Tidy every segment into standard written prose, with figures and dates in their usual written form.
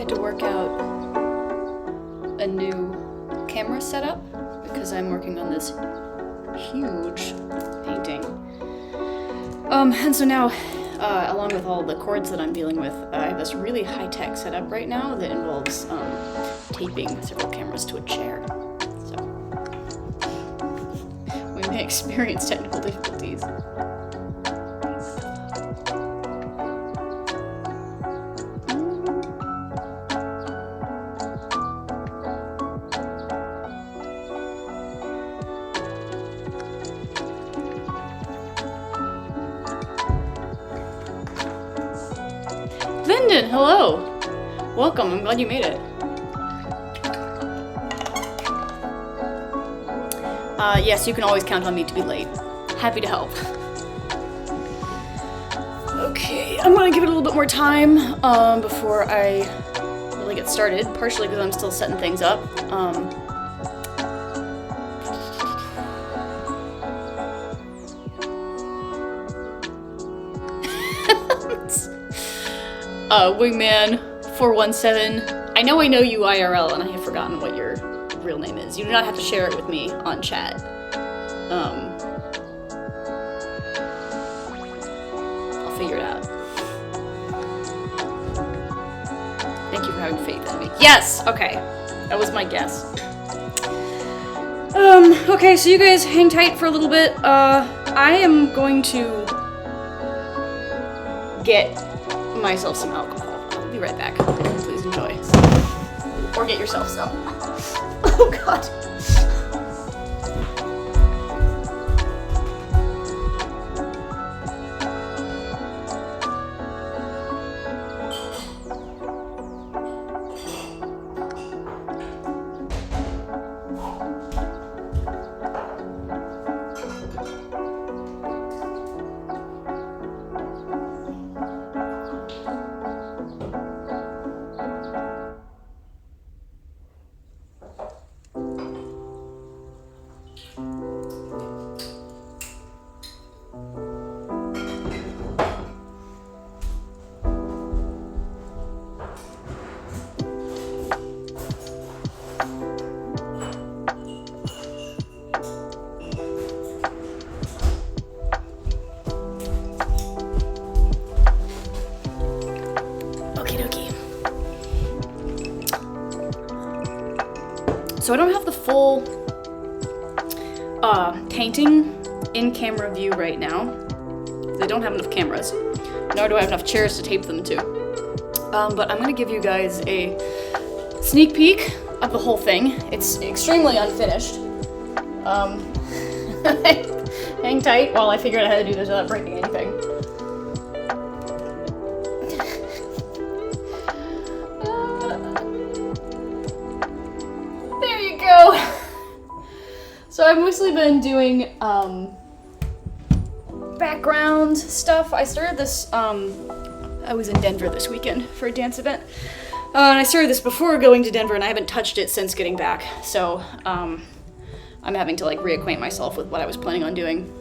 need to work out a new camera setup because I'm working on this huge painting. And so now, along with all the cords that I'm dealing with, I have this really high-tech setup right now that involves taping several cameras to a chair. So we may experience technical difficulties. Lyndon, hello! Welcome, I'm glad you made it. Yes, you can always count on me to be late. Happy to help. Okay, I'm gonna give it a little bit more time before I really get started, partially because I'm still setting things up. Wingman 417. I know you IRL, and I have forgotten what your real name is. You do not have to share it with me on chat. I'll figure it out. Thank you for having faith in me. Yes! Okay. That was my guess. Okay, so you guys hang tight for a little bit. I am going to get myself some alcohol. I'll be right back. Please enjoy. Or get yourself some. Oh god. So I don't have the full painting in camera view right now. I don't have enough cameras, nor do I have enough chairs to tape them to. But I'm gonna give you guys a sneak peek of the whole thing. It's extremely unfinished. Hang tight while I figure out how to do this without breaking anything. So I've mostly been doing background stuff. I started this, I was in Denver this weekend for a dance event. And I started this before going to Denver and I haven't touched it since getting back. So I'm having to like reacquaint myself with what I was planning on doing.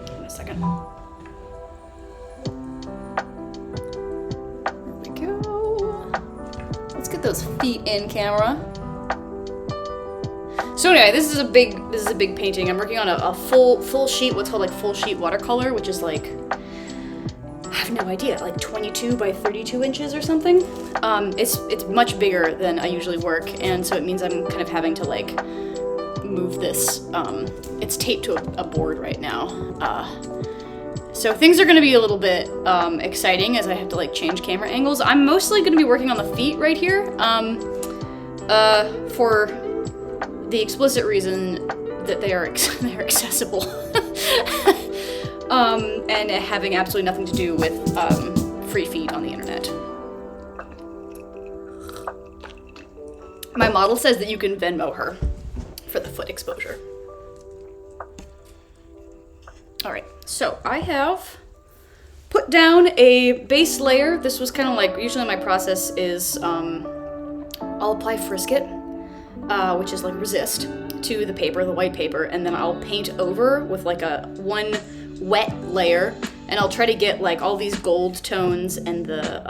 Give me a second. There we go. Let's get those feet in camera. So anyway, this is a big painting. I'm working on a full sheet, what's called like full sheet watercolor, which is like, I have no idea, like 22 by 32 inches or something. It's much bigger than I usually work, and so it means I'm kind of having to like move this. It's taped to a board right now. So things are gonna be a little bit exciting as I have to like change camera angles. I'm mostly gonna be working on the feet right here for the explicit reason that they're accessible and having absolutely nothing to do with free feed on the internet. My model says that you can Venmo her for the foot exposure. All right, so I have put down a base layer. This was kind of like, usually my process is I'll apply Frisket, which is like resist, to the paper, the white paper, and then I'll paint over with like one wet layer, and I'll try to get like all these gold tones and the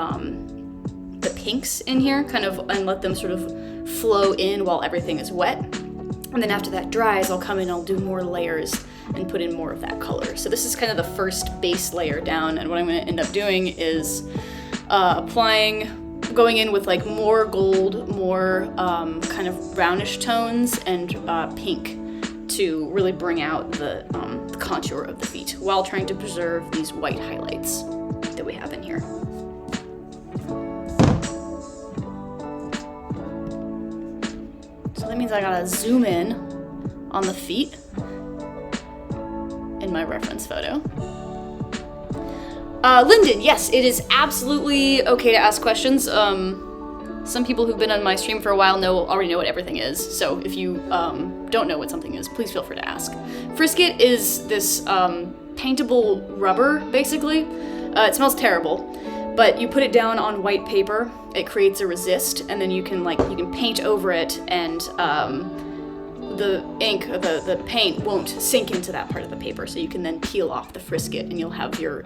pinks in here, kind of, and let them sort of flow in while everything is wet. And then after that dries, I'll come in and I'll do more layers and put in more of that color. So this is kind of the first base layer down, and what I'm gonna end up doing is going in with like more gold, more kind of brownish tones, and pink to really bring out the contour of the feet while trying to preserve these white highlights that we have in here. So that means I gotta zoom in on the feet in my reference photo. Lyndon, yes, it is absolutely okay to ask questions. Some people who've been on my stream for a while already know what everything is, so if you don't know what something is, please feel free to ask. Frisket is this paintable rubber, basically. It smells terrible, but you put it down on white paper, it creates a resist, and then you can paint over it, and the ink, the paint won't sink into that part of the paper, so you can then peel off the frisket and you'll have your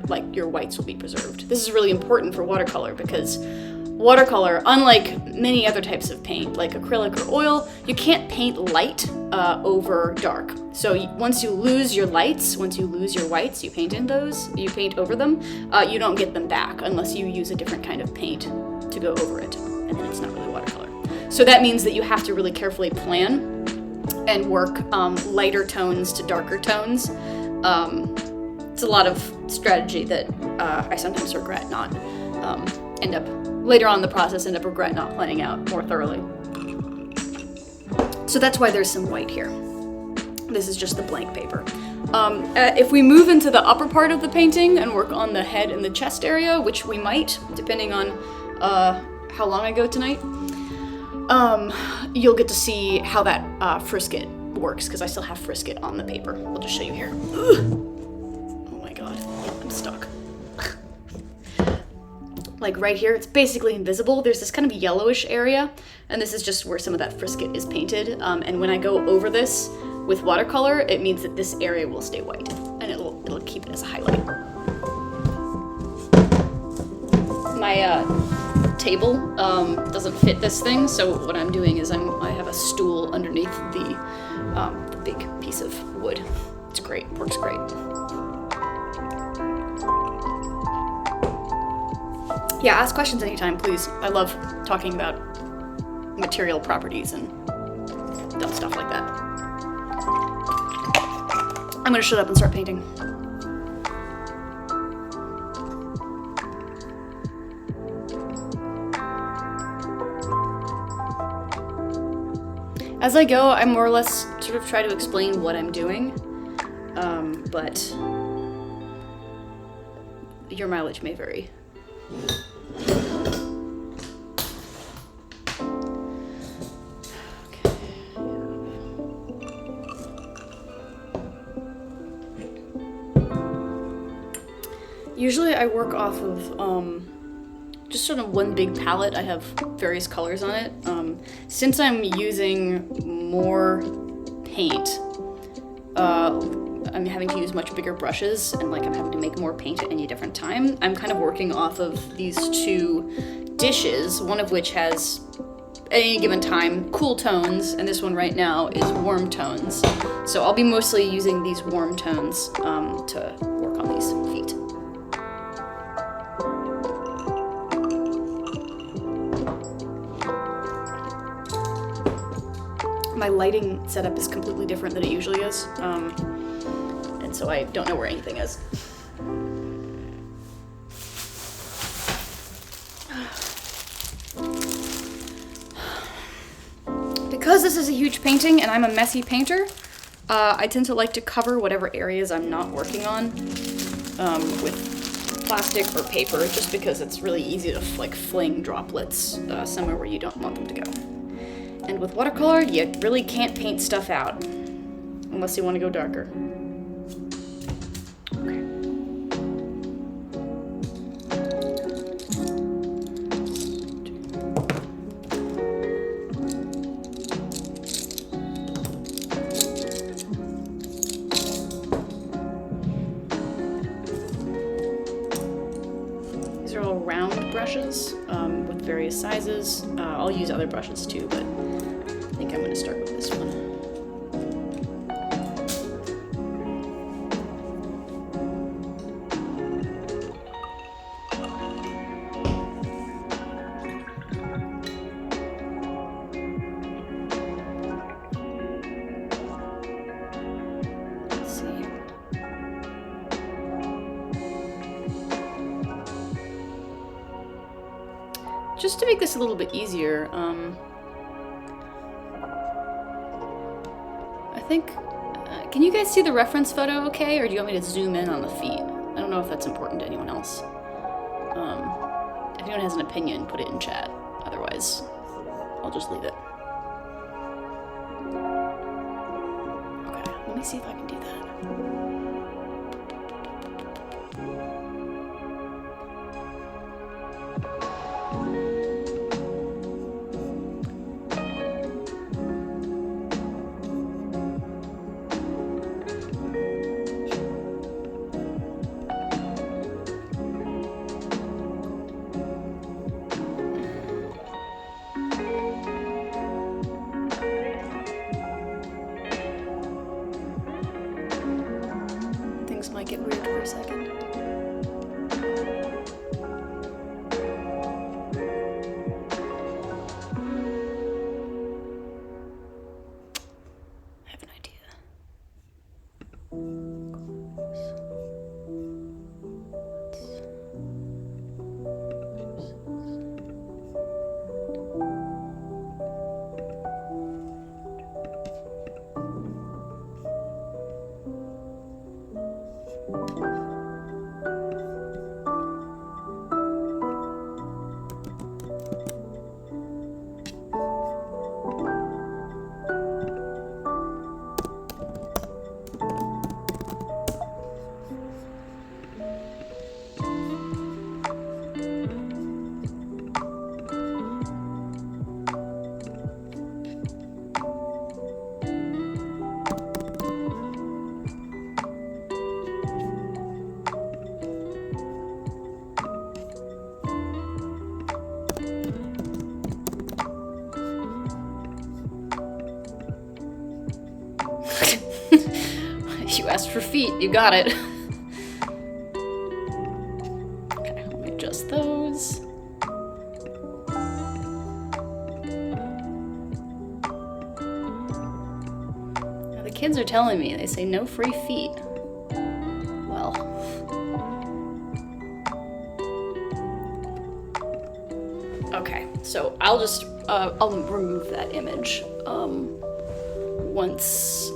whites will be preserved. This is really important for watercolor because watercolor, unlike many other types of paint, like acrylic or oil, you can't paint light over dark. So once you lose your lights, once you lose your whites, you paint over them, you don't get them back unless you use a different kind of paint to go over it, and then it's not really watercolor. So that means that you have to really carefully plan and work lighter tones to darker tones. It's a lot of strategy that I sometimes regret not, later on in the process, end up regret not planning out more thoroughly. So that's why there's some white here. This is just the blank paper. If we move into the upper part of the painting and work on the head and the chest area, which we might, depending on how long I go tonight, you'll get to see how that frisket works, because I still have frisket on the paper. I'll just show you here. Ugh. Oh my god, I'm stuck. Like right here, it's basically invisible. There's this kind of yellowish area, and this is just where some of that frisket is painted. And when I go over this with watercolor, it means that this area will stay white, and it'll keep it as a highlight. My table doesn't fit this thing, so what I'm doing is I have a stool underneath the big piece of wood. It's great, works great. Yeah, ask questions anytime, please. I love talking about material properties and dumb stuff like that. I'm gonna shut up and start painting. As I go, I more or less sort of try to explain what I'm doing, but your mileage may vary. Usually I work off of just sort of one big palette. I have various colors on it. Since I'm using more paint, I'm having to use much bigger brushes, and I'm having to make more paint at any different time. I'm kind of working off of these two dishes, one of which has, at any given time, cool tones, and this one right now is warm tones. So I'll be mostly using these warm tones to work on these feet. My lighting setup is completely different than it usually is, and so I don't know where anything is. Because this is a huge painting and I'm a messy painter, I tend to like to cover whatever areas I'm not working on with plastic or paper, just because it's really easy to fling droplets somewhere where you don't want them to go. And with watercolor, you really can't paint stuff out, unless you want to go darker. Okay. These are all round brushes with various sizes. I'll use other brushes too, but I think I'm going to start with this one. Just to make this a little bit easier, I think, can you guys see the reference photo okay, or do you want me to zoom in on the feet? I don't know if that's important to anyone else. If anyone has an opinion, put it in chat. Otherwise, I'll just leave it. Okay, let me see if I can do that. Might get weird for a second. I have an idea. You asked for feet, you got it. Okay, let me adjust those. Now the kids are telling me, they say no free feet. Well. Okay, so I'll just, I'll remove that image once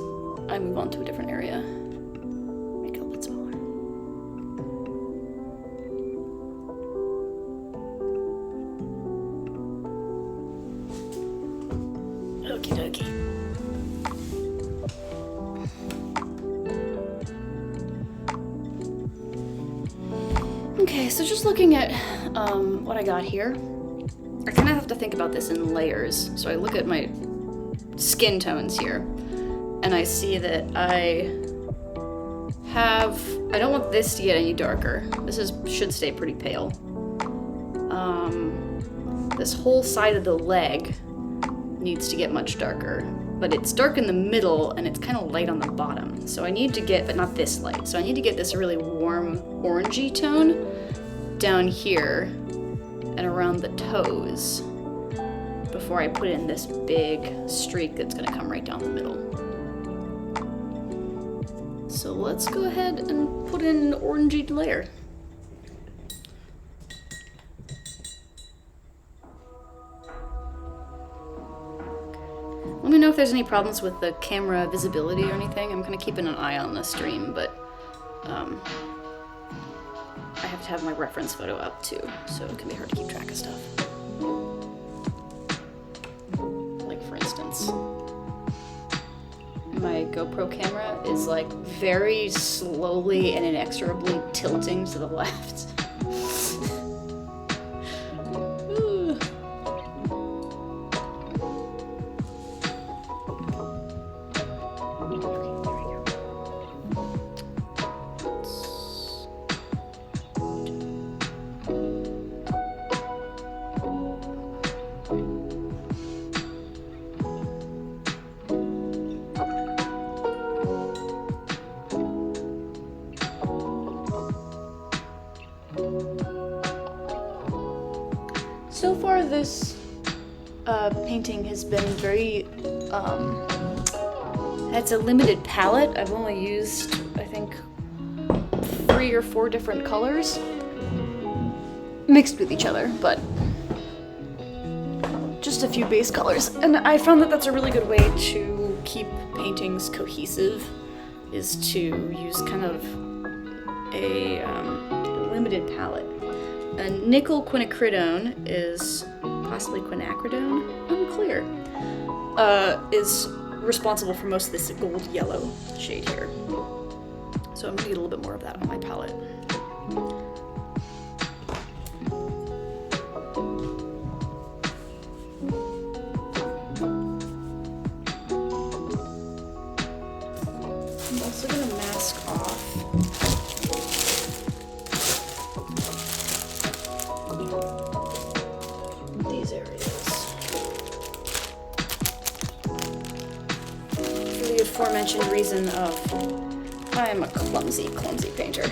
I move on to a different area. Make it a little bit smaller. Okie dokie. Okay, so just looking at what I got here, I kind of have to think about this in layers. So I look at my skin tones here, and I see that I don't want this to get any darker. This should stay pretty pale. This whole side of the leg needs to get much darker, but it's dark in the middle and it's kind of light on the bottom. So I need to get, but not this light, so I need to get this really warm orangey tone down here and around the toes before I put in this big streak that's gonna come right down the middle. So let's go ahead and put in an orangey layer. Let me know if there's any problems with the camera visibility or anything. I'm kind of keeping an eye on the stream, but I have to have my reference photo up too, so it can be hard to keep track of stuff. Like for instance, my GoPro camera is like very slowly and inexorably tilting to the left. painting has been very, it's a limited palette. I've only used, I think, 3 or 4 different colors mixed with each other, but just a few base colors. And I found that that's a really good way to keep paintings cohesive, is to use kind of a limited palette. And nickel quinacridone is possibly quinacridone, unclear, is responsible for most of this gold yellow shade here. So I'm gonna get a little bit more of that on my palette. I'm also gonna mask off these areas for the aforementioned reason of I am a clumsy painter.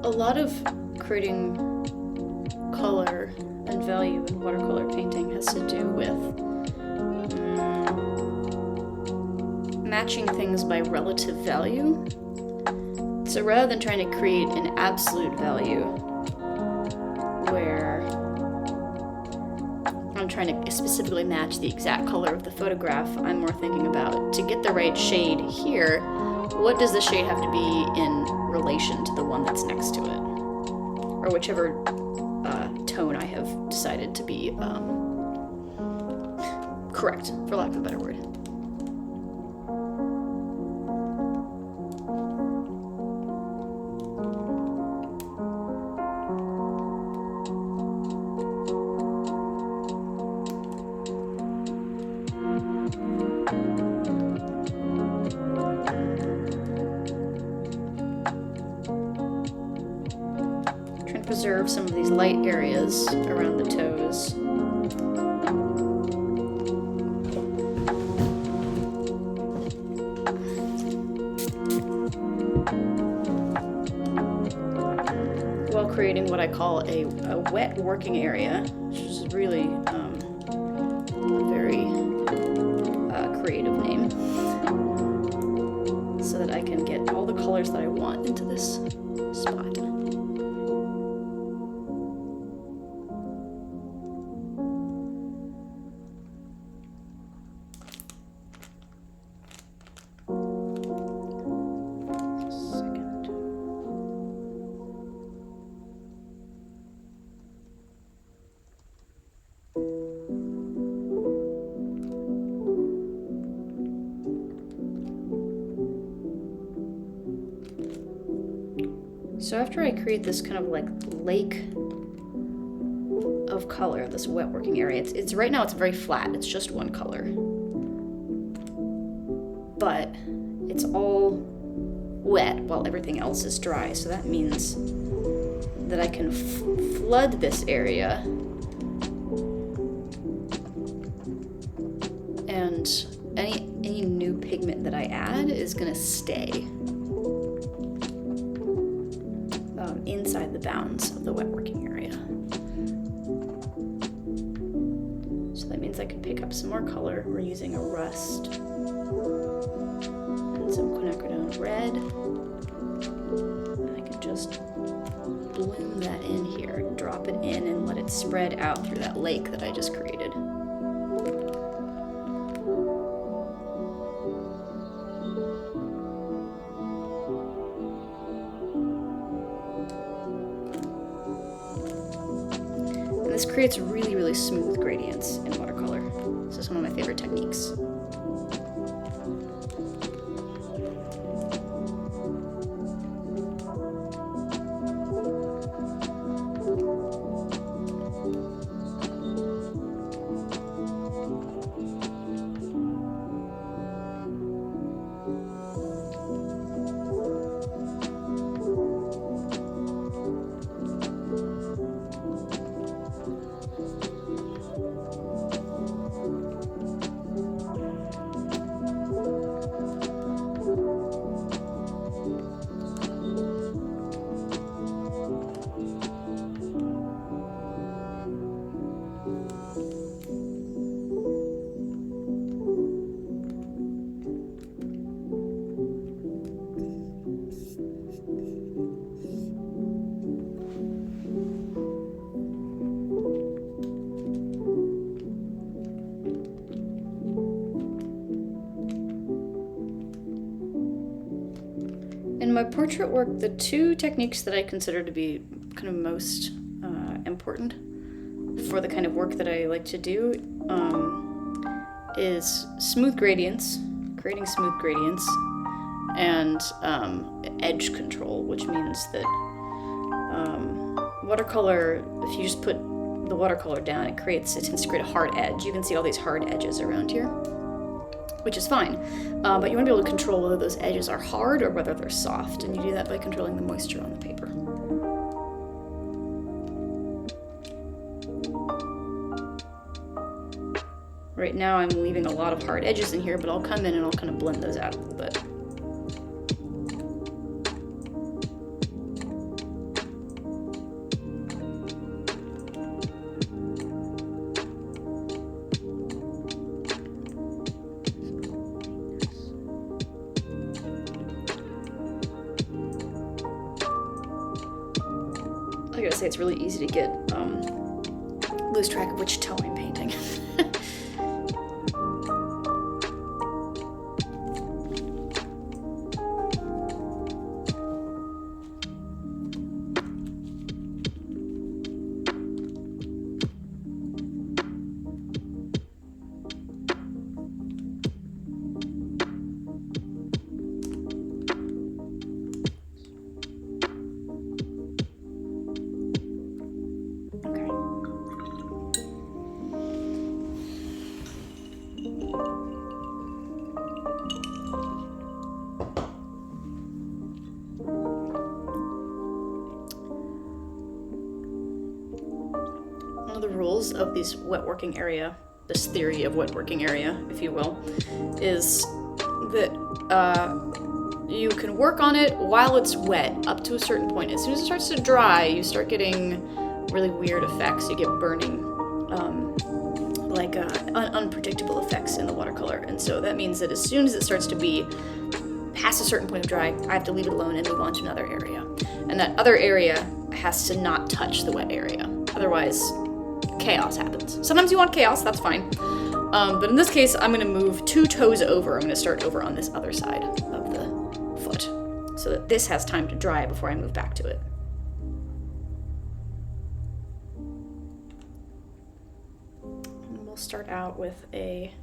A lot of creating color and value in watercolor painting has to do with matching things by relative value. So rather than trying to create an absolute value where I'm trying to specifically match the exact color of the photograph, I'm more thinking about, to get the right shade here, what does the shade have to be in relation to the one that's next to it? Or whichever tone I have decided to be correct, for lack of a better word. Preserve some of these light areas around the toes. While creating what I call a wet working area, which is really a very creative name, so that I can get all the colors that I want into this spot. So after I create this kind of like lake of color, this wet working area, it's right now it's very flat, it's just one color. But it's all wet while everything else is dry, so that means that I can flood this area and any new pigment that I add is gonna stay inside the bounds of the wet working area. So that means I can pick up some more color. We're using a rust and some quinacridone red. And I can just bloom that in here, drop it in and let it spread out through that lake that I just created. And this creates really, really smooth gradients in watercolor. This is one of my favorite techniques. In my portrait work, the two techniques that I consider to be kind of most important for the kind of work that I like to do is smooth gradients, creating smooth gradients, and edge control, which means that watercolor, if you just put the watercolor down, it tends to create a hard edge. You can see all these hard edges around here, which is fine, but you want to be able to control whether those edges are hard or whether they're soft, and you do that by controlling the moisture on the paper. Right now I'm leaving a lot of hard edges in here, but I'll come in and I'll kind of blend those out a little bit. I gotta say, it's really easy to get lose track of which toe I'm painting. The rules of these wet working area, this theory of wet working area, if you will, is that you can work on it while it's wet up to a certain point. As soon as it starts to dry, you start getting really weird effects. You get burning, unpredictable effects in the watercolor. And so that means that as soon as it starts to be past a certain point of dry, I have to leave it alone and move on to another area. And that other area has to not touch the wet area. Otherwise, chaos happens. Sometimes you want chaos, that's fine. But in this case, I'm gonna move 2 toes over. I'm gonna start over on this other side of the foot so that this has time to dry before I move back to it. And we'll start out with a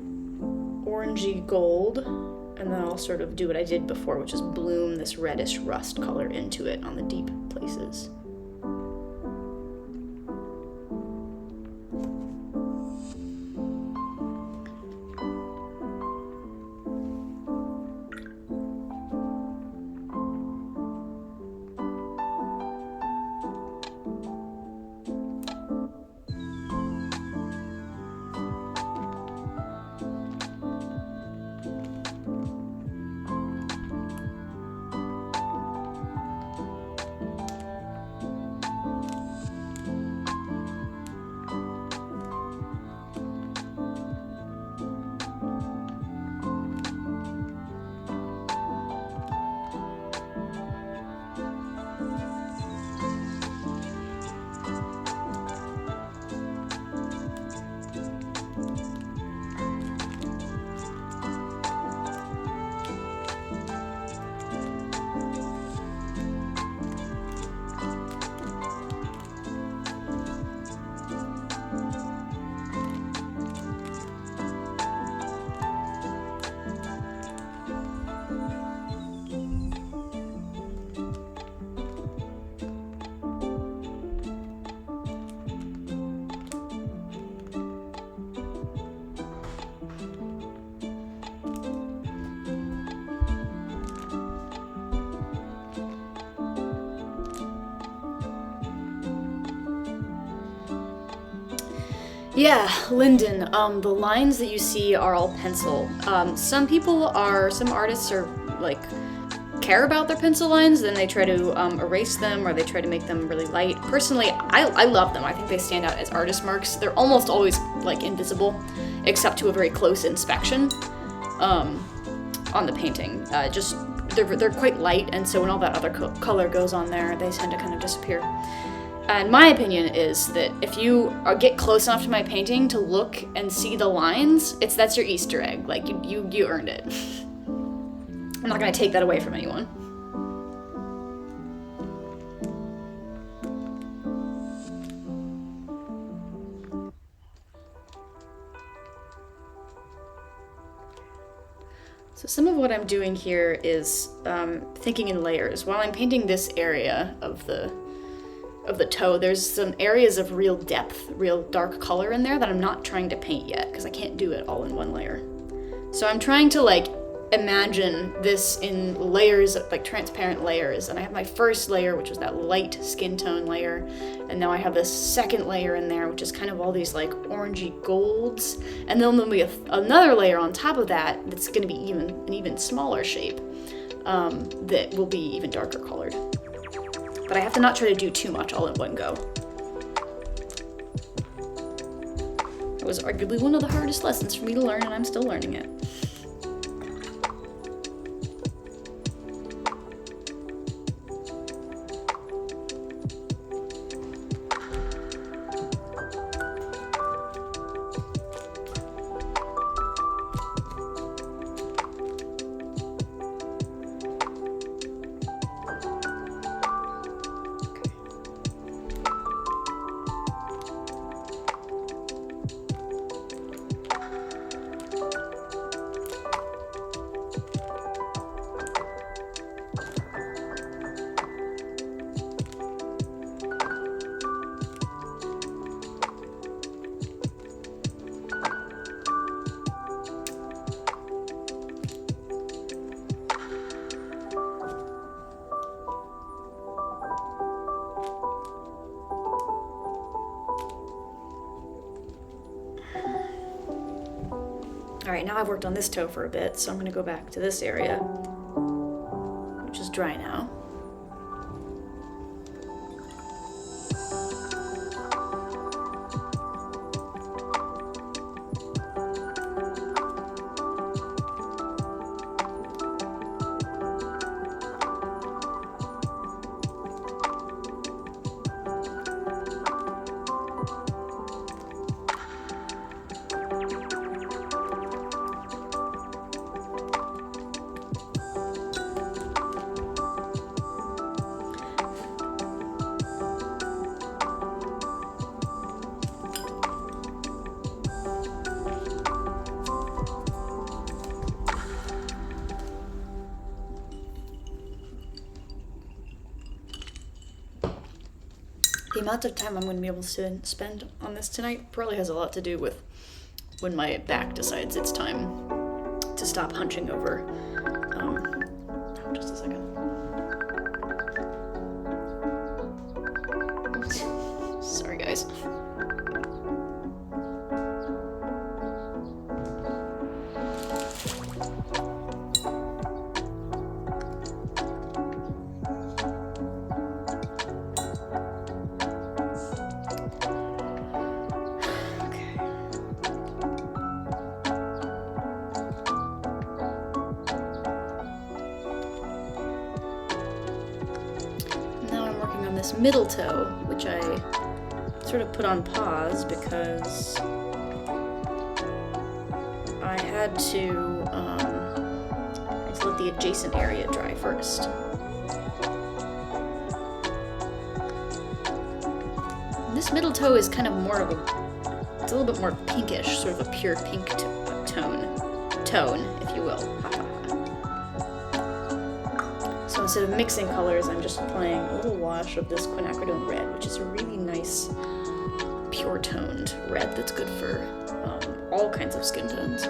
orangey gold, and then I'll sort of do what I did before, which is bloom this reddish rust color into it on the deep places. Yeah, Linden. The lines that you see are all pencil. Some artists are like care about their pencil lines, then they try to erase them or they try to make them really light. Personally, I love them. I think they stand out as artist marks. They're almost always like invisible, except to a very close inspection on the painting. They're quite light, and so when all that other color goes on there, they tend to kind of disappear. And my opinion is that if you get close enough to my painting to look and see the lines, that's your Easter egg. Like you earned it. I'm not gonna take that away from anyone. So some of what I'm doing here is thinking in layers. While I'm painting this area of the toe, there's some areas of real depth, real dark color in there that I'm not trying to paint yet because I can't do it all in one layer. So I'm trying to like imagine this in layers, like transparent layers. And I have my first layer, which was that light skin tone layer. And now I have this second layer in there, which is kind of all these like orangey golds. And then there'll be another layer on top of that that's going to be an even smaller shape that will be even darker colored. But I have to not try to do too much all in one go. It was arguably one of the hardest lessons for me to learn, and I'm still learning it. Alright, now I've worked on this toe for a bit, so I'm going to go back to this area, which is dry now. The amount of time I'm going to be able to spend on this tonight probably has a lot to do with when my back decides it's time to stop hunching over. Just a second. Sorry, guys. Middle toe, which I sort of put on pause because I had to just let the adjacent area dry first. And this middle toe is kind of more of it's a little bit more pinkish, sort of a pure pink tone, if you will. So instead of mixing colors, I'm just applying a little wash of this quinacridone red, which is a really nice, pure toned red that's good for all kinds of skin tones.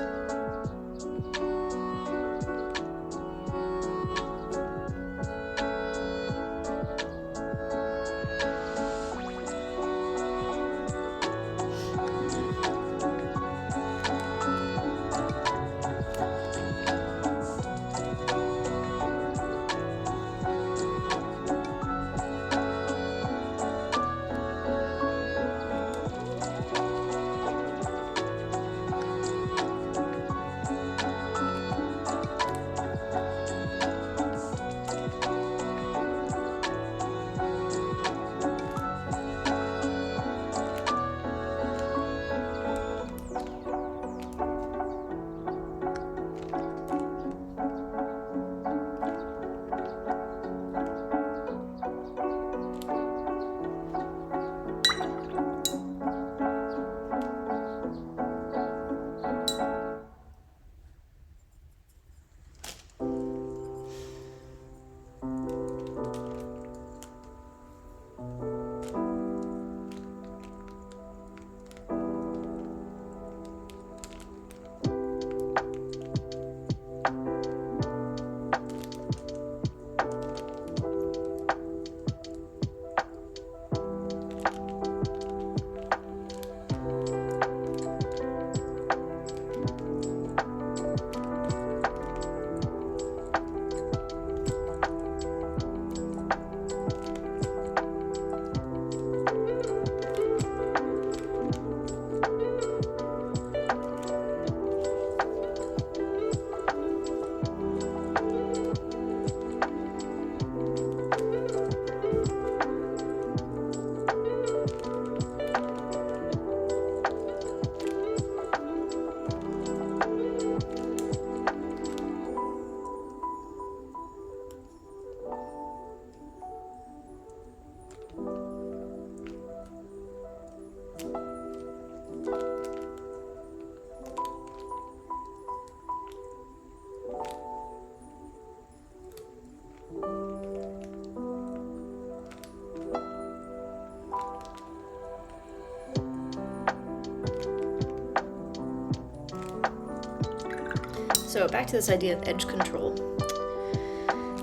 So back to this idea of edge control.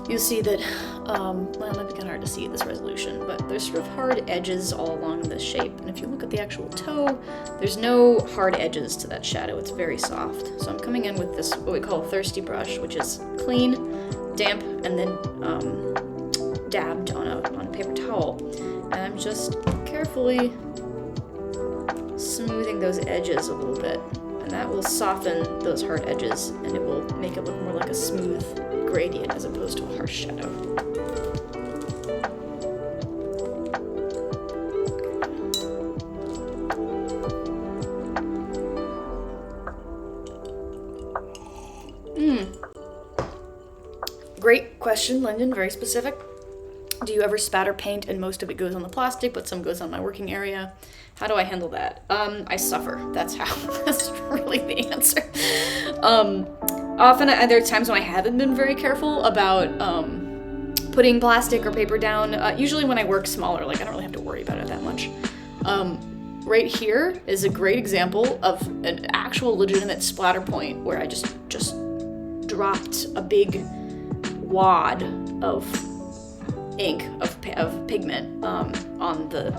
You'll see that, well, it might be kind of hard to see at this resolution, but there's sort of hard edges all along this shape. And if you look at the actual toe, there's no hard edges to that shadow. It's very soft. So I'm coming in with this, what we call a thirsty brush, which is clean, damp, and then dabbed on a paper towel. And I'm just carefully smoothing those edges a little bit. And that will soften those hard edges, and it will make it look more like a smooth gradient as opposed to a harsh shadow. Great question, Lyndon, very specific. Do you ever spatter paint and most of it goes on the plastic, but some goes on my working area? How do I handle that? I suffer. That's how. That's really the answer. Often there are times when I haven't been very careful about putting plastic or paper down. Usually when I work smaller, like I don't really have to worry about it that much. Right here is a great example of an actual legitimate splatter point where I just dropped a big wad of ink of pigment on the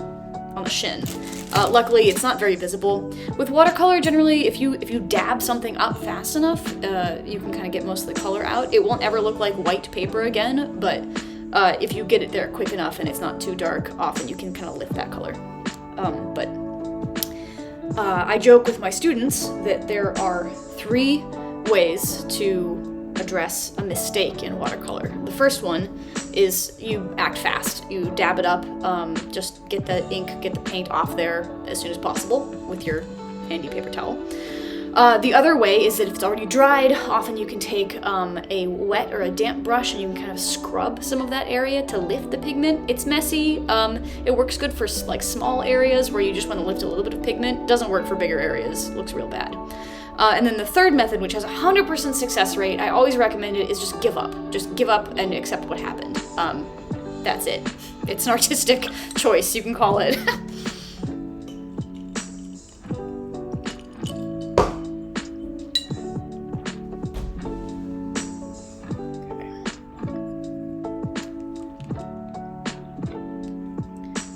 shin. Luckily, it's not very visible. With watercolor, generally, if you dab something up fast enough, you can kind of get most of the color out. It won't ever look like white paper again, but if you get it there quick enough and it's not too dark, often you can kind of lift that color. But I joke with my students that there are 3 ways to address a mistake in watercolor. The first one is you act fast. You dab it up, just get the ink, get the paint off there as soon as possible with your handy paper towel. The other way is that if it's already dried, often you can take a wet or a damp brush and you can kind of scrub some of that area to lift the pigment. It's messy. It works good for like small areas where you just want to lift a little bit of pigment. Doesn't work for bigger areas. It looks real bad. And then the third method, which has a 100% success rate, I always recommend it, is just give up. Just give up and accept what happened. That's it. It's an artistic choice, you can call it.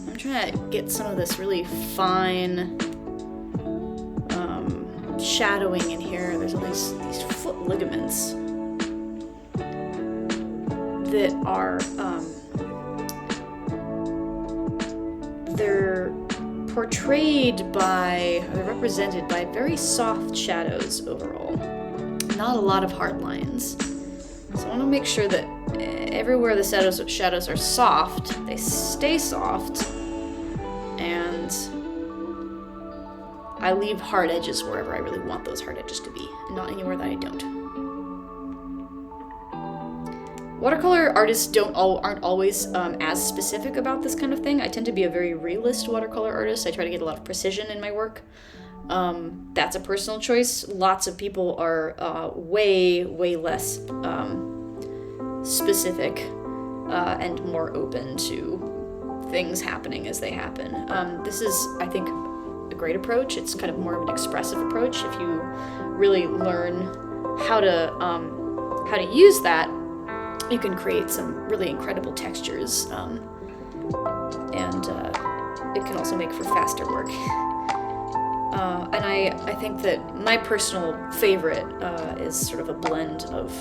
I'm trying to get some of this really fine shadowing in here. There's all these foot ligaments that are they're portrayed by, they're represented by very soft shadows overall. Not a lot of hard lines. So I want to make sure that everywhere the shadows are soft, they stay soft, and I leave hard edges wherever I really want those hard edges to be, and not anywhere that I don't. Watercolor artists aren't always as specific about this kind of thing. I tend to be a very realist watercolor artist. I try to get a lot of precision in my work. That's a personal choice. Lots of people are way less specific and more open to things happening as they happen. This is, I think, a great approach. It's kind of more of an expressive approach. If you really learn how to use that, you can create some really incredible textures, and it can also make for faster work. And I think that my personal favorite is sort of a blend of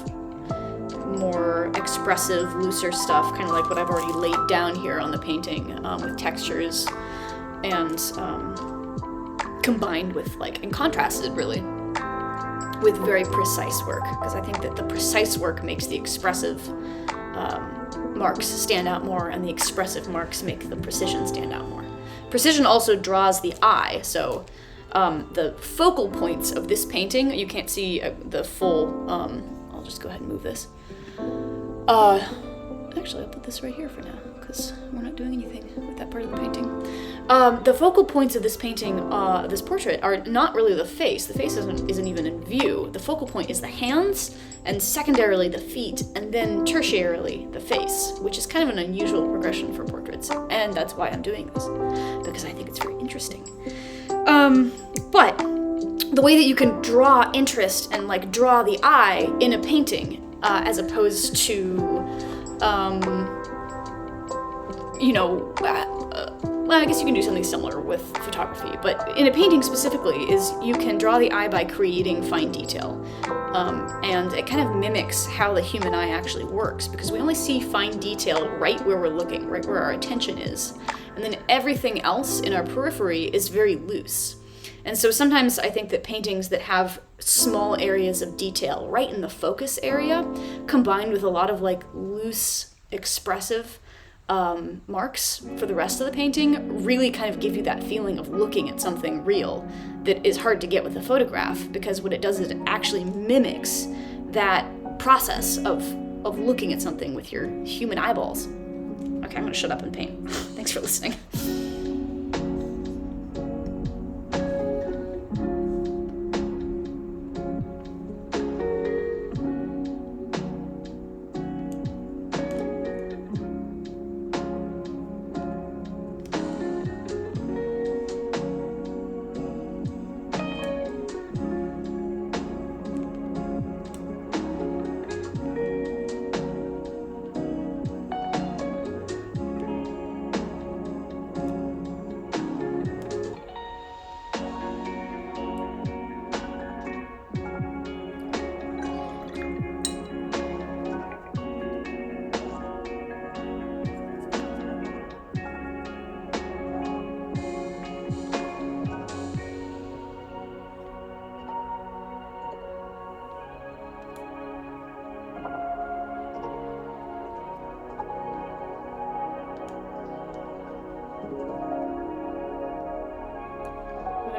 more expressive, looser stuff, kind of like what I've already laid down here on the painting, with textures, and combined with, and contrasted really with very precise work, because I think that the precise work makes the expressive marks stand out more, and the expressive marks make the precision stand out more. Precision also draws the eye, so the focal points of this painting, you can't see the full, I'll just go ahead and move this. Actually, I'll put this right here for now, because we're not doing anything with that part of the painting. The focal points of this painting, this portrait, are not really the face. The face isn't even in view. The focal point is the hands, and secondarily the feet, and then tertiarily the face, which is kind of an unusual progression for portraits, and that's why I'm doing this, because I think it's very interesting. But the way that you can draw interest and like draw the eye in a painting, as opposed to, you know, well, I guess you can do something similar with photography, but in a painting specifically, is you can draw the eye by creating fine detail. And it kind of mimics how the human eye actually works, because we only see fine detail right where we're looking, right where our attention is. And then everything else in our periphery is very loose. And so sometimes I think that paintings that have small areas of detail right in the focus area, combined with a lot of like loose, expressive marks for the rest of the painting, really kind of give you that feeling of looking at something real that is hard to get with a photograph, because what it does is it actually mimics that process of looking at something with your human eyeballs. Okay, I'm gonna shut up and paint. Thanks for listening.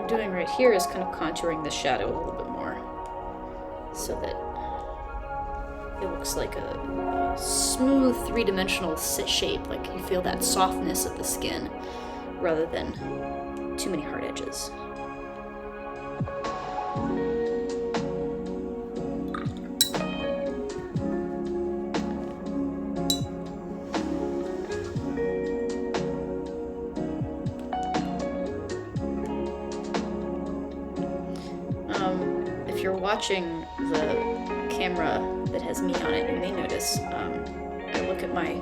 Doing right here is kind of contouring the shadow a little bit more, so that it looks like a smooth three-dimensional shape, like you feel that softness of the skin rather than too many hard edges. If you're watching the camera that has me on it, you may notice I look at my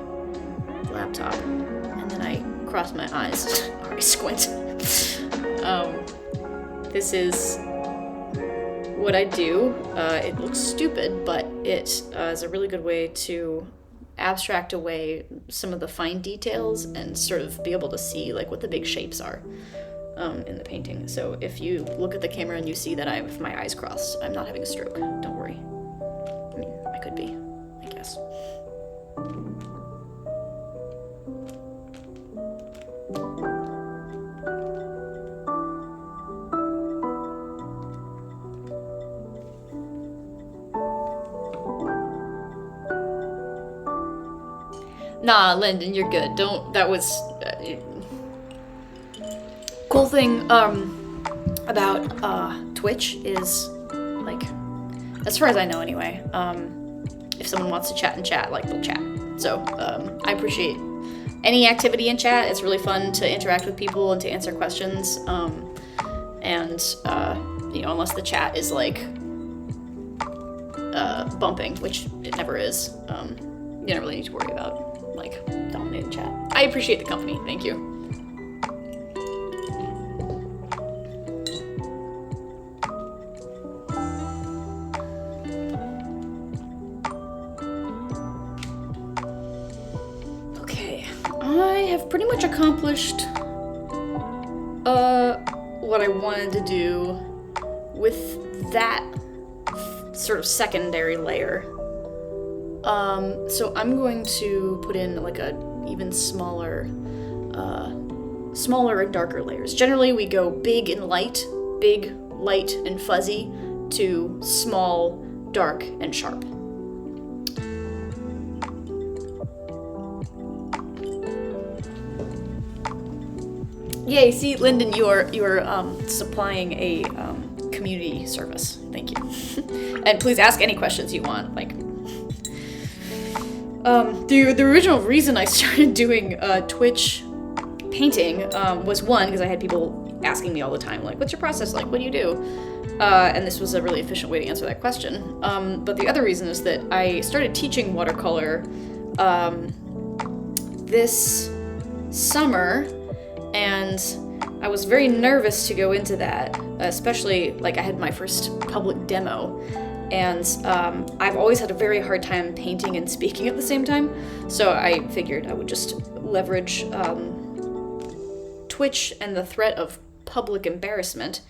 laptop and then I cross my eyes or I squint. This is what I do. It looks stupid, but it is a really good way to abstract away some of the fine details and sort of be able to see like what the big shapes are. In the painting. So if you look at the camera and you see that I have my eyes crossed, I'm not having a stroke. Don't worry. I mean, I could be, I guess. Nah, Lyndon, you're good. Don't, that was... Cool thing about Twitch is, like, as far as I know anyway, if someone wants to chat, like, they'll chat. So I appreciate any activity in chat. It's really fun to interact with people and to answer questions. And you know, unless the chat is like bumping, which it never is, you don't really need to worry about like dominating chat. I appreciate the company. Thank you. Pretty much accomplished what I wanted to do with that sort of secondary layer. So I'm going to put in like a even smaller and darker layers. Generally we go big, light and fuzzy, to small, dark, and sharp. Yay, see, Lyndon, you are supplying a community service. Thank you. And please ask any questions you want. Like, the original reason I started doing Twitch painting was one, because I had people asking me all the time, like, what's your process like? What do you do? And this was a really efficient way to answer that question. But the other reason is that I started teaching watercolor this summer, and I was very nervous to go into that, especially like I had my first public demo, and I've always had a very hard time painting and speaking at the same time, so I figured I would just leverage Twitch and the threat of public embarrassment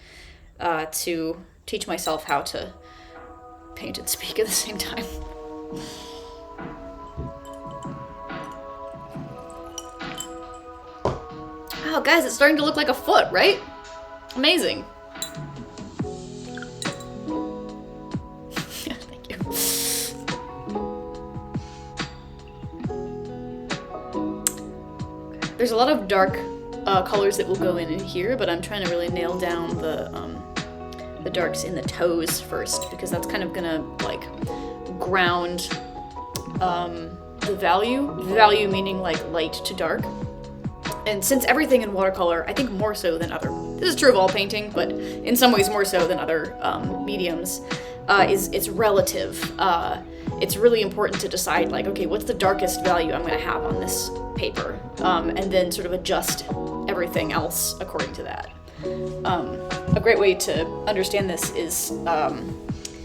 to teach myself how to paint and speak at the same time. Wow, guys, it's starting to look like a foot, right? Amazing. Yeah, thank you. There's a lot of dark colors that will go in here, but I'm trying to really nail down the darks in the toes first, because that's kind of gonna like ground the value meaning like light to dark. And since everything in watercolor, I think more so than other, this is true of all painting, but in some ways more so than other mediums, it's relative. It's really important to decide, like, okay, what's the darkest value I'm gonna have on this paper? And then sort of adjust everything else according to that. A great way to understand this is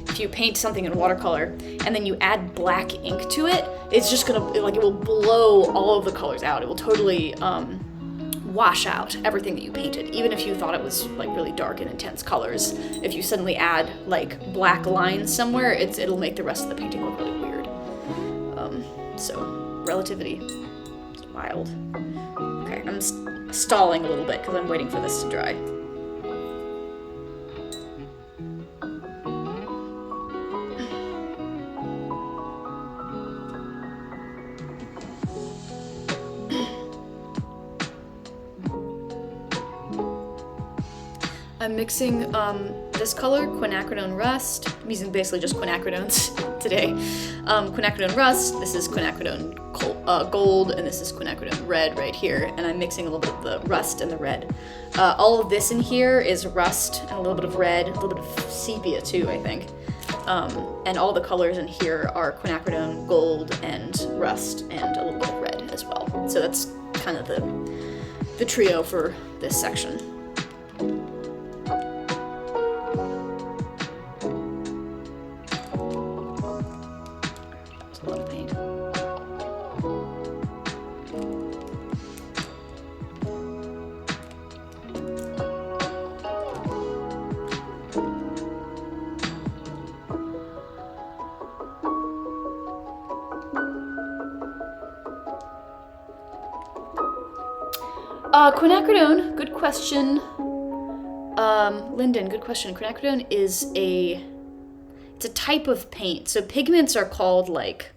if you paint something in watercolor and then you add black ink to it, it's just gonna, like, it will blow all of the colors out. It will totally wash out everything that you painted, even if you thought it was like really dark and intense colors. If you suddenly add like black lines somewhere, it'll make the rest of the painting look really weird. So relativity is wild. Okay, I'm stalling a little bit because I'm waiting for this to dry. I'm mixing this color, quinacridone rust. I'm using basically just quinacridones today. Quinacridone rust, this is quinacridone gold, and this is quinacridone red right here. And I'm mixing a little bit of the rust and the red. All of this in here is rust and a little bit of red, a little bit of sepia too, I think. And all the colors in here are quinacridone gold and rust and a little bit of red as well. So that's kind of the trio for this section. Quinacridone, good question. Lyndon, good question. Quinacridone is it's a type of paint. So pigments are called like,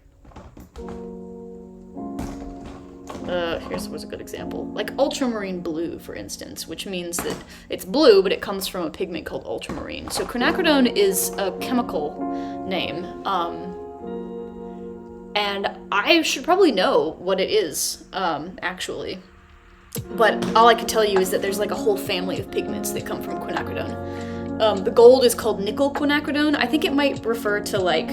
what's a good example? Like ultramarine blue, for instance, which means that it's blue, but it comes from a pigment called ultramarine. So quinacridone is a chemical name, and I should probably know what it is, actually. But all I can tell you is that there's like a whole family of pigments that come from quinacridone. The gold is called nickel quinacridone. I think it might refer to like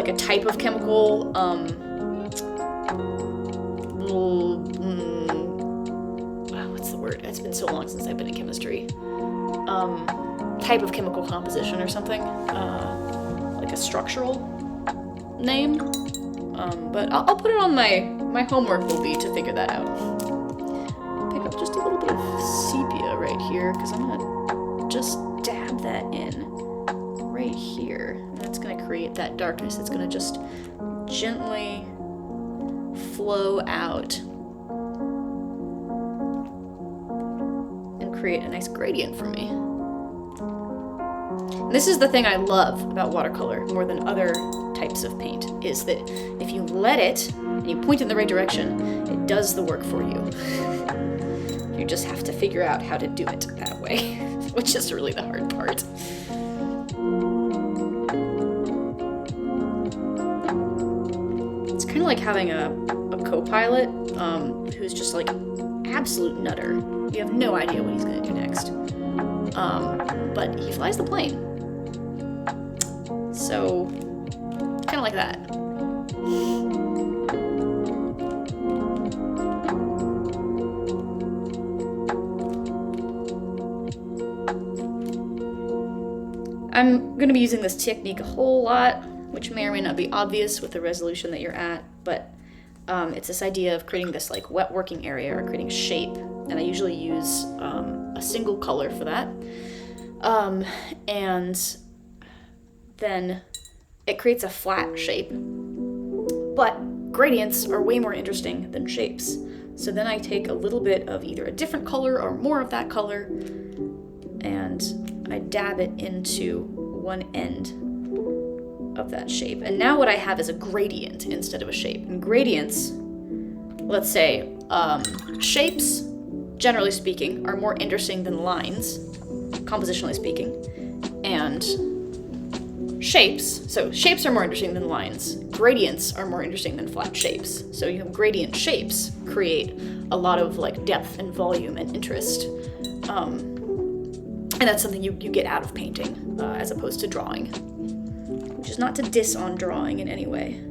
a type of chemical. What's the word? It's been so long since I've been in chemistry. Type of chemical composition or something. Like a structural name. But I'll put it on my homework will be to figure that out. Pick up just a little bit of sepia right here, because I'm gonna just dab that in right here. And that's gonna create that darkness. It's gonna just gently flow out and create a nice gradient for me. And this is the thing I love about watercolor more than other types of paint, is that if you let it and you point in the right direction, it does the work for you. You just have to figure out how to do it that way, which is really the hard part. It's kind of like having a co-pilot who's just like absolute nutter. You have no idea what he's gonna do next. But he flies the plane. So, kind of like that. I'm going to be using this technique a whole lot, which may or may not be obvious with the resolution that you're at, but it's this idea of creating this like wet working area or creating shape, and I usually use a single color for that. And then it creates a flat shape, but gradients are way more interesting than shapes. So then I take a little bit of either a different color or more of that color, and I dab it into one end of that shape. And now what I have is a gradient instead of a shape. And gradients, let's say, shapes, generally speaking, are more interesting than lines, compositionally speaking. And shapes are more interesting than lines. Gradients are more interesting than flat shapes. So you have gradient shapes create a lot of like depth and volume and interest. And that's something you get out of painting as opposed to drawing, which is not to diss on drawing in any way.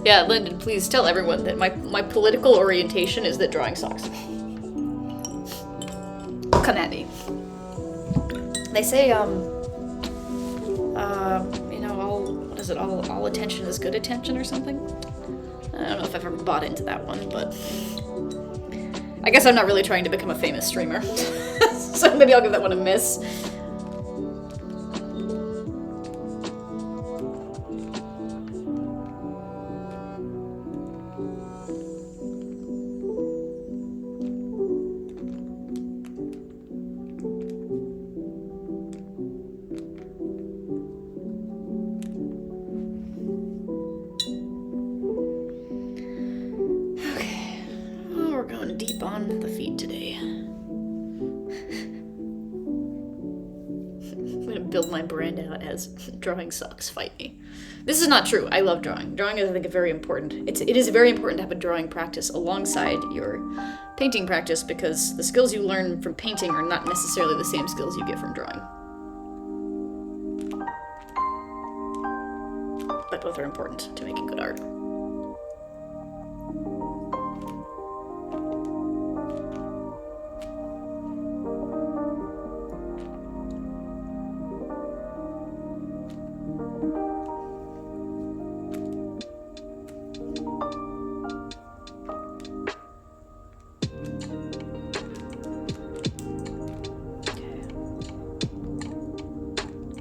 Yeah, Lyndon, please tell everyone that my political orientation is that drawing sucks. Come at me. They say, all attention is good attention or something? I don't know if I've ever bought into that one, but I guess I'm not really trying to become a famous streamer. So maybe I'll give that one a miss. On the feet today. I'm gonna build my brand out as drawing sucks, fight me. This is not true. I love drawing. Drawing is, I think, very important. It is very important to have a drawing practice alongside your painting practice, because the skills you learn from painting are not necessarily the same skills you get from drawing. But both are important to making good art.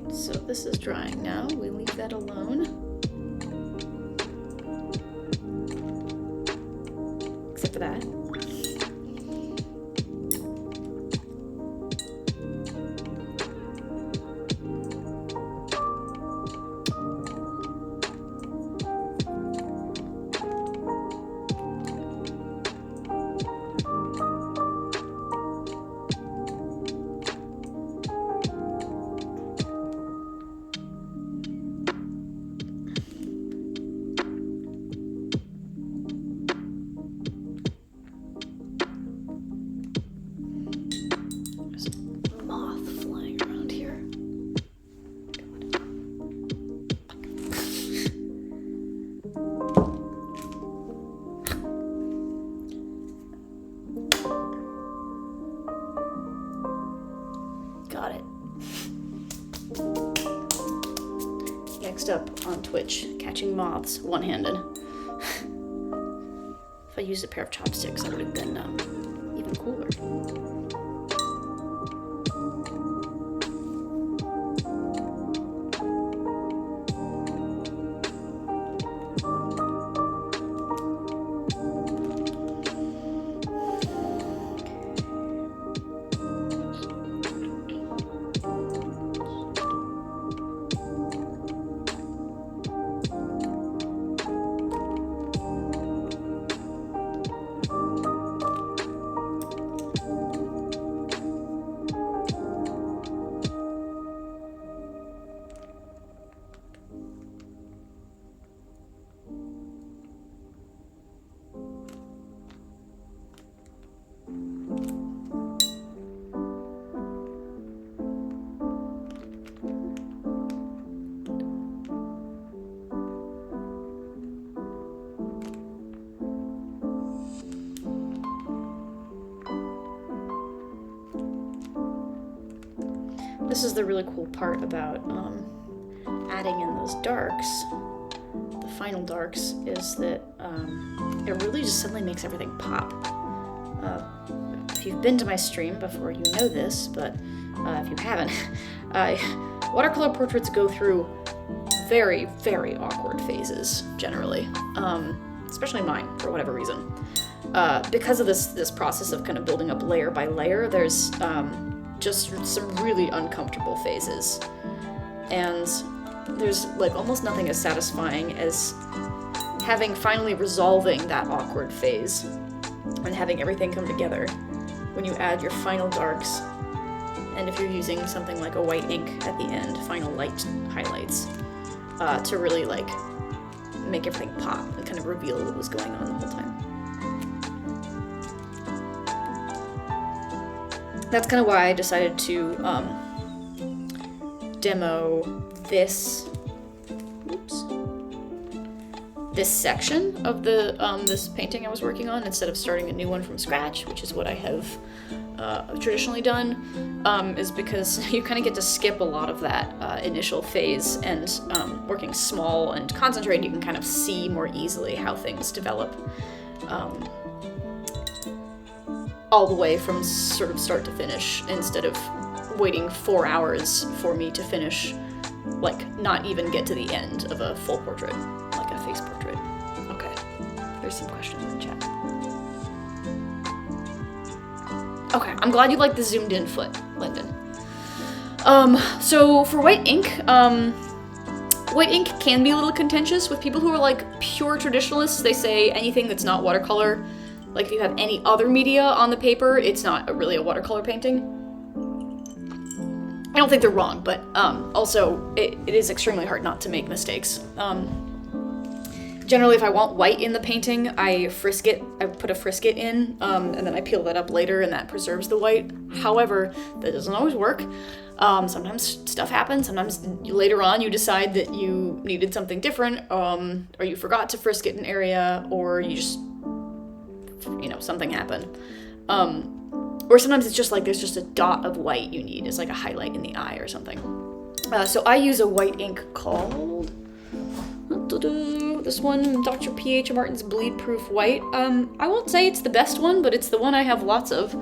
So this is drying now. We leave that alone. Except for that. Got it. Next up on Twitch, catching moths one-handed. If I used a pair of chopsticks, that would have been even cooler. this is the really cool part about adding in those darks, the final darks, is that it really just suddenly makes everything pop. If you've been to my stream before, you know this, but if you haven't, watercolor portraits go through very, very awkward phases, generally. Especially mine, for whatever reason. Because of this process of kind of building up layer by layer, there's just some really uncomfortable phases. And there's like almost nothing as satisfying as finally resolving that awkward phase and having everything come together when you add your final darks, and if you're using something like a white ink at the end, final light highlights, to really like make everything pop and kind of reveal what was going on the whole time. That's kind of why I decided to demo this section of the this painting I was working on instead of starting a new one from scratch, which is what I have traditionally done, is because you kind of get to skip a lot of that initial phase, and working small and concentrated, you can kind of see more easily how things develop all the way from sort of start to finish, instead of waiting 4 hours for me to finish, like not even get to the end of a full portrait, like a face portrait. Okay, there's some questions in the chat. Okay, I'm glad you like the zoomed in foot, Lyndon. So for white ink can be a little contentious with people who are like pure traditionalists. They say anything that's not watercolor, like if you have any other media on the paper, it's not really a watercolor painting. I don't think they're wrong, but also it is extremely hard not to make mistakes. Generally, if I want white in the painting, I put a frisket in, and then I peel that up later, and that preserves the white. However, that doesn't always work. Sometimes stuff happens. Sometimes later on you decide that you needed something different, or you forgot to frisket an area, or you just, something happened. Or sometimes it's just like there's just a dot of white you need. It's like a highlight in the eye or something. So I use a white ink called this one, Dr. P.H. Martin's Bleed Proof White. I won't say it's the best one, but it's the one I have lots of.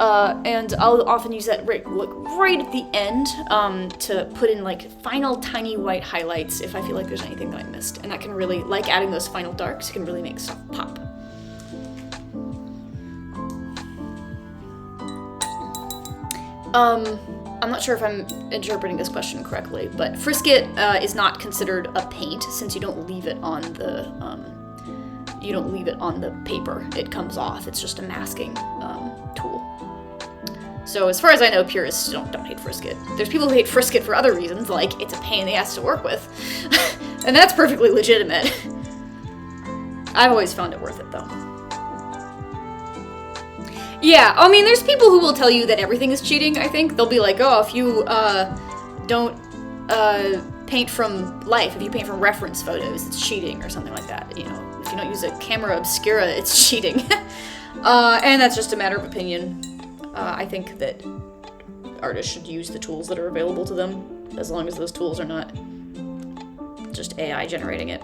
And I'll often use that right at the end to put in like final tiny white highlights if I feel like there's anything that I missed. And that can really, like adding those final darks, can really make stuff pop. I'm not sure if I'm interpreting this question correctly, but frisket is not considered a paint since you don't leave it on the paper. It comes off. It's just a masking tool. So as far as I know, purists don't hate frisket. There's people who hate frisket for other reasons, like it's a pain in the ass to work with, and that's perfectly legitimate. I've always found it worth it though. Yeah, I mean, there's people who will tell you that everything is cheating, I think. They'll be like, oh, if you don't paint from life, if you paint from reference photos, it's cheating, or something like that. If you don't use a camera obscura, it's cheating. And that's just a matter of opinion. I think that artists should use the tools that are available to them, as long as those tools are not just AI generating it.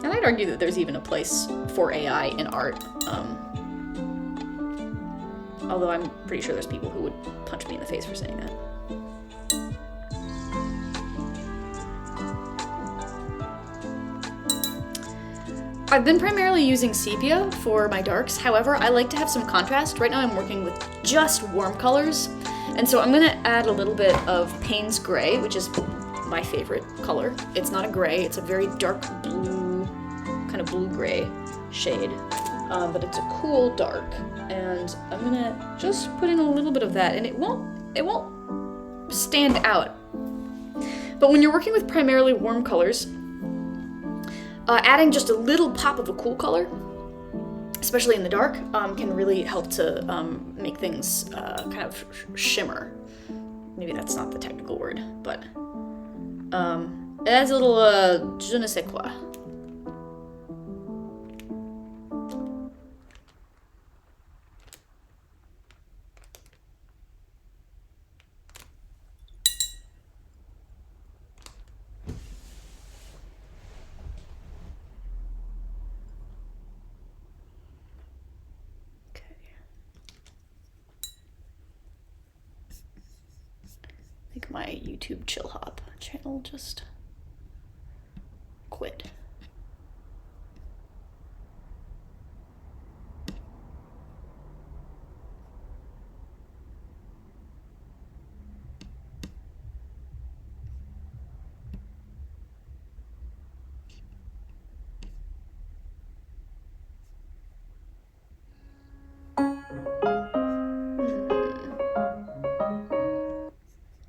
And I'd argue that there's even a place for AI in art. Although I'm pretty sure there's people who would punch me in the face for saying that. I've been primarily using sepia for my darks. However, I like to have some contrast. Right now I'm working with just warm colors. And so I'm gonna add a little bit of Payne's Gray, which is my favorite color. It's not a gray, it's a very dark blue, kind of blue-gray shade. But it's a cool dark. And I'm gonna just put in a little bit of that, and it won't stand out. But when you're working with primarily warm colors, adding just a little pop of a cool color, especially in the dark, can really help to make things kind of shimmer. Maybe that's not the technical word, but it adds a little je ne sais quoi. think my YouTube chill hop channel just quit.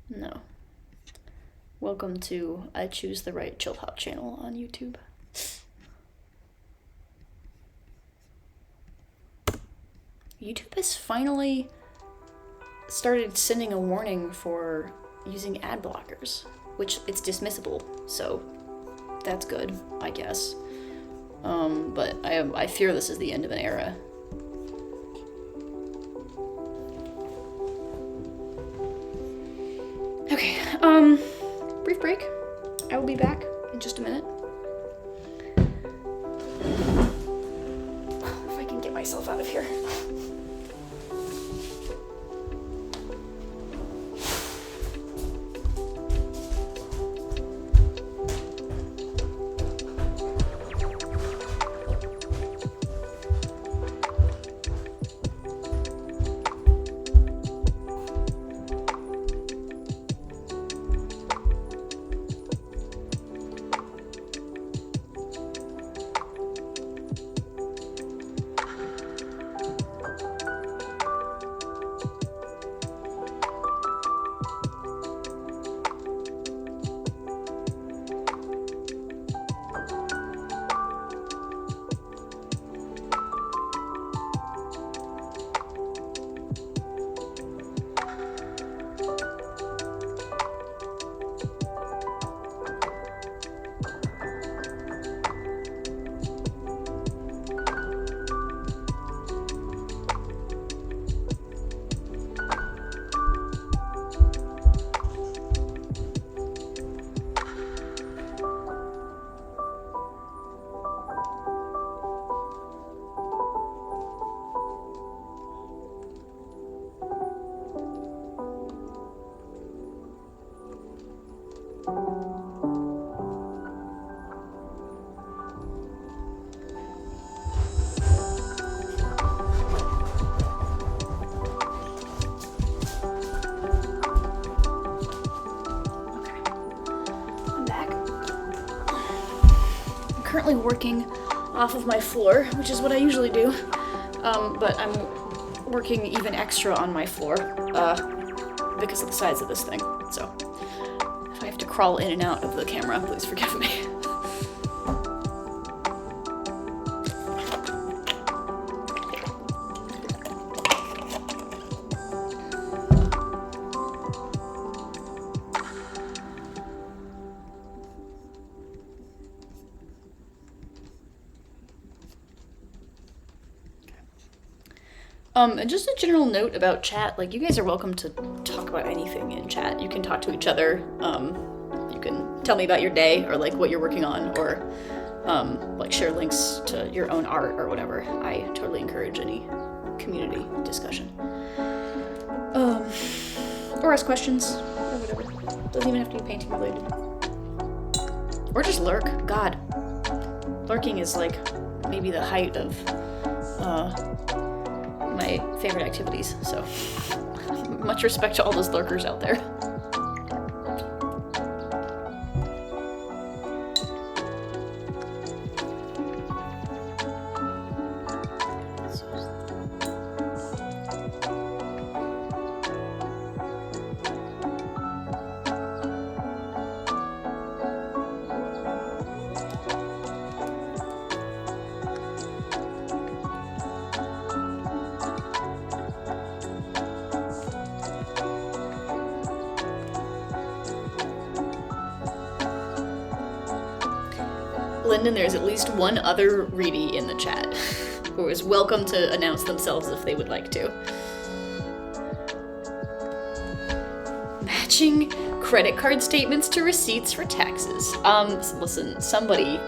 No. Welcome to I Choose the Right Chill Hop channel on YouTube. YouTube has finally started sending a warning for using ad blockers, which it's dismissible, so that's good, I guess. But I fear this is the end of an era. Okay, brief break. I will be back in just a minute. If I can get myself out of here. Currently working off of my floor, which is what I usually do, but I'm working even extra on my floor because of the size of this thing, so if I have to crawl in and out of the camera, please forgive me. And just a general note about chat, like, you guys are welcome to talk about anything in chat. You can talk to each other, you can tell me about your day, or like what you're working on, or like share links to your own art or whatever. I totally encourage any community discussion. Or ask questions, or whatever. Doesn't even have to be painting related. Or just lurk, God. Lurking is like maybe the height of my favorite activities, so much respect to all those lurkers out there. Lyndon, there's at least one other Reedy in the chat who is welcome to announce themselves if they would like to. Matching credit card statements to receipts for taxes. Listen, somebody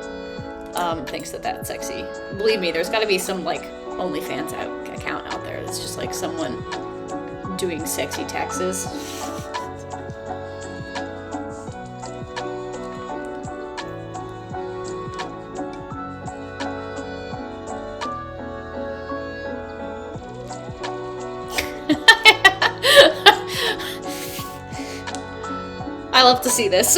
thinks that that's sexy. Believe me, there's gotta be some like OnlyFans account out there that's just like someone doing sexy taxes. I love to see this.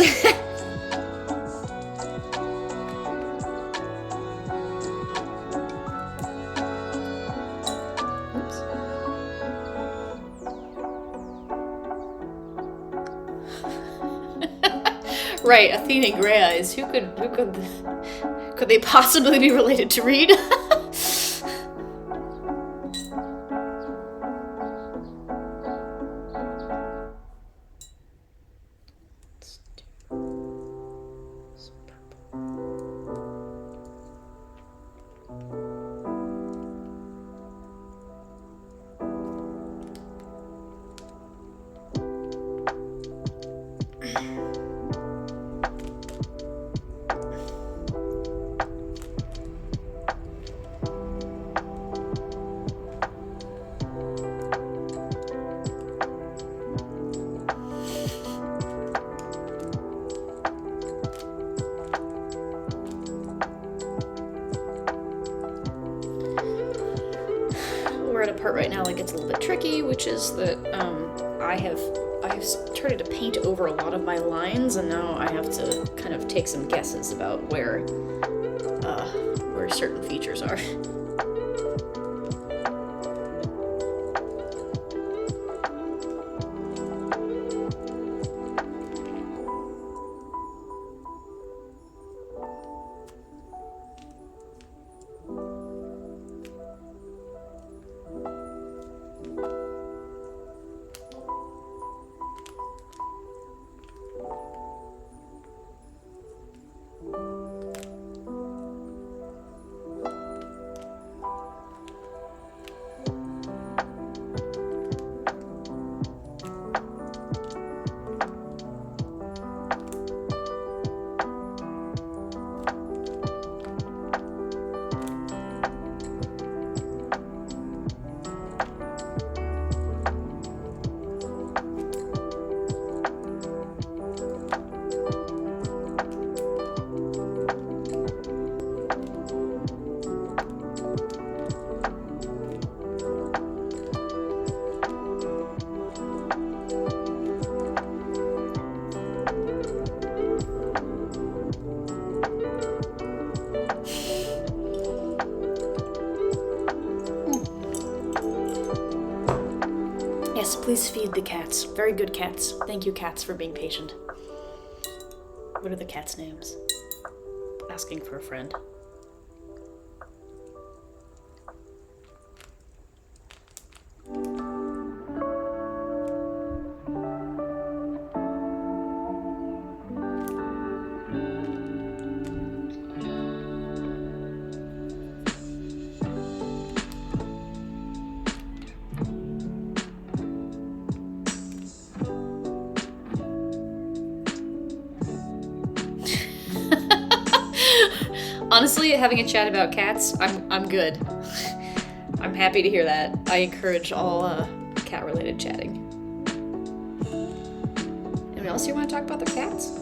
Right, Athena Grey Eyes. Could they possibly be related to Reed? We're at a part right now that gets a little bit tricky, which is that I have started to paint over a lot of my lines, and now I have to kind of take some guesses about where certain features are. Yes, please feed the cats. Very good cats. Thank you, cats, for being patient. What are the cats' names? Asking for a friend. Honestly, having a chat about cats, I'm good. I'm happy to hear that. I encourage all cat-related chatting. Anyone else you want to talk about their cats?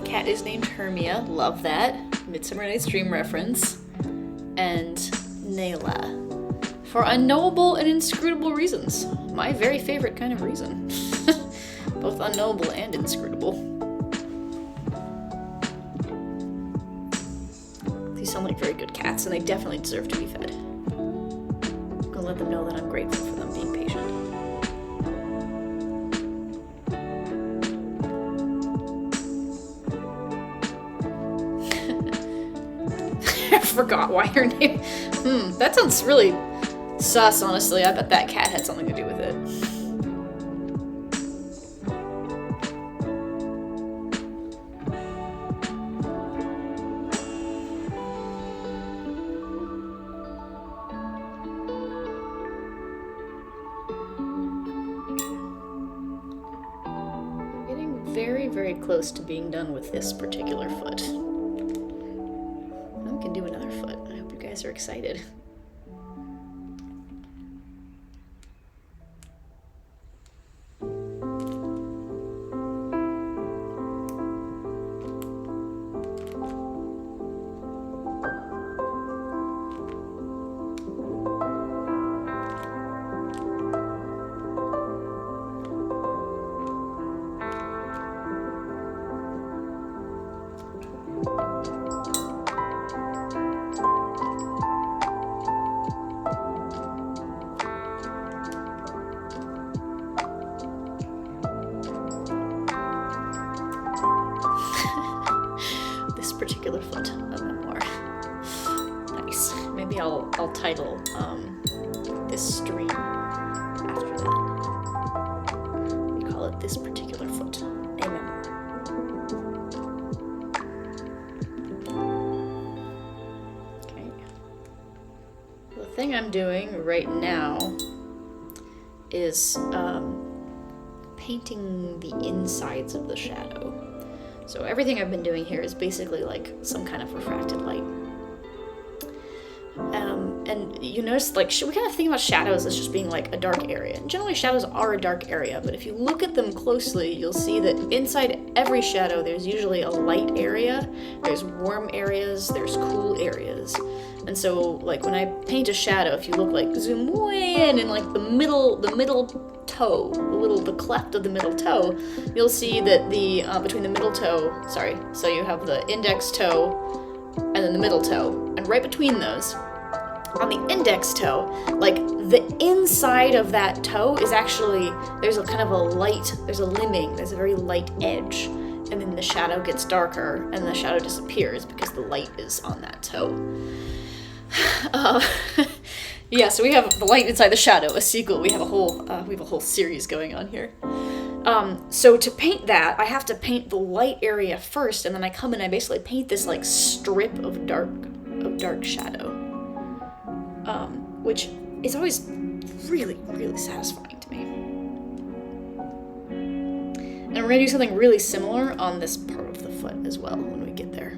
Cat is named Hermia, love that. Midsummer Night's Dream reference. And Nayla. For unknowable and inscrutable reasons. My very favorite kind of reason. Both unknowable and inscrutable. These sound like very good cats, and they definitely deserve to be fed. I'm gonna let them know that I'm grateful for them being patient. I forgot why her name... that sounds really sus, honestly. I bet that cat had something to do with it. very close to being done with this particular foot. Now we can do another foot. I hope you guys are excited. Particular foot, a memoir. Nice. Maybe I'll title this stream after that. We call it This Particular Foot, a memoir. Okay. The thing I'm doing right now is painting the insides of the shadow. So everything I've been doing here is basically like some kind of refracted light. And you notice, like, we kind of think about shadows as just being like a dark area. And generally shadows are a dark area, but if you look at them closely, you'll see that inside every shadow there's usually a light area, there's warm areas, there's cool areas. And so, like, when I paint a shadow, if you look, like, zoom way in and like the middle toe, the cleft of the middle toe, you'll see that the between the middle toe, so you have the index toe and then the middle toe, and right between those, on the index toe, like the inside of that toe is actually, there's a kind of a limbing, there's a very light edge, and then the shadow gets darker and the shadow disappears because the light is on that toe. Yeah, so we have the light inside the shadow, a sequel. We have a whole series going on here. So to paint that, I have to paint the light area first, and then I come and I basically paint this like strip of dark shadow, which is always really, really satisfying to me. And we're gonna do something really similar on this part of the foot as well when we get there.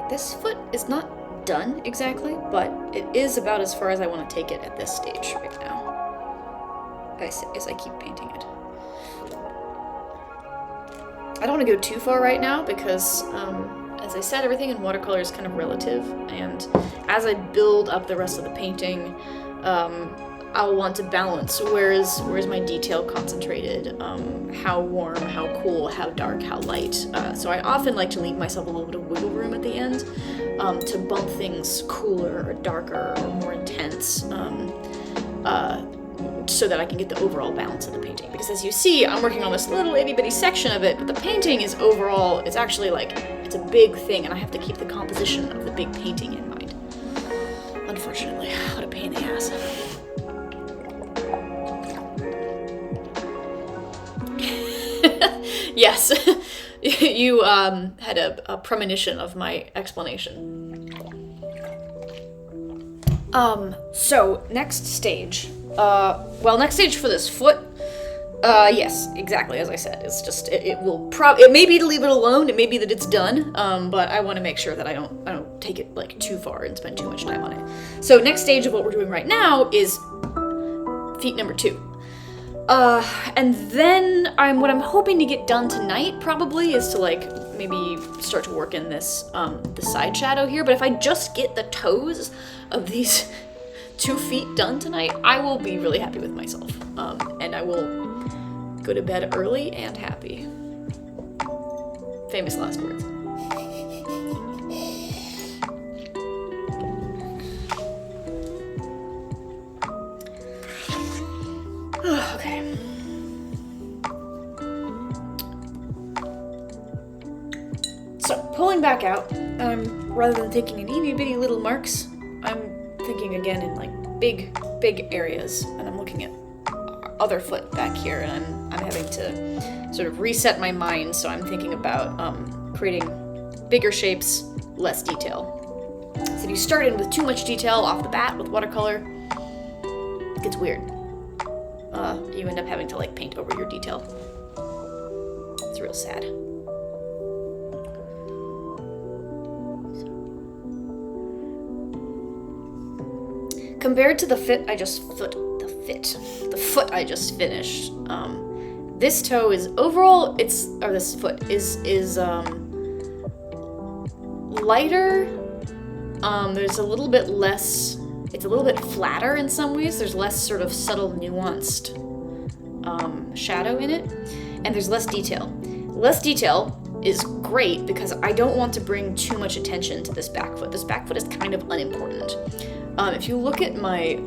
This foot is not done exactly, but it is about as far as I want to take it at this stage right now, as I keep painting it. I don't want to go too far right now because, as I said, everything in watercolor is kind of relative, and as I build up the rest of the painting, I'll want to balance where's my detail concentrated, how warm, how cool, how dark, how light. So I often like to leave myself a little bit of wiggle room at the end to bump things cooler or darker or more intense, so that I can get the overall balance of the painting. Because as you see, I'm working on this little itty bitty section of it, but the painting is overall, it's actually like, it's a big thing, and I have to keep the composition of the big painting in mind. Unfortunately, what a pain in the ass. Yes, you had a premonition of my explanation. So next stage. Next stage for this foot. Yes, exactly as I said. It's just it may be to leave it alone. It may be that it's done. But I want to make sure that I don't take it like too far and spend too much time on it. So next stage of what we're doing right now is feet number 2. And then what I'm hoping to get done tonight probably is to like maybe start to work in this, the side shadow here. But if I just get the toes of these 2 feet done tonight, I will be really happy with myself. And I will go to bed early and happy. Famous last words. Okay. So, pulling back out, rather than thinking in itty bitty little marks, I'm thinking again in like big areas, and I'm looking at other foot back here, and I'm having to sort of reset my mind, so I'm thinking about creating bigger shapes, less detail. So if you start in with too much detail off the bat with watercolor, it gets weird. You end up having to like paint over your detail. It's real sad. Compared to the foot I just finished, this toe is overall, this foot is lighter. There's a little bit less, it's a little bit flatter in some ways. There's less sort of subtle, nuanced shadow in it, and there's less detail. Less detail is great because I don't want to bring too much attention to this back foot. This back foot is kind of unimportant. If you look at my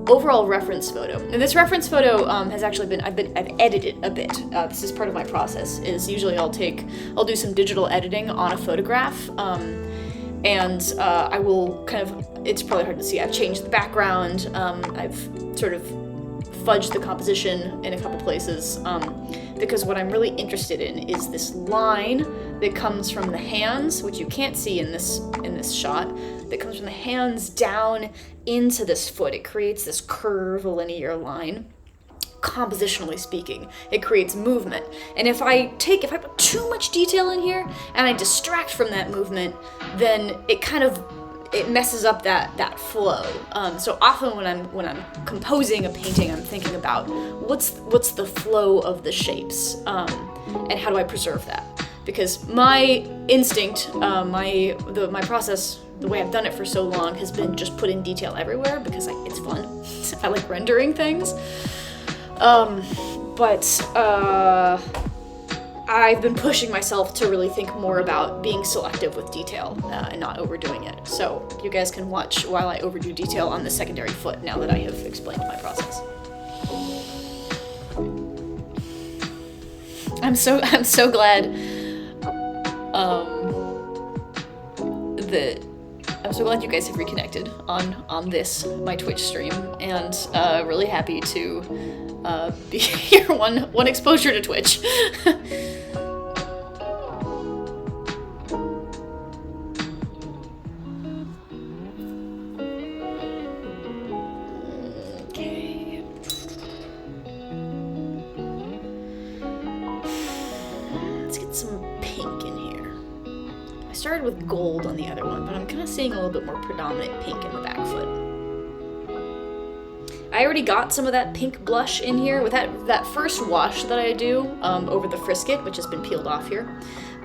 overall reference photo, and this reference photo has actually been, I've edited a bit. This is part of my process, is usually I'll do some digital editing on a photograph, and I will kind of, it's probably hard to see, I've changed the background, I've sort of fudged the composition in a couple places, because what I'm really interested in is this line that comes from the hands, which you can't see in this shot, that comes from the hands down into this foot. It creates this curve, a linear line. Compositionally speaking, it creates movement. And if I put too much detail in here and I distract from that movement, then it messes up that flow. So often when I'm composing a painting, I'm thinking about what's the flow of the shapes, and how do I preserve that? Because my instinct, my process, the way I've done it for so long, has been just put in detail everywhere because it's fun. I like rendering things. But I've been pushing myself to really think more about being selective with detail and not overdoing it. So you guys can watch while I overdo detail on the secondary foot now that I have explained my process. I'm so glad I'm so glad you guys have reconnected on this, my Twitch stream, and really happy to be your one exposure to Twitch. Okay. Let's get some pink in here. I started with gold on the other one, but I'm kind of seeing a little bit more predominant pink in the back foot. I already got some of that pink blush in here with that first wash that I do over the frisket, which has been peeled off here.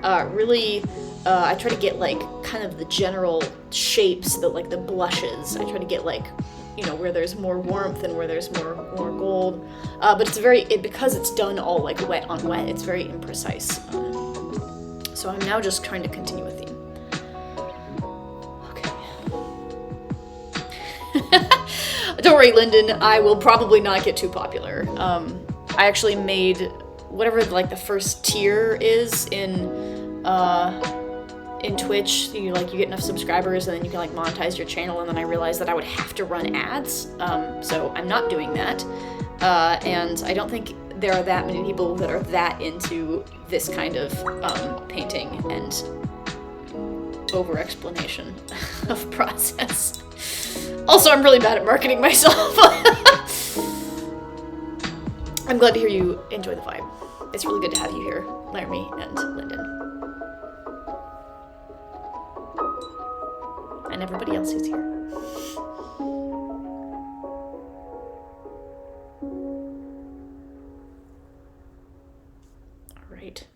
I try to get like kind of the general shapes, the blushes. I try to get like, where there's more warmth and where there's more gold. But because it's done all like wet on wet, it's very imprecise. So I'm now just trying to continue a theme. Don't worry, Lyndon, I will probably not get too popular. I actually made whatever like the first tier is in Twitch. You get enough subscribers and then you can like monetize your channel, and then I realized that I would have to run ads. So I'm not doing that. And I don't think there are that many people that are that into this kind of painting and over-explanation of process. Also, I'm really bad at marketing myself. I'm glad to hear you enjoy the vibe. It's really good to have you here, Laramie and Lyndon. And everybody else who's here. All right.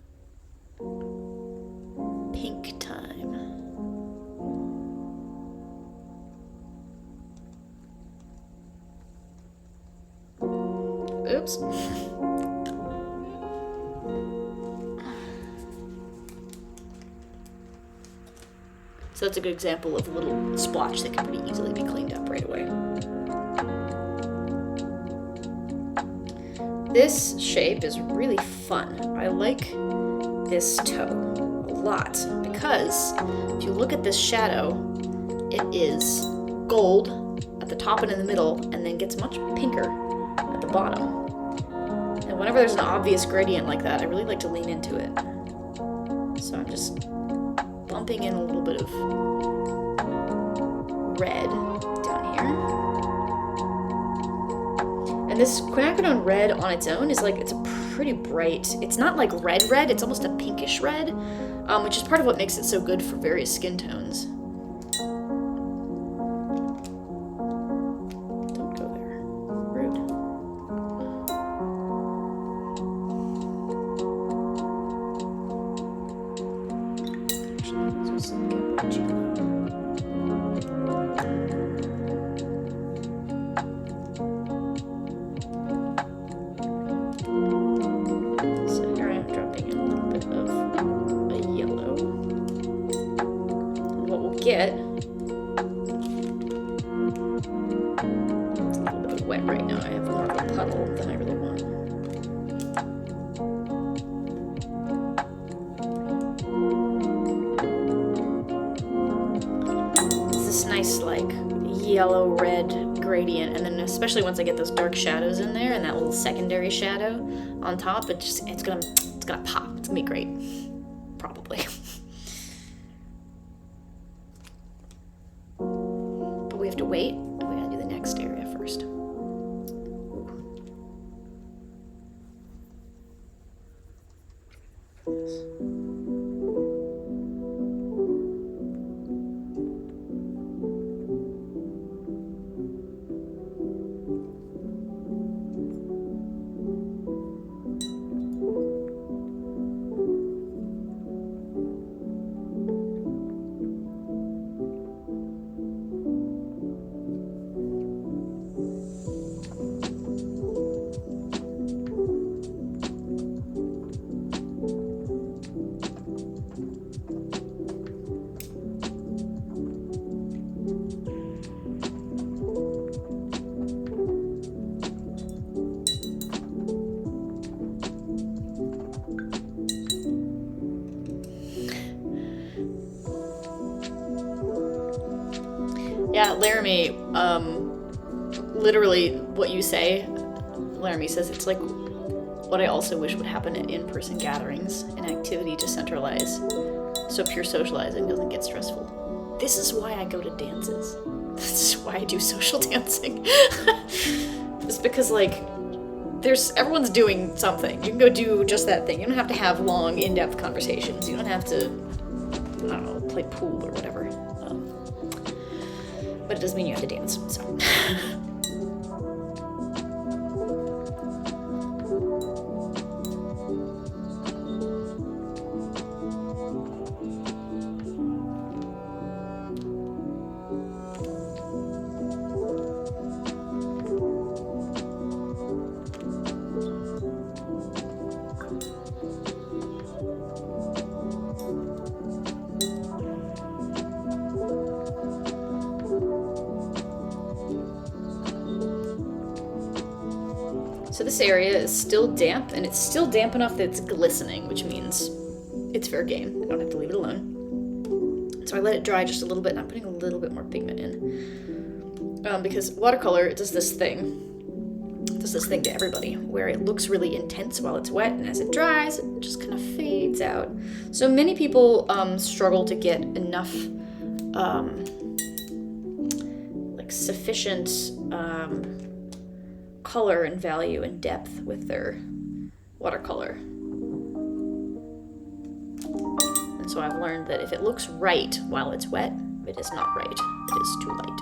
Oops. So that's a good example of a little splotch that can pretty easily be cleaned up right away. This shape is really fun. I like this toe a lot because if you look at this shadow, it is gold at the top and in the middle, and then gets much pinker at the bottom. And whenever there's an obvious gradient like that, I really like to lean into it. So I'm just bumping in a little bit of red down here. And this quinacridone red on its own is like, it's a pretty bright, it's not like red, it's almost a pinkish red, which is part of what makes it so good for various skin tones. Don't go there. Rude. Actually, let's just get you. Get. It's a little bit wet right now. I have more of a puddle than I really want. It's this nice like yellow-red gradient, and then especially once I get those dark shadows in there and that little secondary shadow on top, it's gonna pop. It's gonna be great, probably. We have to wait, and we gotta do the next area first. Yeah, Laramie, literally what you say, Laramie says it's like what I also wish would happen at in-person gatherings, an activity to centralize so pure socializing doesn't get stressful. This is why I go to dances. This is why I do social dancing. It's because like, everyone's doing something. You can go do just that thing. You don't have to have long, in-depth conversations. You don't have to, I don't know, play pool or whatever. But it doesn't mean you have to dance, so. So this area is still damp, and it's still damp enough that it's glistening, which means it's fair game. I don't have to leave it alone. So I let it dry just a little bit, and I'm putting a little bit more pigment in. Because watercolor, it does this thing to everybody, where it looks really intense while it's wet, and as it dries, it just kind of fades out. So many people struggle to get enough like sufficient color and value and depth with their watercolor. And so I've learned that if it looks right while it's wet, it is not right. It is too light.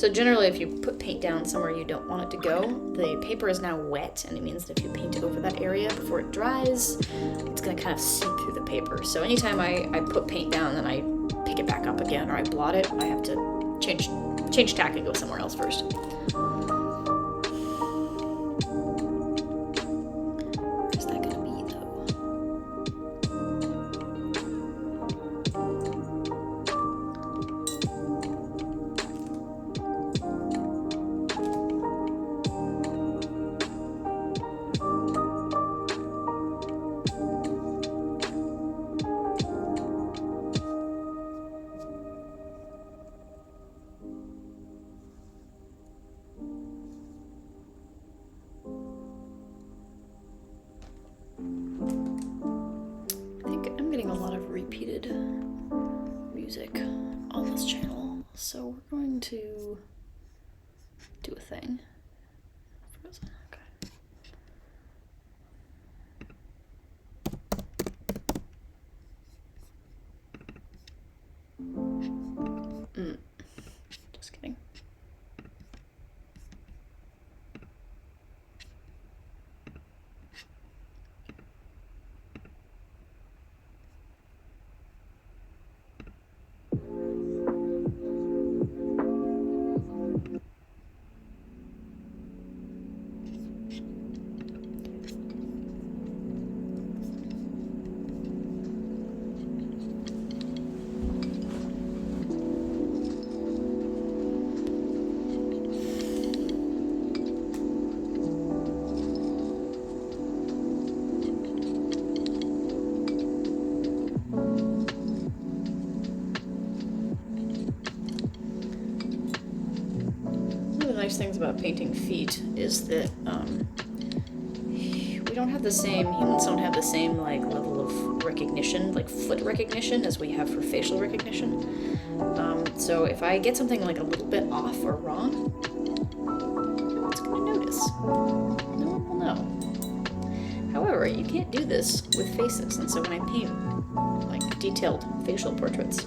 So generally if you put paint down somewhere you don't want it to go, the paper is now wet, and it means that if you paint over that area before it dries, it's gonna kind of seep through the paper. So anytime I put paint down and I pick it back up again or I blot it, I have to change tack and go somewhere else first. Where's that gonna be though? A lot of repeated music on this channel, so we're going to do a thing. Frozen. Okay. Just kidding. Nice things about painting feet is that humans don't have the same like level of recognition, like foot recognition, as we have for facial recognition. So if I get something like a little bit off or wrong, no one's gonna notice. No one will know. However, you can't do this with faces, and so when I paint like detailed facial portraits,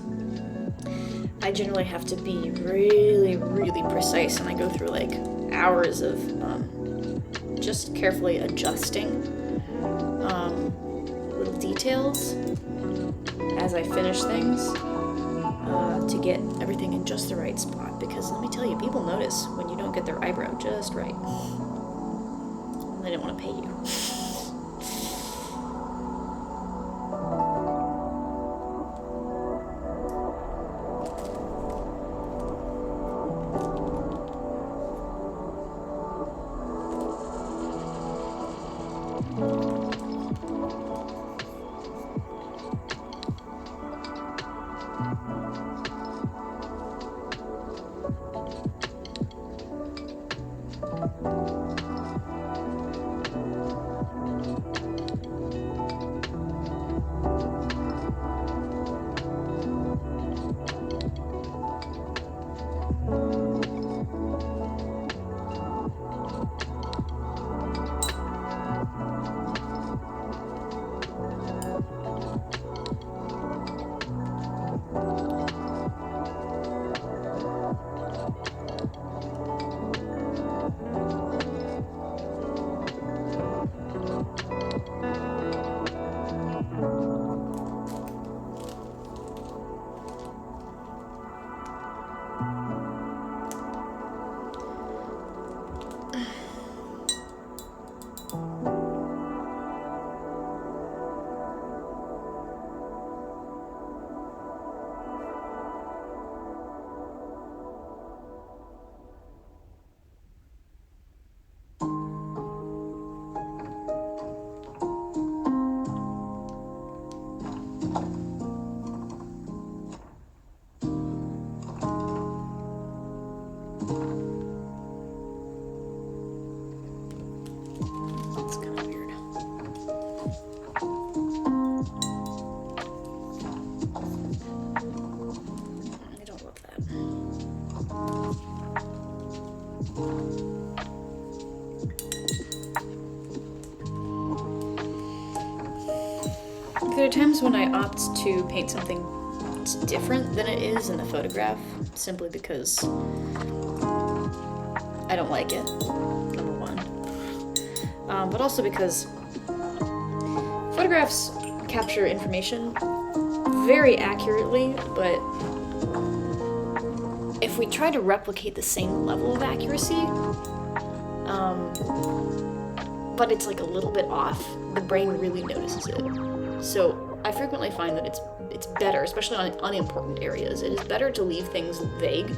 I generally have to be really, really precise, and I go through like hours of just carefully adjusting little details as I finish things to get everything in just the right spot, because let me tell you, people notice when you don't get their eyebrow just right. And they don't want to pay you. There are times when I opt to paint something that's different than it is in the photograph, simply because I don't like it, number one. But also because photographs capture information very accurately, but if we try to replicate the same level of accuracy, but it's like a little bit off, the brain really notices it. So I frequently find that it's better, especially on unimportant areas, it is better to leave things vague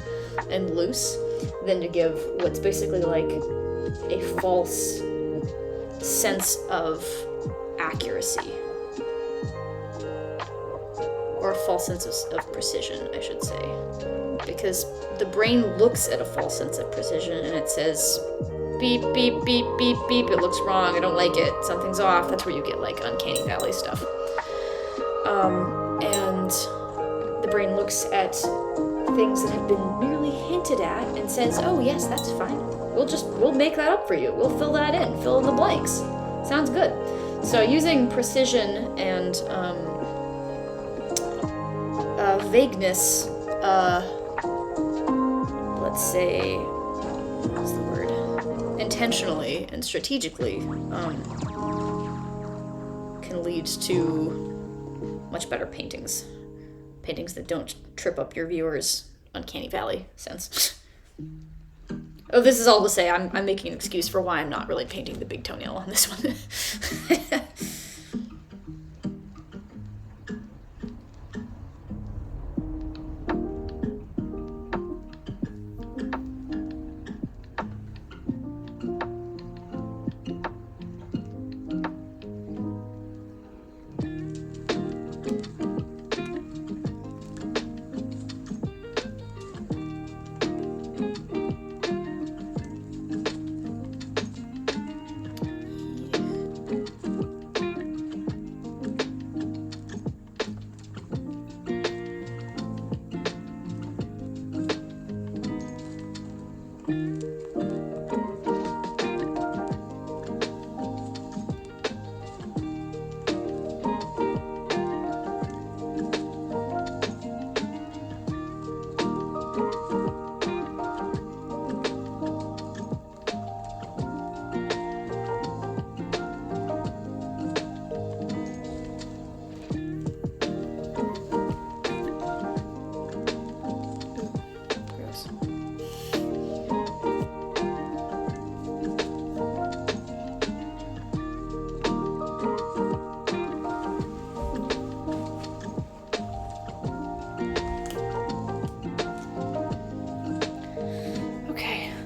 and loose than to give what's basically like a false sense of accuracy. Or a false sense of precision, I should say. Because the brain looks at a false sense of precision and it says, beep, beep, beep, beep, beep, it looks wrong, I don't like it, something's off. That's where you get like uncanny valley stuff. And the brain looks at things that have been merely hinted at and says, oh yes, that's fine. We'll make that up for you. We'll fill that in, fill in the blanks. Sounds good. So using precision and vagueness, let's say, what's the word? Intentionally and strategically, can lead to much better paintings. Paintings that don't trip up your viewers' uncanny valley sense. Oh, this is all to say I'm making an excuse for why I'm not really painting the big toenail on this one.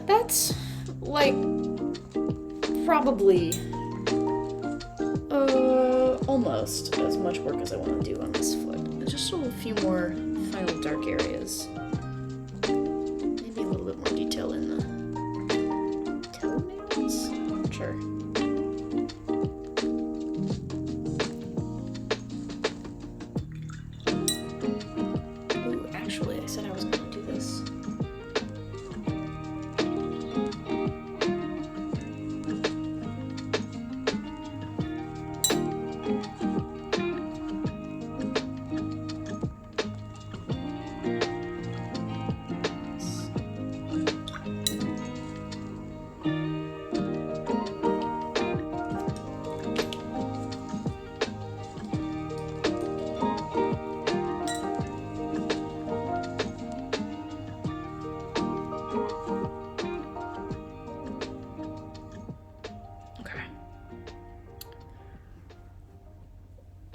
That's like probably almost as much work as I want to do on this foot. There's just still a few more final dark areas. Maybe a little bit more detail in the toenails? Not sure. Ooh, actually, I said I was going to do this.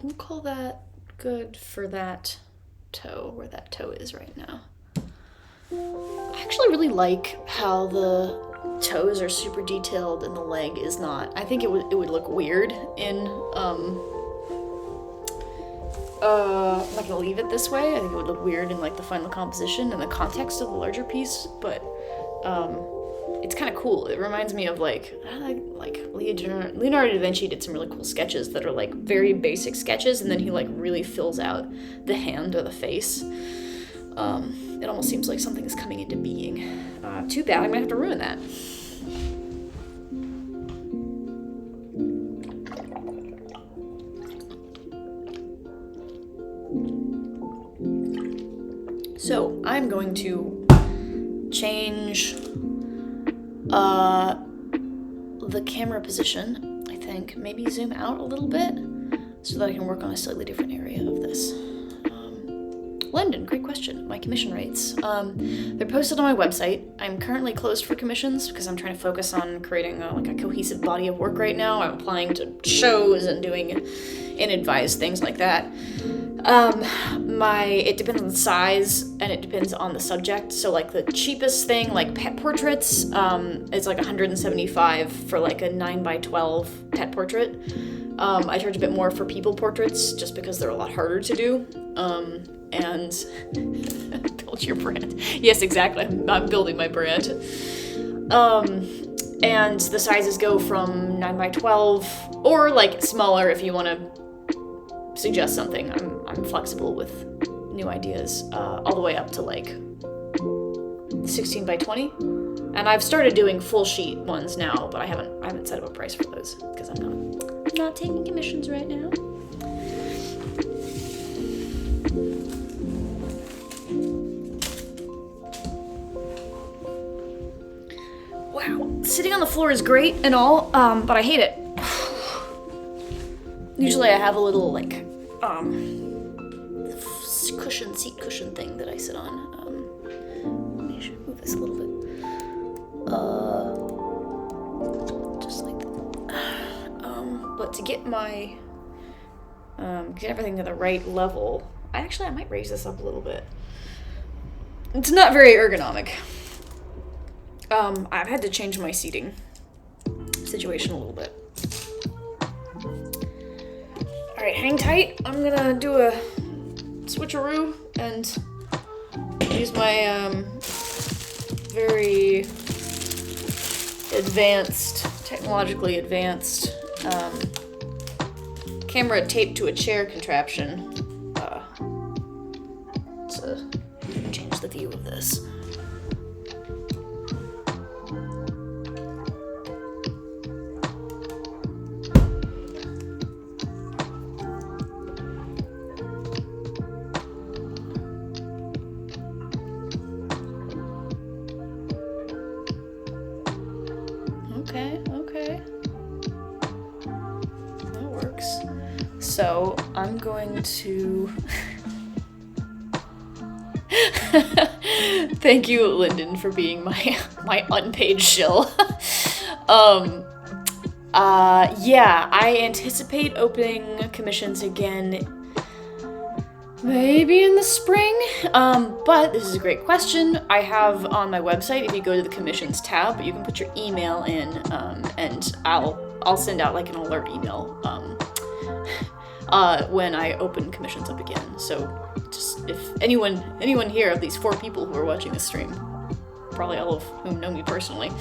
We'll call that good for that toe, where that toe is right now. I actually really like how the toes are super detailed and the leg is not. I think it would look weird in, I'm not gonna leave it this way. I think it would look weird in like the final composition and the context of the larger piece, but it's kind of cool. It reminds me of like Leonardo da Vinci did some really cool sketches that are like very basic sketches, and then he like really fills out the hand or the face. It almost seems like something is coming into being. Too bad, I'm gonna have to ruin that. So I'm going to change the camera position, I think. Maybe zoom out a little bit so that I can work on a slightly different area of this. London, great question. My commission rates. They're posted on my website. I'm currently closed for commissions because I'm trying to focus on creating a cohesive body of work right now. I'm applying to shows and doing in-advised things like that. It depends on the size and it depends on the subject. So like the cheapest thing, like pet portraits, it's like $175 for like a 9x12 pet portrait. I charge a bit more for people portraits just because they're a lot harder to do. And build your brand. Yes, exactly. I'm building my brand. And the sizes go from 9x12 or like smaller if you want to suggest something. I'm flexible with new ideas, all the way up to like 16x20. And I've started doing full sheet ones now, but I haven't set up a price for those because I'm not taking commissions right now. Wow, sitting on the floor is great and all, but I hate it. Usually I have a little like seat cushion thing that I sit on. Let me move this a little bit. Just like that. But to get my get everything to the right level, I might raise this up a little bit. It's not very ergonomic. I've had to change my seating situation a little bit. Alright, hang tight. I'm gonna do a switcheroo and use my very technologically advanced camera taped to a chair contraption to change the view of this. Okay. That works. So I'm going to... Thank you, Lyndon, for being my unpaid shill. Yeah, I anticipate opening commissions again maybe in the spring, but this is a great question. I have on my website, if you go to the commissions tab, you can put your email in, and I'll send out like an alert email when I open commissions up again. So just if anyone here of these 4 people who are watching this stream, probably all of whom know me personally,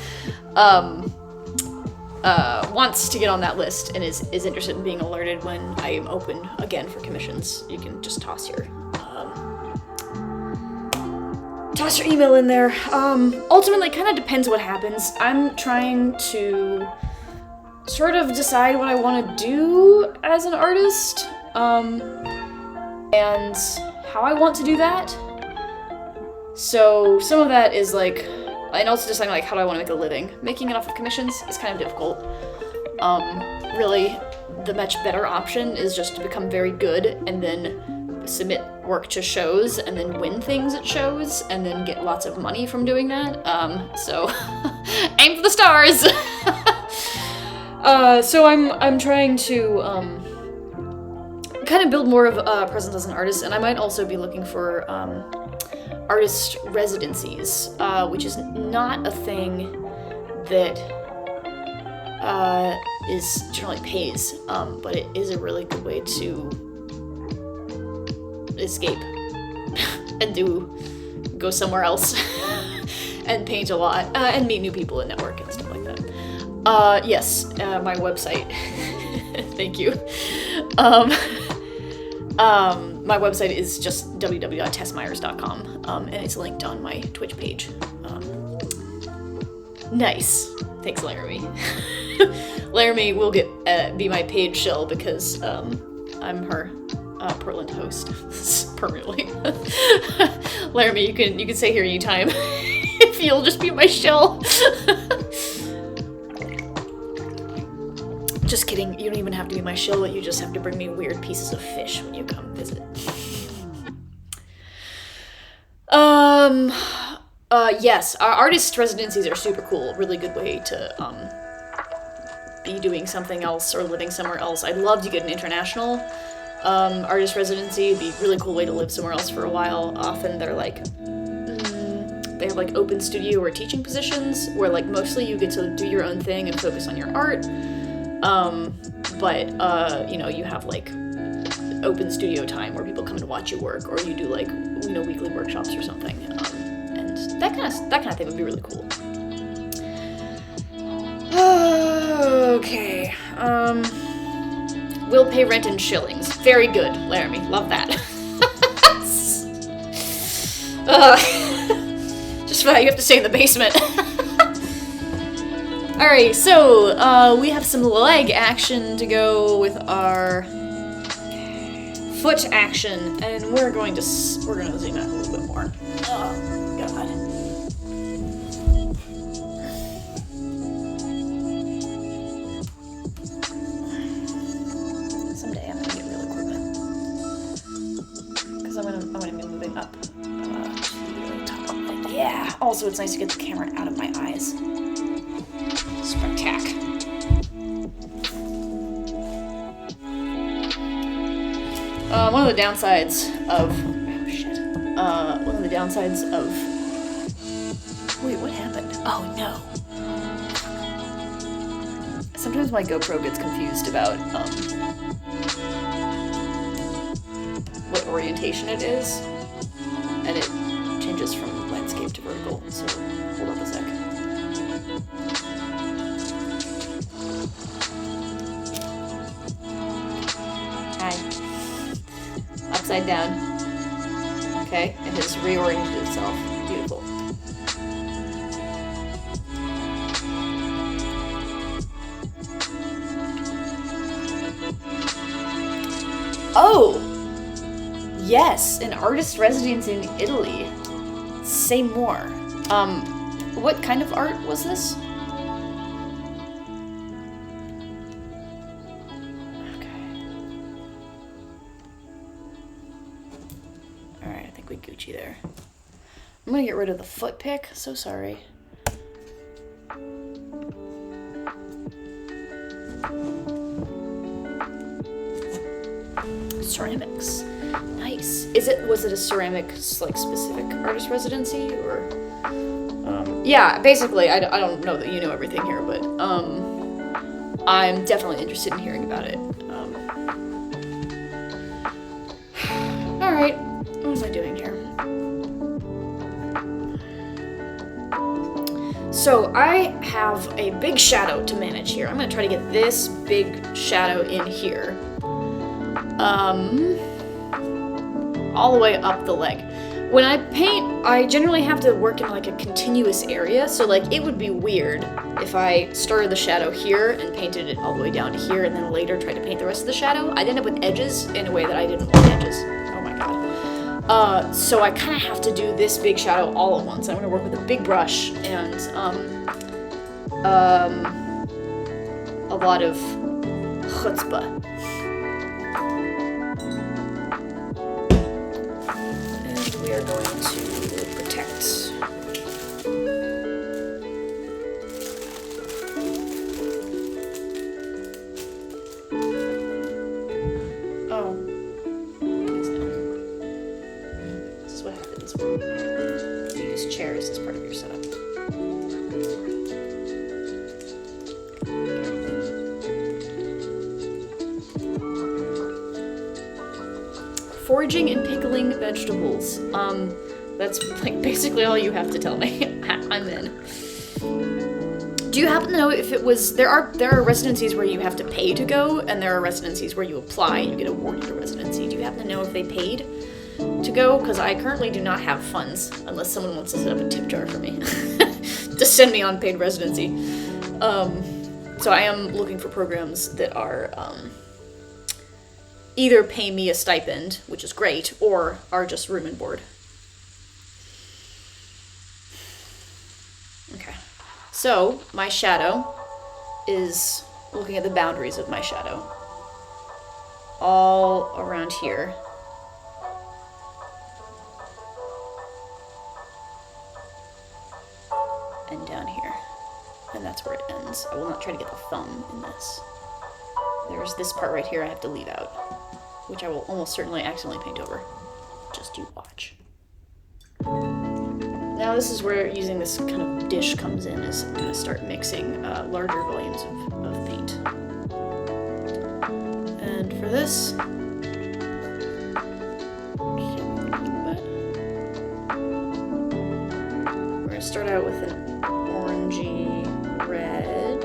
wants to get on that list and is interested in being alerted when I am open again for commissions, you can just toss your email in there. Ultimately, it kind of depends what happens. I'm trying to sort of decide what I want to do as an artist, and how I want to do that. So some of that is like, and also deciding like how do I want to make a living. Making it off of commissions is kind of difficult. Really, the much better option is just to become very good and then submit work to shows and then win things at shows and then get lots of money from doing that. So aim for the stars. So I'm trying to kind of build more of a presence as an artist, and I might also be looking for artist residencies, which is not a thing that is generally pays, but it is a really good way to escape and go somewhere else and paint a lot and meet new people and network and stuff like that. Yes, my website. Thank you. My website is just www.tessmyers.com, and it's linked on my Twitch page. Nice. Thanks, Laramie. Laramie will be my paid shill because I'm her Portland host permanently. Laramie, you can stay here anytime if you'll just be my shill. Just kidding, you don't even have to be my shill, you just have to bring me weird pieces of fish when you come visit. Yes, our artist residencies are super cool. Really good way to be doing something else or living somewhere else. I'd love to get an international artist residency. It'd be a really cool way to live somewhere else for a while. Often they're like, they have like open studio or teaching positions where like mostly you get to do your own thing and focus on your art. But you know, you have like open studio time where people come to watch you work, or you do like, you know, weekly workshops or something. And that kind of thing would be really cool. Okay. We'll pay rent in shillings. Very good, Laramie. Love that. Just for that, you have to stay in the basement. Alright, so we have some leg action to go with our foot action, and we're gonna zoom out a little bit more. Oh god. Someday I'm gonna get real equipment because I'm gonna be moving up to the top of it. Yeah. Also, it's nice to get the camera out of my eyes. Spectac. One of the downsides of wait, what happened? Oh no. Sometimes my GoPro gets confused about what orientation it is, and it changes from landscape to vertical, so hold up a sec. Hi. Upside down. Okay, it has reoriented itself. Beautiful. Oh! Yes, an artist residency in Italy. Say more. What kind of art was this? Gucci there. I'm gonna get rid of the foot pick. So sorry. Ceramics. Nice. Was it a ceramics like specific artist residency or? Yeah. Basically, I don't know that you know everything here, but I'm definitely interested in hearing about it. All right. What am I doing here? So I have a big shadow to manage here. I'm going to try to get this big shadow in here. All the way up the leg. When I paint, I generally have to work in like a continuous area, so like it would be weird if I started the shadow here and painted it all the way down to here and then later tried to paint the rest of the shadow. I'd end up with edges in a way that I didn't want edges. Oh my god. So I kind of have to do this big shadow all at once. I'm going to work with a big brush and a lot of chutzpah. And we are going to protect. Oh. Please no. This is what happens when you use chairs as part of your setup. Foraging and pickling vegetables. That's like basically all you have to tell me. I'm in. Do you happen to know if it was there are residencies where you have to pay to go, and there are residencies where you apply and you get awarded a residency. Do you happen to know if they paid to go? Because I currently do not have funds unless someone wants to set up a tip jar for me to send me on paid residency. So I am looking for programs that are either pay me a stipend, which is great, or are just room and board. Okay. So, my shadow is looking at the boundaries of my shadow. All around here. And down here. And that's where it ends. I will not try to get the thumb in this. There's this part right here I have to leave out, which I will almost certainly accidentally paint over. Just you watch. Now this is where using this kind of dish comes in, is I'm going to start mixing larger volumes of paint. And for this, we're going to start out with an orangey red.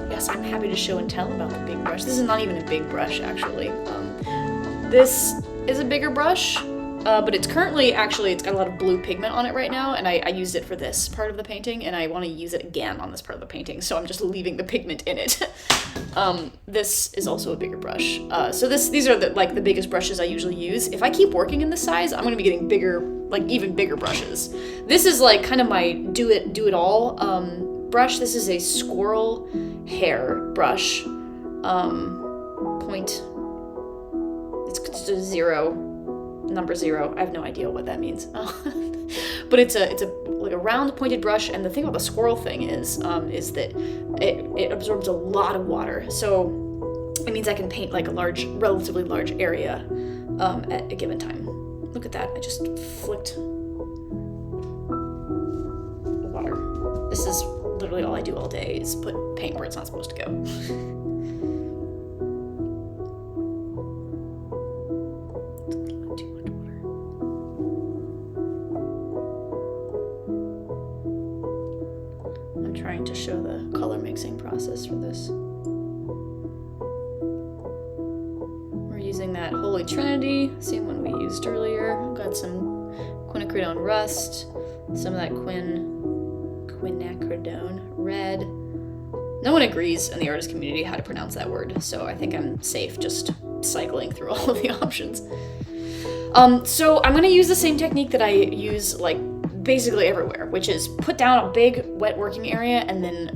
Yes, I'm happy to show and tell about the big brush. This is not even a big brush, actually. This is a bigger brush, but it's currently, actually, it's got a lot of blue pigment on it right now, and I used it for this part of the painting, and I want to use it again on this part of the painting, so I'm just leaving the pigment in it. This is also a bigger brush. So these are the biggest brushes I usually use. If I keep working in this size, I'm going to be getting bigger, like even bigger brushes. This is like kind of my do it all brush. This is a squirrel hair brush. Point. It's just a zero, number 0. I have no idea what that means. But it's like a round pointed brush, and the thing about the squirrel thing is that it absorbs a lot of water. So it means I can paint like a relatively large area at a given time. Look at that, I just flicked water. This is literally all I do all day, is put paint where it's not supposed to go. Trying to show the color mixing process for this. We're using that Holy Trinity, same one we used earlier. Got some quinacridone rust, some of that quinacridone red. No one agrees in the artist community how to pronounce that word, so I think I'm safe just cycling through all of the options. So I'm gonna use the same technique that I use like basically everywhere, which is put down a big wet working area and then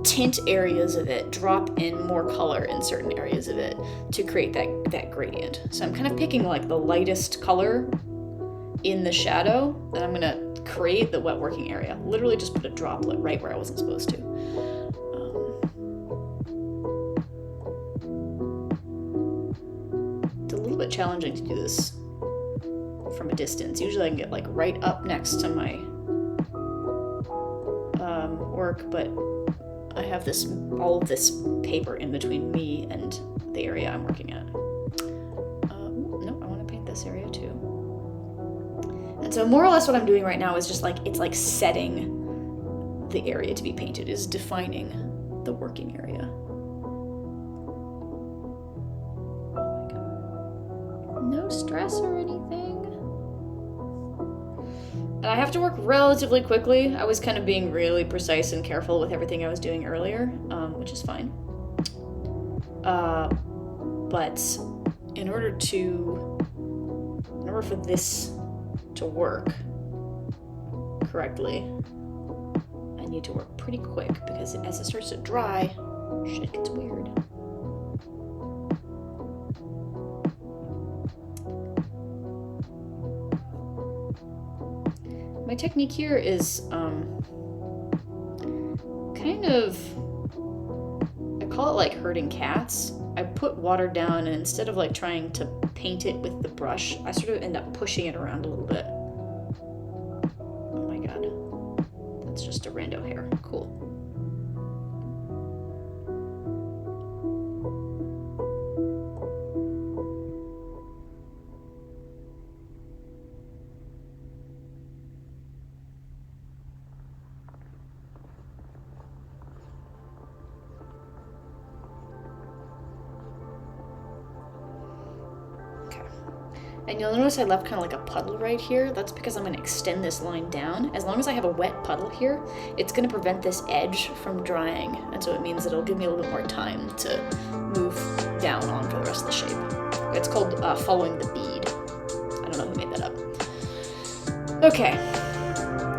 tint areas of it, drop in more color in certain areas of it to create that gradient. So I'm kind of picking like the lightest color in the shadow, and I'm gonna create the wet working area. Literally just put a droplet right where I wasn't supposed to. It's a little bit challenging to do this from a distance. Usually I can get like right up next to my work, but I have all of this paper in between me and the area I'm working at. No, I want to paint this area too. And so more or less what I'm doing right now is just like, it's like setting the area to be painted, is defining the working area. Oh my God. No stress or anything. And I have to work relatively quickly. I was kind of being really precise and careful with everything I was doing earlier, which is fine. But in order for this to work correctly, I need to work pretty quick, because as it starts to dry, shit gets weird. My technique here is kind of, I call it like herding cats. I put water down, and instead of like trying to paint it with the brush, I sort of end up pushing it around a little bit. Oh my God, that's just a rando hair. Cool. And you'll notice I left kind of like a puddle right here. That's because I'm going to extend this line down. As long as I have a wet puddle here, it's going to prevent this edge from drying. And so it means that it'll give me a little bit more time to move down on for the rest of the shape. It's called following the bead. I don't know who made that up. Okay,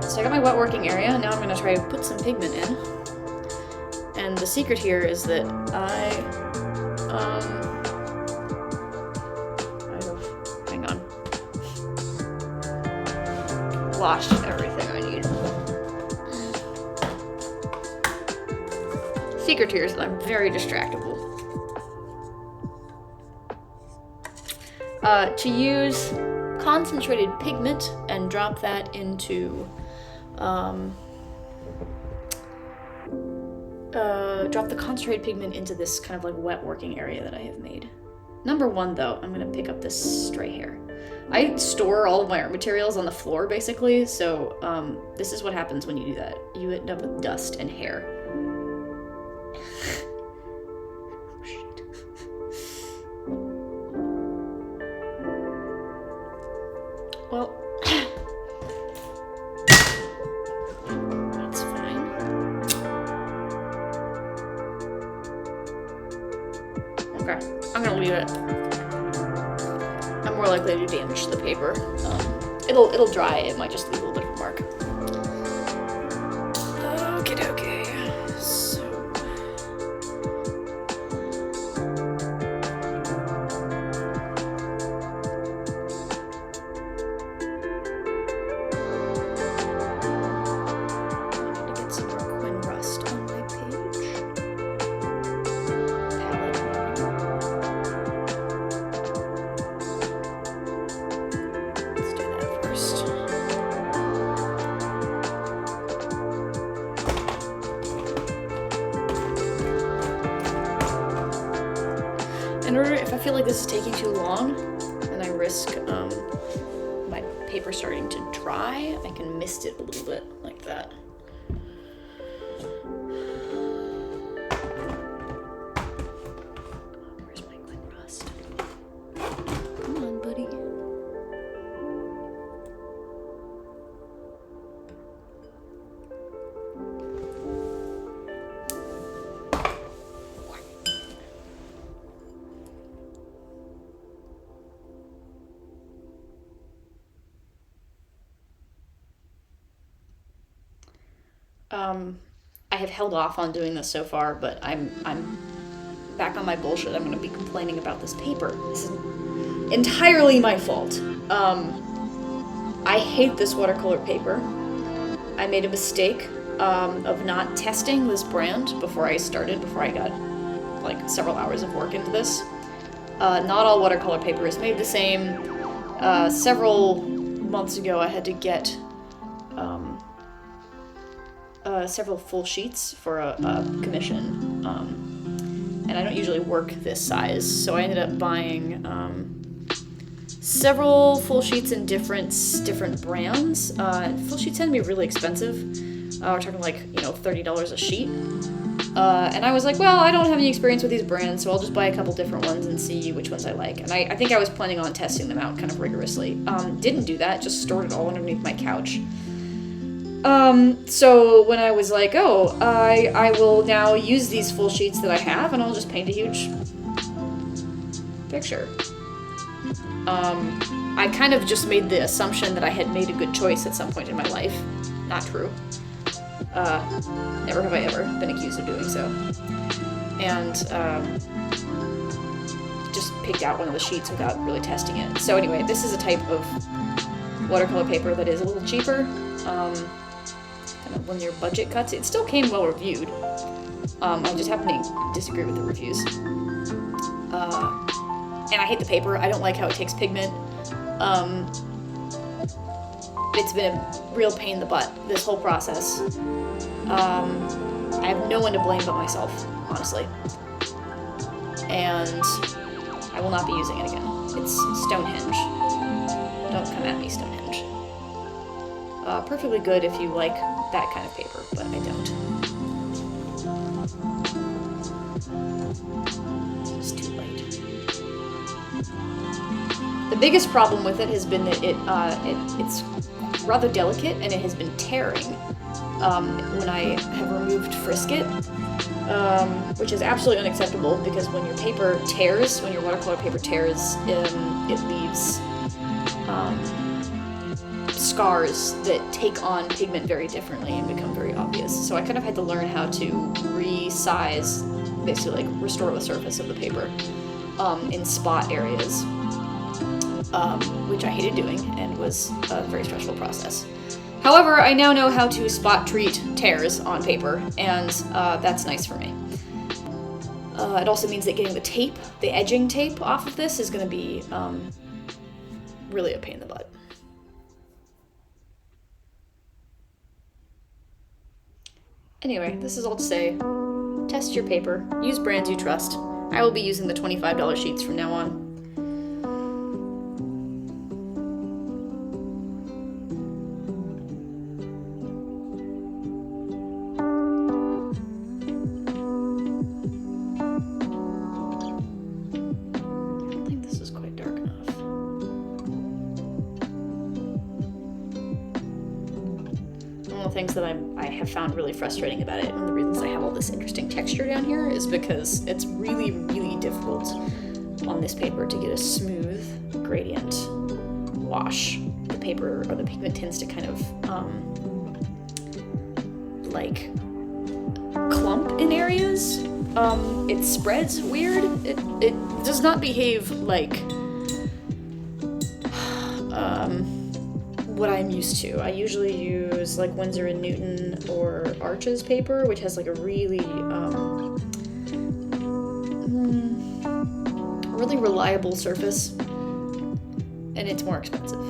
so I got my wet working area. Now I'm gonna try to put some pigment in. And the secret here is that hang on. Lost everything I need. Secret here is that I'm very distractible. To use concentrated pigment and drop that into, drop the concentrated pigment into this kind of like wet working area that I have made. Number one though, I'm gonna pick up this stray hair. I store all of my art materials on the floor basically, so this is what happens when you do that. You end up with dust and hair. Well, that's fine. Okay, I'm gonna leave it. I'm more likely to damage the paper. It'll dry. It might just leave a little bit of a mark. Okie dokie. If I feel like this is taking too long and I risk my paper starting to dry, I can mist it a little bit like that. Where's my Glen Rust? Come on, buddy. I have held off on doing this so far, but I'm back on my bullshit. I'm going to be complaining about this paper. This is entirely my fault. I hate this watercolor paper. I made a mistake of not testing this brand before I got like several hours of work into this. Not all watercolor paper is made the same. Several months ago I had to get several full sheets for a commission, and I don't usually work this size, so I ended up buying several full sheets in different brands. Full sheets tend to be really expensive. We're talking like, $30 a sheet. And I was like, well, I don't have any experience with these brands, so I'll just buy a couple different ones and see which ones I like. And I think I was planning on testing them out kind of rigorously. Didn't do that, just stored it all underneath my couch. So when I was like, oh, I will now use these full sheets that I have and I'll just paint a huge picture. I kind of just made the assumption that I had made a good choice at some point in my life. Not true. Never have I ever been accused of doing so. And, just picked out one of the sheets without really testing it. So anyway, this is a type of watercolor paper that is a little cheaper. Kind of when your budget cuts, it still came well reviewed. I just happen to disagree with the reviews. And I hate the paper. I don't like how it takes pigment. It's been a real pain in the butt, this whole process. I have no one to blame but myself, honestly. And I will not be using it again. It's Stonehenge. Don't come at me, Stonehenge. Perfectly good if you like that kind of paper, but I don't. It's too late. The biggest problem with it has been that it's rather delicate and it has been tearing when I have removed frisket, which is absolutely unacceptable because when your paper tears, when your watercolor paper tears, it leaves scars that take on pigment very differently and become very obvious. So I kind of had to learn how to resize, basically like restore the surface of the paper in spot areas, which I hated doing and was a very stressful process. However, I now know how to spot treat tears on paper, and that's nice for me. It also means that getting the tape, the edging tape off of this is going to be really a pain in the butt. Anyway, this is all to say, test your paper, use brands you trust. I will be using the $25 sheets from now on. I think this is quite dark enough. One of the things that I have found really frustrating about it, one of the reasons I have all this interesting texture down here, is because it's really, really difficult on this paper to get a smooth gradient wash. The paper or the pigment tends to kind of like clump in areas. It spreads weird. It does not behave like what I'm used to. I usually use like Winsor & Newton or Arches paper, which has like a really really reliable surface, and it's more expensive.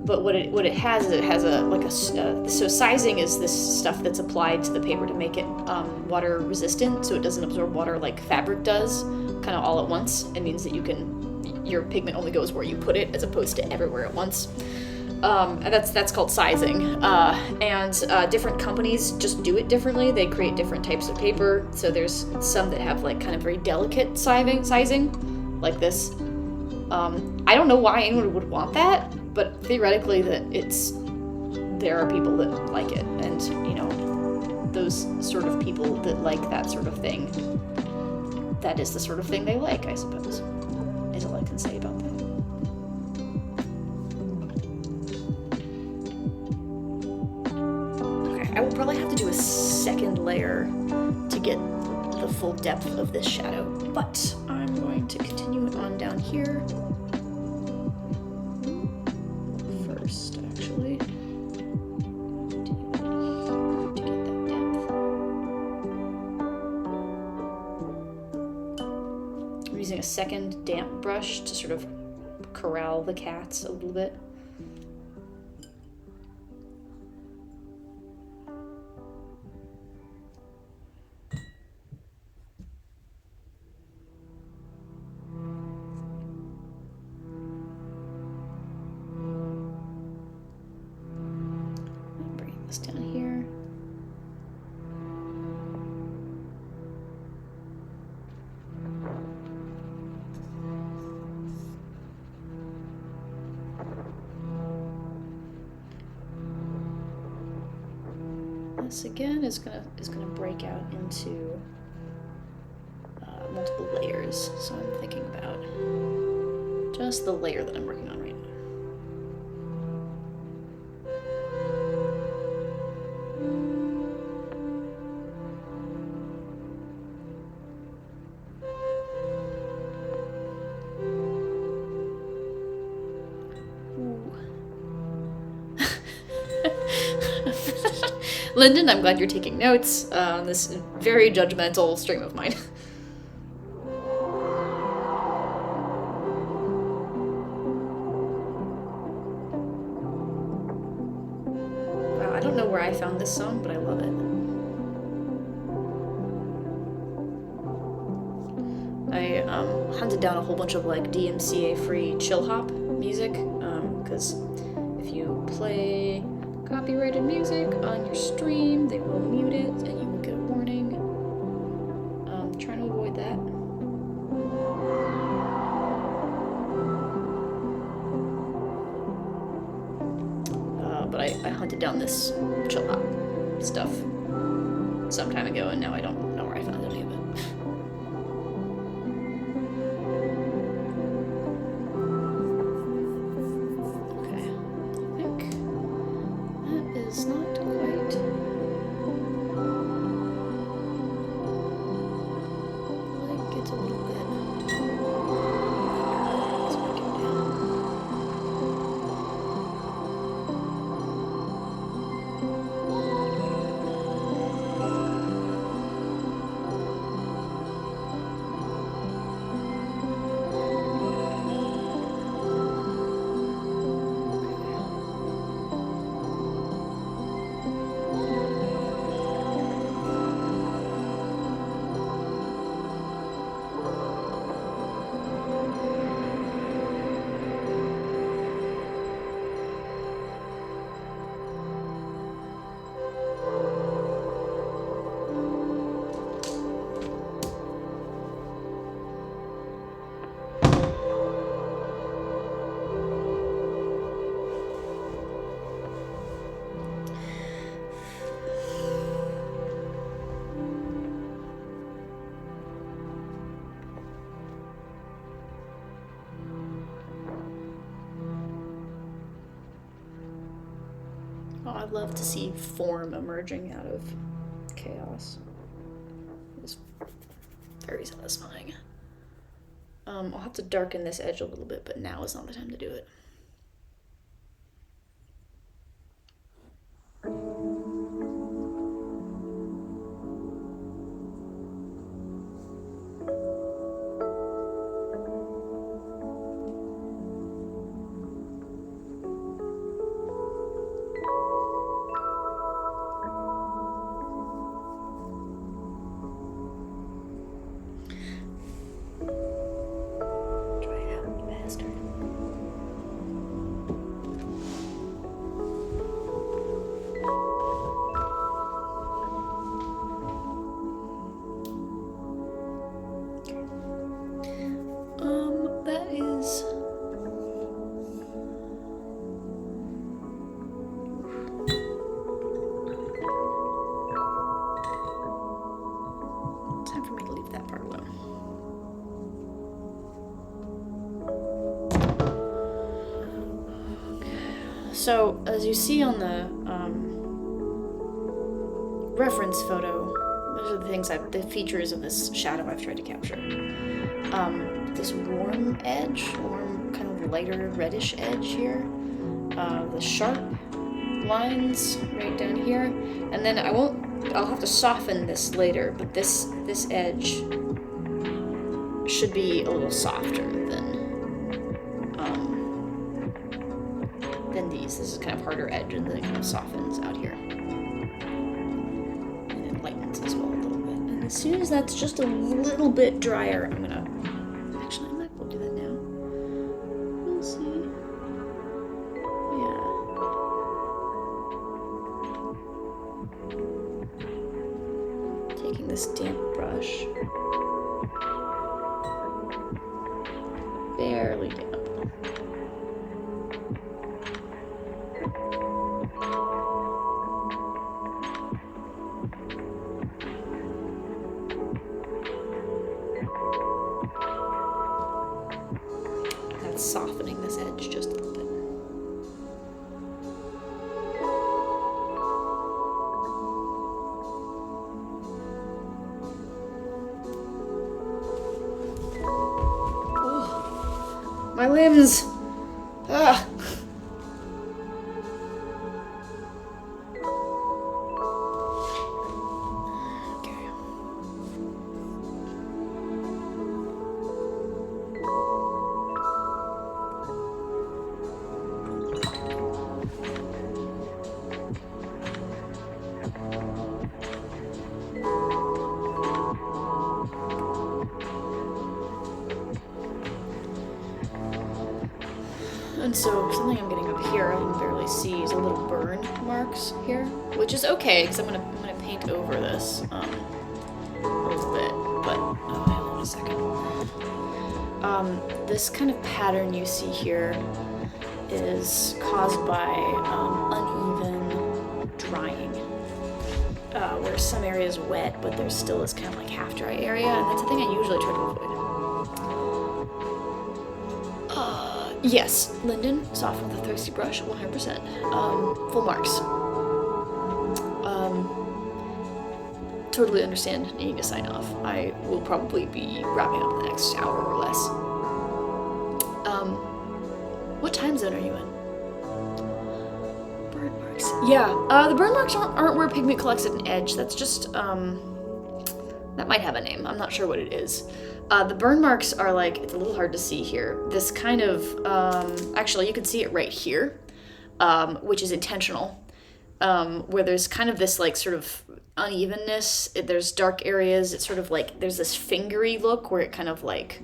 But what it has is it has so sizing is this stuff that's applied to the paper to make it water resistant, so it doesn't absorb water like fabric does, kind of all at once. It means that your pigment only goes where you put it as opposed to everywhere at once. And that's called sizing. And different companies just do it differently. They create different types of paper. So there's some that have like kind of very delicate sizing, like this. I don't know why anyone would want that, but theoretically there are people that like it, and you know, those sort of people that like that sort of thing, that is the sort of thing they like, I suppose, is all I can say about that. Okay, I will probably have to do a second layer to get the full depth of this shadow, but I'm going to continue it on down here first, actually, to get that depth. I'm using a second damp brush to sort of corral the cats a little bit. This down here. This again is gonna break out into multiple layers. So I'm thinking about just the layer that I'm working on right now. Lyndon, I'm glad you're taking notes on this very judgmental stream of mine. Wow, I don't know where I found this song, but I love it. I hunted down a whole bunch of like DMCA-free chill hop music, because if you play copyrighted music on your stream, they will mute it and you will get a warning. Trying to avoid that. I hunted down this chill hop stuff some time ago, and now I don't know where I found any of it. Okay, I think that is not quite. Like it's a little bit. Let's break it down. Oh, I'd love to see form emerging out of chaos. It's very satisfying. I'll have to darken this edge a little bit, but now is not the time to do it. That is... time for me to leave that part alone. Okay. So, as you see on the reference photo, those are the things the features of this shadow I've tried to capture. This warm edge, warm kind of lighter reddish edge here, the sharp lines right down here, and then I'll have to soften this later, but this edge should be a little softer than these. This is kind of harder edge, and then it kind of softens out here. And it lightens as well a little bit. And as soon as that's just a little bit drier, I'm gonna do that now. We'll see. Yeah. Taking this damp brush. Barely damp. Softening this edge just a little bit. Oh, my limbs! Ah! And so something I'm getting up here I can barely see is a little burn marks here, which is okay because I'm gonna paint over this a little bit. But hold on a second. This kind of pattern you see here is caused by uneven drying, where some area is wet, but there still is kind of like half dry area, and that's the thing I usually try to avoid. Yes, Linden, soft with a thirsty brush, 100%. Full marks. Totally understand needing to sign off. I will probably be wrapping up in the next hour or less. What time zone are you in? Burn marks. Yeah, the burn marks aren't where pigment collects at an edge. That's just, that might have a name. I'm not sure what it is. The burn marks are like, it's a little hard to see here. This kind of, actually you can see it right here, which is intentional, where there's kind of this like sort of unevenness. There's dark areas. It's sort of like, there's this fingery look where it kind of like,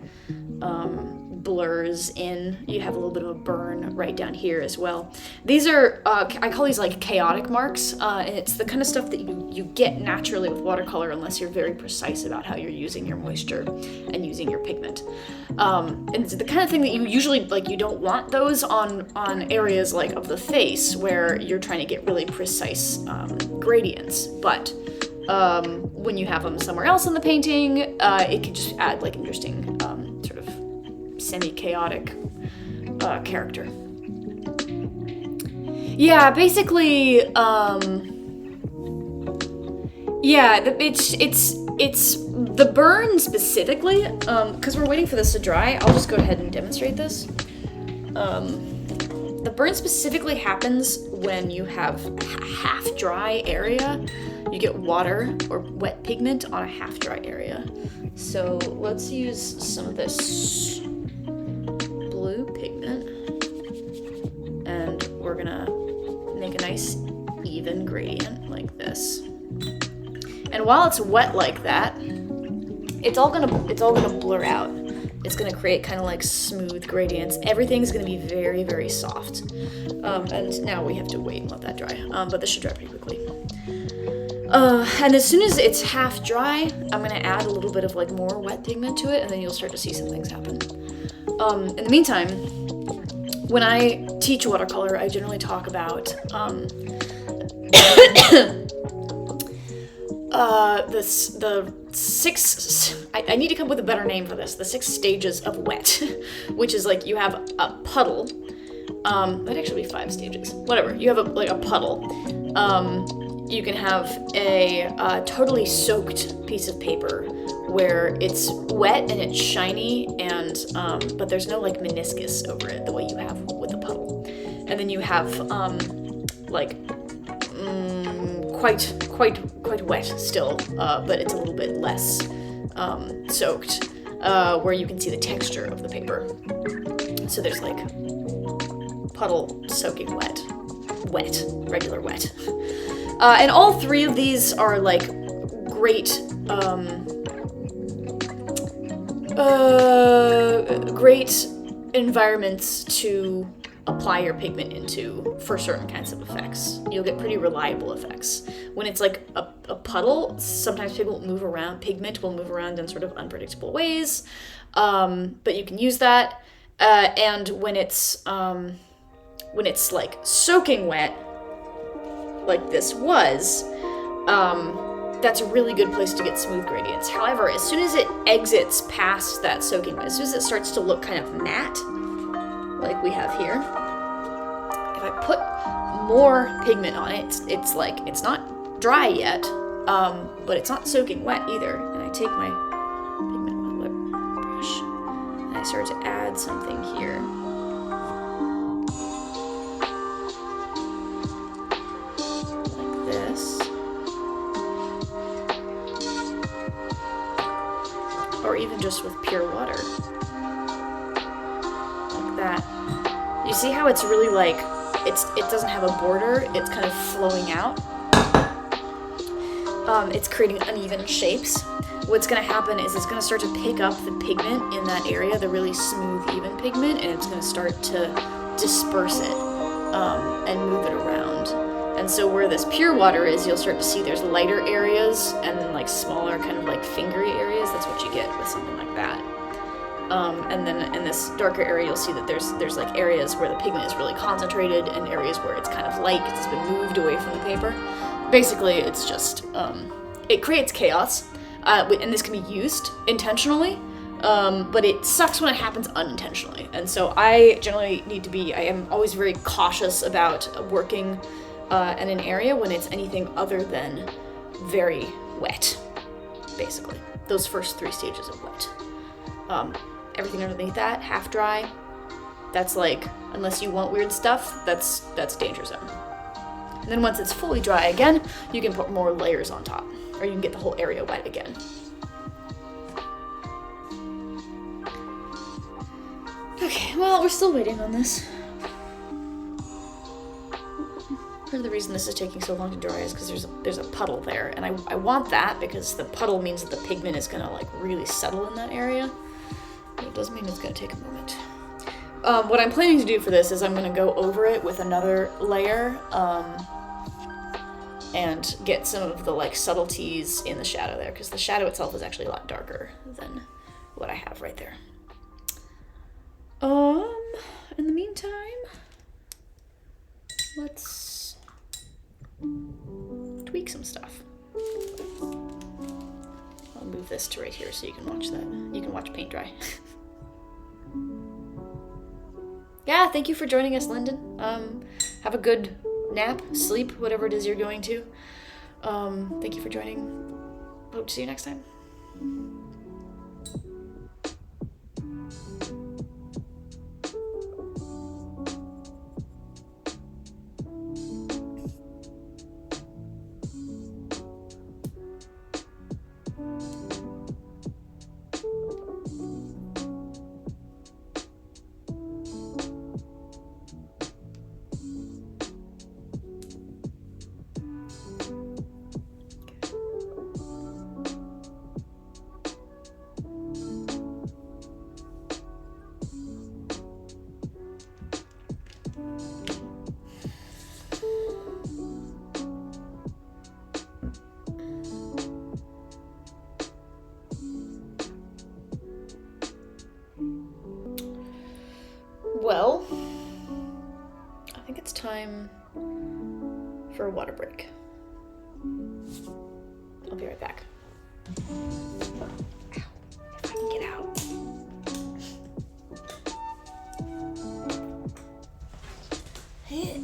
blurs in. You have a little bit of a burn right down here as well. These are, I call these like chaotic marks, and it's the kind of stuff that you get naturally with watercolor unless you're very precise about how you're using your moisture and using your pigment. And it's the kind of thing that you usually, like, you don't want those on areas like of the face where you're trying to get really precise gradients, but when you have them somewhere else in the painting, it can just add like interesting sort of semi-chaotic character. Yeah, basically, yeah, it's the burn specifically, because we're waiting for this to dry. I'll just go ahead and demonstrate this. The burn specifically happens when you have a half dry area. You get water or wet pigment on a half dry area. So let's use some of this blue pigment, and we're gonna make a nice even gradient like this. And while it's wet like that, it's all gonna blur out. It's gonna create kind of like smooth gradients. Everything's gonna be very, very soft. And now we have to wait and let that dry. But this should dry pretty quickly. And as soon as it's half dry, I'm gonna add a little bit of like more wet pigment to it, and then you'll start to see some things happen. In the meantime, when I teach watercolor, I generally talk about the six, I need to come up with a better name for this, the 6 stages of wet, which is like you have a puddle, that'd actually be 5 stages, whatever, you have a puddle, you can have a totally soaked piece of paper where it's wet and it's shiny, and but there's no like meniscus over it the way you have with a puddle. And then you have like quite wet still, but it's a little bit less soaked, where you can see the texture of the paper. So there's like puddle, soaking wet, regular wet. And all 3 of these are like great great environments to apply your pigment into for certain kinds of effects. You'll get pretty reliable effects. When it's like a puddle, sometimes pigment will move around in sort of unpredictable ways, but you can use that. And when it's like soaking wet, like this was, that's a really good place to get smooth gradients. However, as soon as it exits past that soaking wet, as soon as it starts to look kind of matte, like we have here, if I put more pigment on it, it's like, it's not dry yet, but it's not soaking wet either. And I take my pigment with a lip brush, and I start to add something here. Like this. Or even just with pure water. Like that. You see how it's really like, it doesn't have a border, it's kind of flowing out. It's creating uneven shapes. What's going to happen is it's going to start to pick up the pigment in that area, the really smooth, even pigment, and it's going to start to disperse it and move it around. And so where this pure water is, you'll start to see there's lighter areas and then like smaller kind of like fingery areas. That's what you get with something like that. And then in this darker area, you'll see that there's like areas where the pigment is really concentrated and areas where it's kind of light because it's been moved away from the paper. Basically, it's just, it creates chaos, and this can be used intentionally, but it sucks when it happens unintentionally. And so I generally I am always very cautious about working in an area when it's anything other than very wet, basically. Those first 3 stages of wet. Everything underneath that, half dry, that's like, unless you want weird stuff, that's danger zone. And then once it's fully dry again, you can put more layers on top, or you can get the whole area wet again. Okay, well, we're still waiting on this. Part of the reason this is taking so long to dry is because there's a puddle there, and I want that because the puddle means that the pigment is gonna like really settle in that area. But it does mean it's gonna take a moment. What I'm planning to do for this is I'm gonna go over it with another layer, and get some of the like subtleties in the shadow there, because the shadow itself is actually a lot darker than what I have right there. In the meantime, let's tweak some stuff. I'll move this to right here so you can watch that. You can watch paint dry. Yeah, thank you for joining us, Lyndon. Have a good nap, sleep, whatever it is you're going to. Thank you for joining. Hope to see you next time. Well, I think it's time for a water break. I'll be right back. Ow, if I can get out. Hey.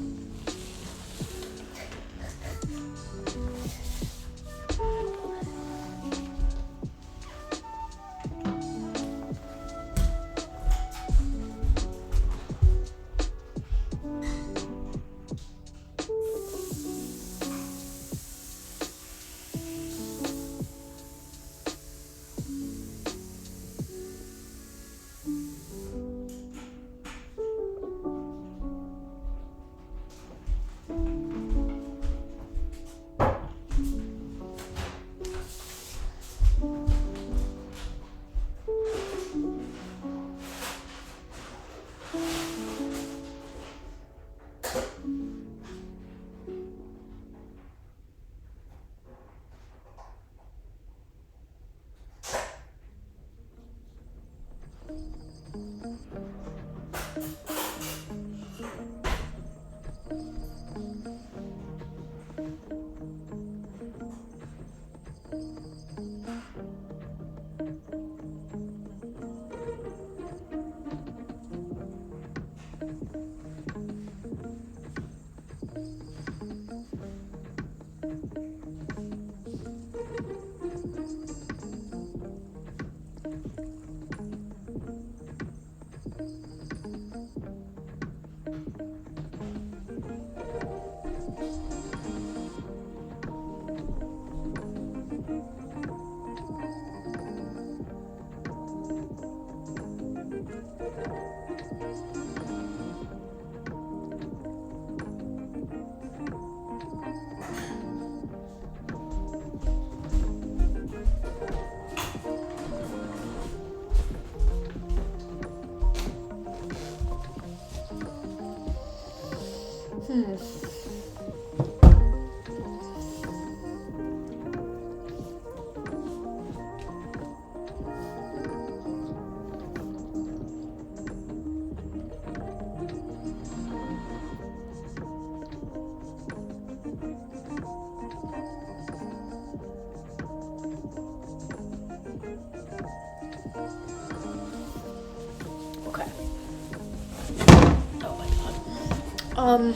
I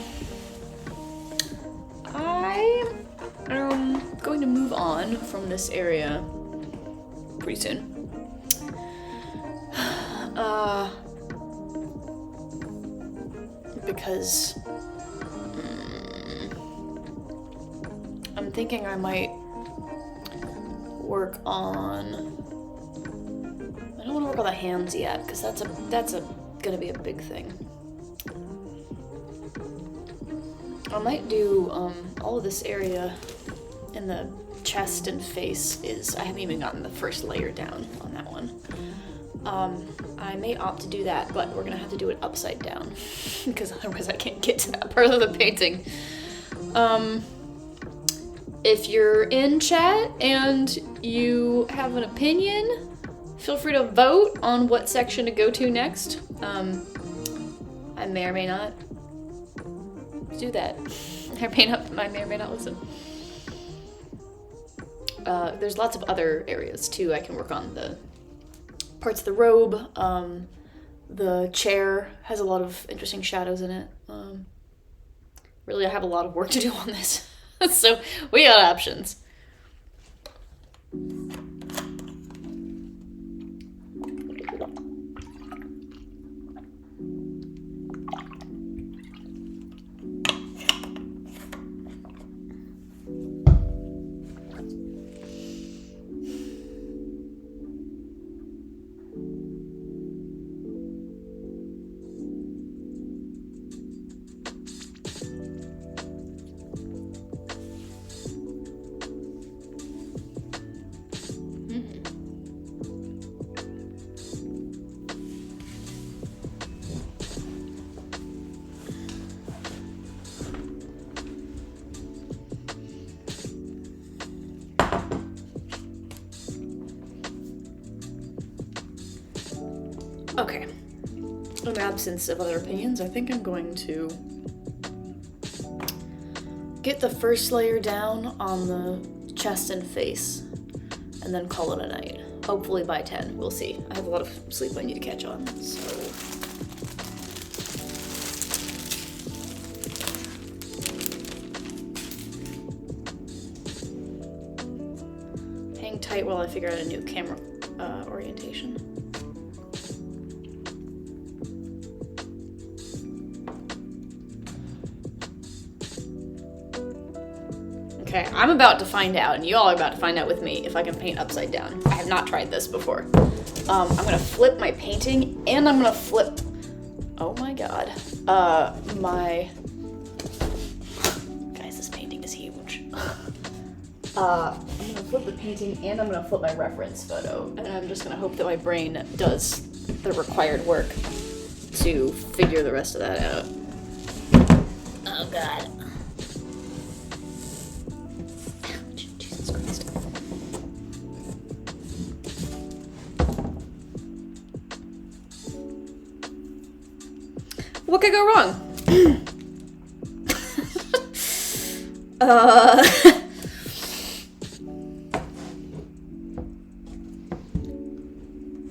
am going to move on from this area pretty soon. Because I'm thinking I might work on. I don't want to work on the hands yet, because that's gonna be a big thing. I might do all of this area in the chest and face I haven't even gotten the first layer down on that one. I may opt to do that, but we're gonna have to do it upside down because otherwise I can't get to that part of the painting. If you're in chat and you have an opinion, feel free to vote on what section to go to next. I may or may not do that. I may or may not listen. There's lots of other areas too I can work on. The parts of the robe, the chair has a lot of interesting shadows in it. Really, I have a lot of work to do on this. So we got options. Okay. In absence of other opinions, I think I'm going to get the first layer down on the chest and face, and then call it a night. Hopefully by 10, we'll see. I have a lot of sleep I need to catch on, so. Hang tight while I figure out a new camera orientation. Okay, I'm about to find out, and you all are about to find out with me if I can paint upside down. I have not tried this before. I'm gonna flip my painting, and I'm gonna flip, oh my god, guys, this painting is huge. I'm gonna flip the painting, and I'm gonna flip my reference photo, and I'm just gonna hope that my brain does the required work to figure the rest of that out. Oh god. What could go wrong?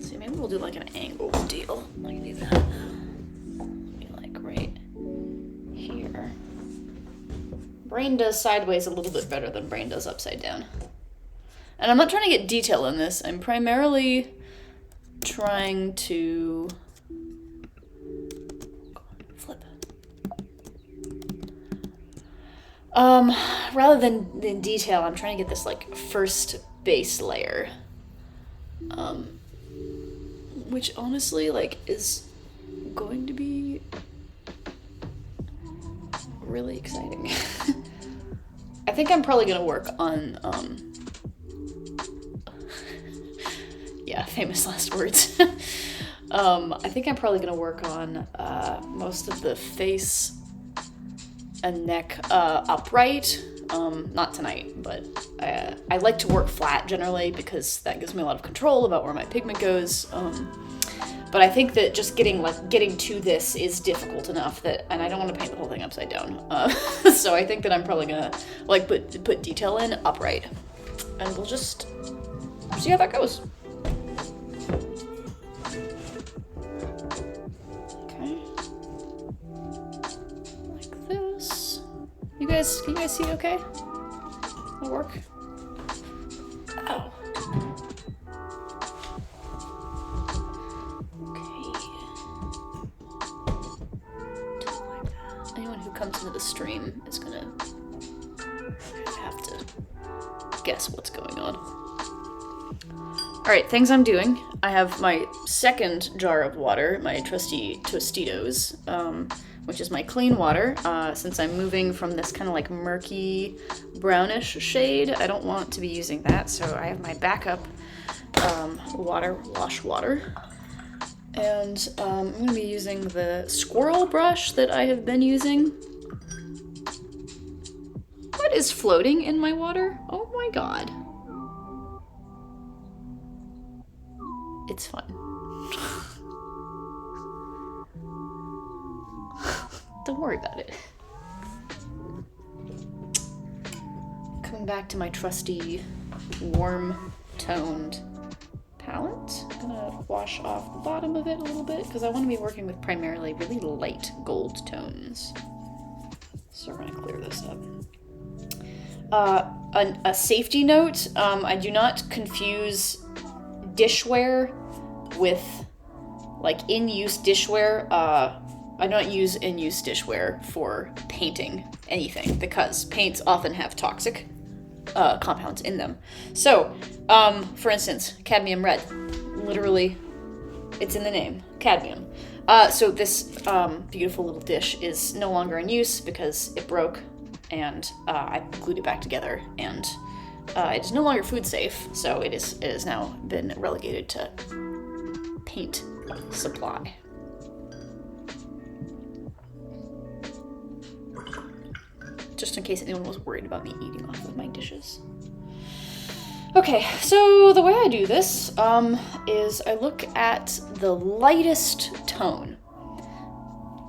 See, maybe we'll do like an angle deal. I can do that. Maybe like right here. Brain does sideways a little bit better than brain does upside down. And I'm not trying to get detail in this. I'm primarily trying to rather than detail, I'm trying to get this like first base layer, which honestly like is going to be really exciting. I think I'm probably gonna work on yeah, famous last words. I think I'm probably gonna work on most of the face and neck upright. Not tonight, but I like to work flat generally because that gives me a lot of control about where my pigment goes. But I think that just getting to this is difficult enough that, and I don't want to paint the whole thing upside down. So I think that I'm probably gonna like put detail in upright, and we'll just see how that goes. Okay. Like can you guys see okay? That'll work. Oh. Anyone who comes into the stream is gonna have to guess what's going on. Alright, things I'm doing. I have my second jar of water, my trusty Tostitos, which is my clean water. Since I'm moving from this kind of like murky brownish shade, I don't want to be using that, so I have my backup wash water. And I'm going to be using the squirrel brush that I have been using. What is floating in my water? Oh my god. It's fun. Don't worry about it. Coming back to my trusty warm-toned palette. I'm gonna wash off the bottom of it a little bit because I want to be working with primarily really light gold tones. So we're gonna clear this up. A safety note, I do not confuse dishware with like in-use dishware. I don't use in-use dishware for painting anything because paints often have toxic compounds in them. So, for instance, cadmium red. Literally, it's in the name, cadmium. So this beautiful little dish is no longer in use because it broke and I glued it back together and it is no longer food safe, so it has now been relegated to paint supply. Just in case anyone was worried about me eating off of my dishes. Okay, so the way I do this is I look at the lightest tone.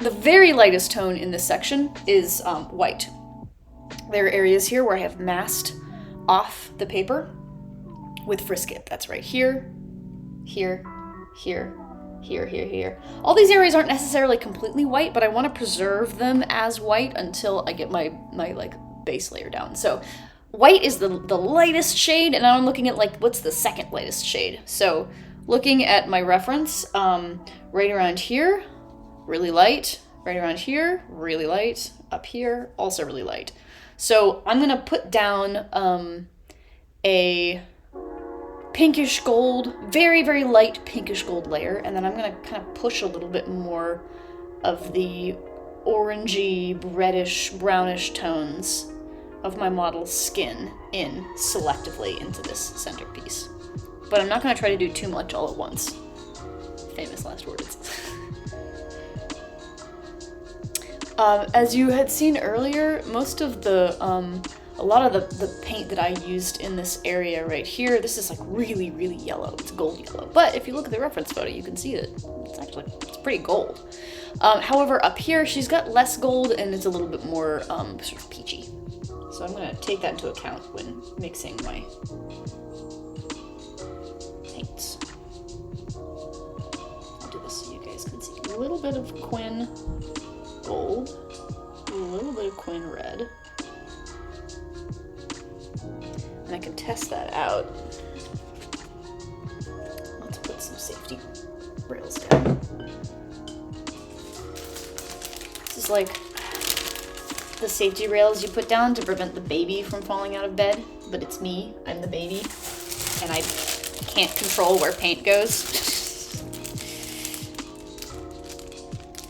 The very lightest tone in this section is white. There are areas here where I have masked off the paper with Frisket. That's right here, here, here, here, here, here. All these areas aren't necessarily completely white, but I want to preserve them as white until I get my like base layer down. So white is the lightest shade, and now I'm looking at like what's the second lightest shade. So looking at my reference, right around here, really light. Right around here, really light. Up here, also really light. So I'm gonna put down a pinkish gold, very, very light pinkish gold layer, and then I'm gonna kind of push a little bit more of the orangey, reddish, brownish tones of my model's skin in selectively into this centerpiece. But I'm not gonna try to do too much all at once. Famous last words. As you had seen earlier, most of the, a lot of the paint that I used in this area right here, this is like really, really yellow. It's gold yellow. But if you look at the reference photo, you can see that it's pretty gold. However, up here, she's got less gold and it's a little bit more sort of peachy. So I'm gonna take that into account when mixing my paints. I'll do this so you guys can see. A little bit of Quinn gold, a little bit of Quinn red, and I can test that out. Let's put some safety rails down. This is like the safety rails you put down to prevent the baby from falling out of bed, but it's me, I'm the baby, and I can't control where paint goes.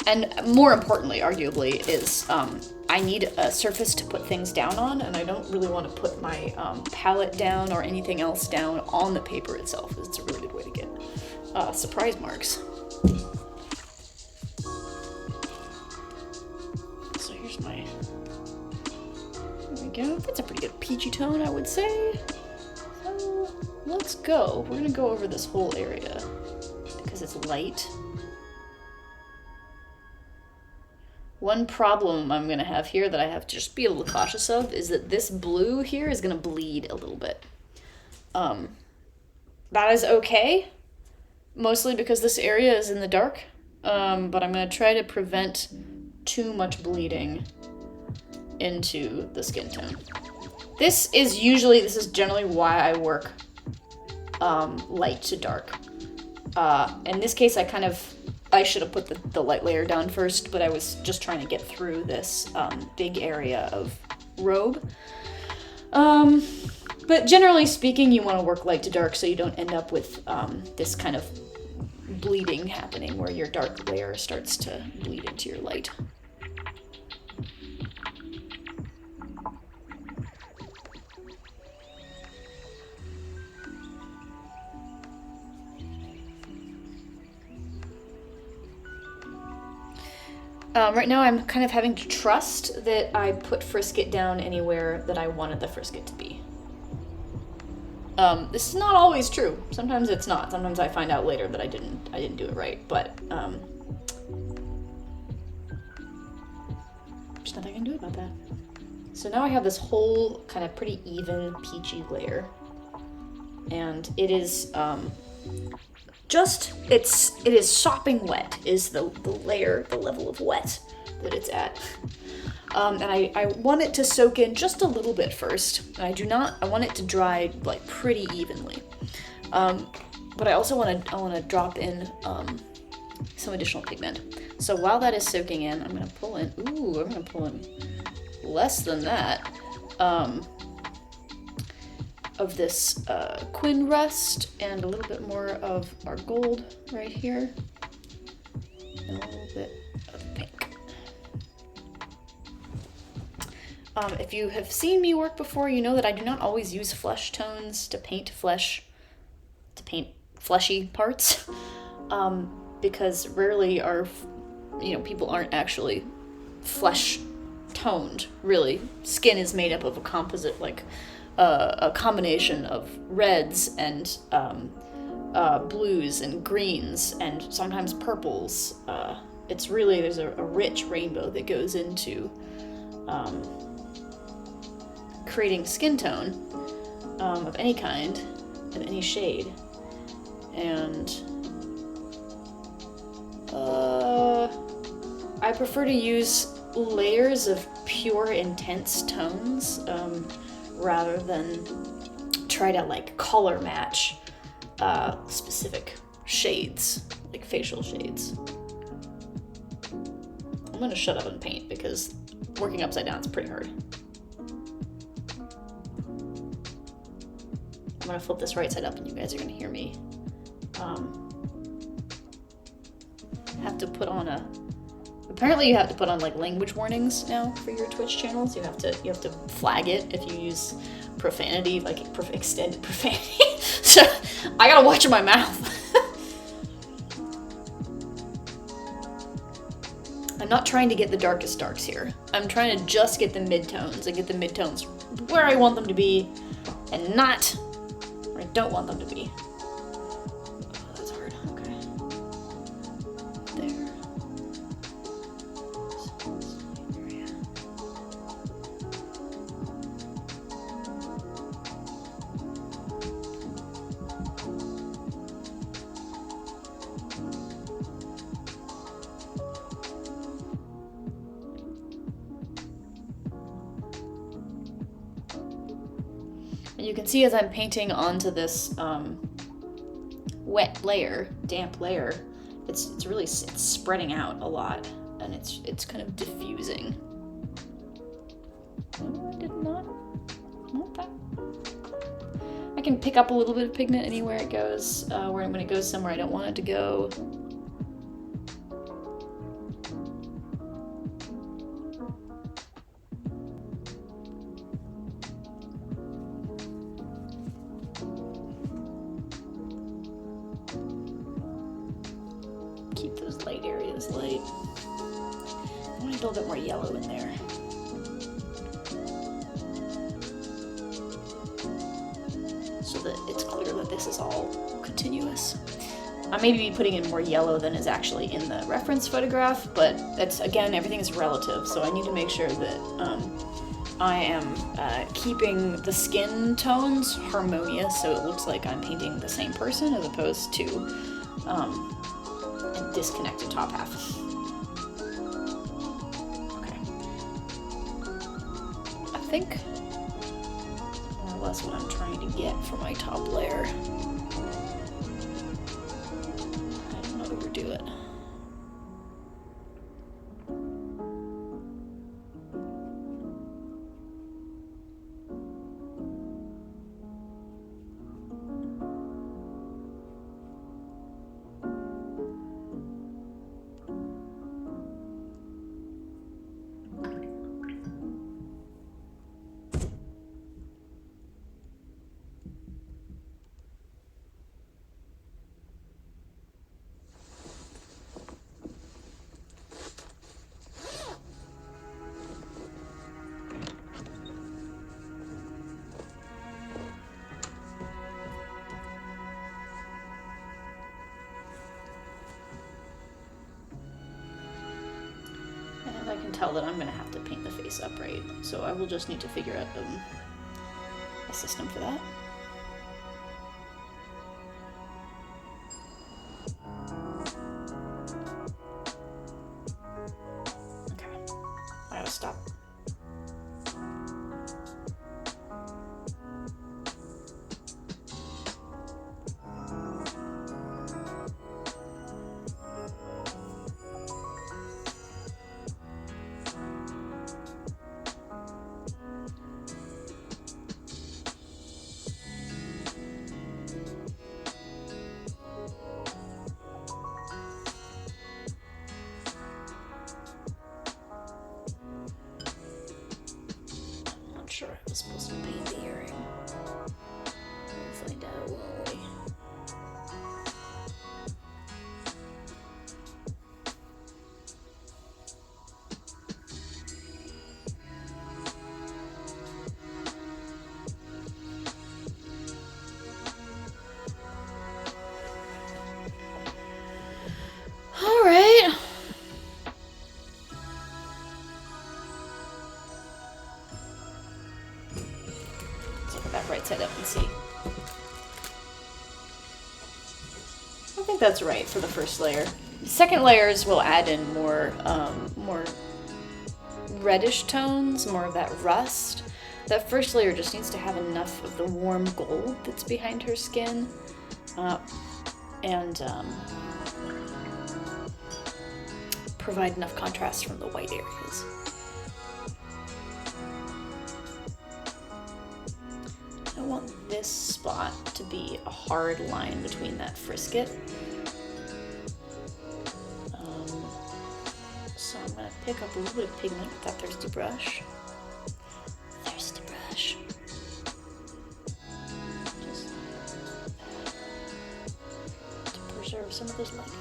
And more importantly, arguably, is I need a surface to put things down on, and I don't really want to put my palette down or anything else down on the paper itself. It's a really good way to get surprise marks. So here's my, there we go. That's a pretty good peachy tone, I would say. So let's go. We're gonna go over this whole area because it's light. One problem I'm gonna have here that I have to just be a little cautious of is that this blue here is gonna bleed a little bit. That is okay, mostly because this area is in the dark, but I'm gonna try to prevent too much bleeding into the skin tone. This is generally why I work light to dark. In this case, I should have put the light layer down first, but I was just trying to get through this big area of robe. But generally speaking, you want to work light to dark so you don't end up with this kind of bleeding happening where your dark layer starts to bleed into your light. Right now I'm kind of having to trust that I put Frisket down anywhere that I wanted the Frisket to be. This is not always true. Sometimes it's not. Sometimes I find out later that I didn't do it right, but there's nothing I can do about that. So now I have this whole kind of pretty even peachy layer, and it is it is sopping wet is the layer, the level of wet that it's at. And I want it to soak in just a little bit first. I want it to dry like pretty evenly. But I also want to drop in some additional pigment. So while that is soaking in, I'm gonna pull in less than that of this Quinn Rust and a little bit more of our gold right here. And a little bit of pink. If you have seen me work before, you know that I do not always use flesh tones to paint fleshy parts, because rarely people aren't actually flesh toned, really. Skin is made up of a composite, like a combination of reds and blues and greens and sometimes purples. It's really, there's a rich rainbow that goes into creating skin tone of any kind, of any shade. And I prefer to use layers of pure intense tones rather than try to like color match specific shades, like facial shades. I'm gonna shut up and paint because working upside down is pretty hard. I'm gonna flip this right side up and you guys are gonna hear me have to put on apparently you have to put on like language warnings now for your Twitch channels. You have to flag it if you use profanity, like extended profanity. So I gotta watch my mouth. I'm not trying to get the darkest darks here. I'm trying to just get the midtones and get the midtones where I want them to be and not where I don't want them to be. Oh, that's hard. Okay. There. And you can see as I'm painting onto this wet layer, damp layer, it's really spreading out a lot, and it's kind of diffusing. Oh, I did not want that. I can pick up a little bit of pigment anywhere it goes, when it goes somewhere I don't want it to go. Keep those light areas light. I want a little bit more yellow in there. So that it's clear that this is all continuous. I may be putting in more yellow than is actually in the reference photograph, but that's, again, everything is relative, so I need to make sure that I am keeping the skin tones harmonious so it looks like I'm painting the same person as opposed to a disconnected top half. Okay. think more or less what I'm trying to get for my top layer. I don't want to overdo it. I can tell that I'm going to have to paint the face up, right? So I will just need to figure out a system for that. Okay, I gotta stop. Sure, I was supposed to paint the earring. We'll find out, won't we? All right. That right side up and see. I think that's right for the first layer. The second layers will add in more more reddish tones, more of that rust. That first layer just needs to have enough of the warm gold that's behind her skin, and provide enough contrast from the white areas. I want this spot to be a hard line between that frisket. So I'm going to pick up a little bit of pigment with that thirsty brush. Thirsty brush. Just to preserve some of those light areas.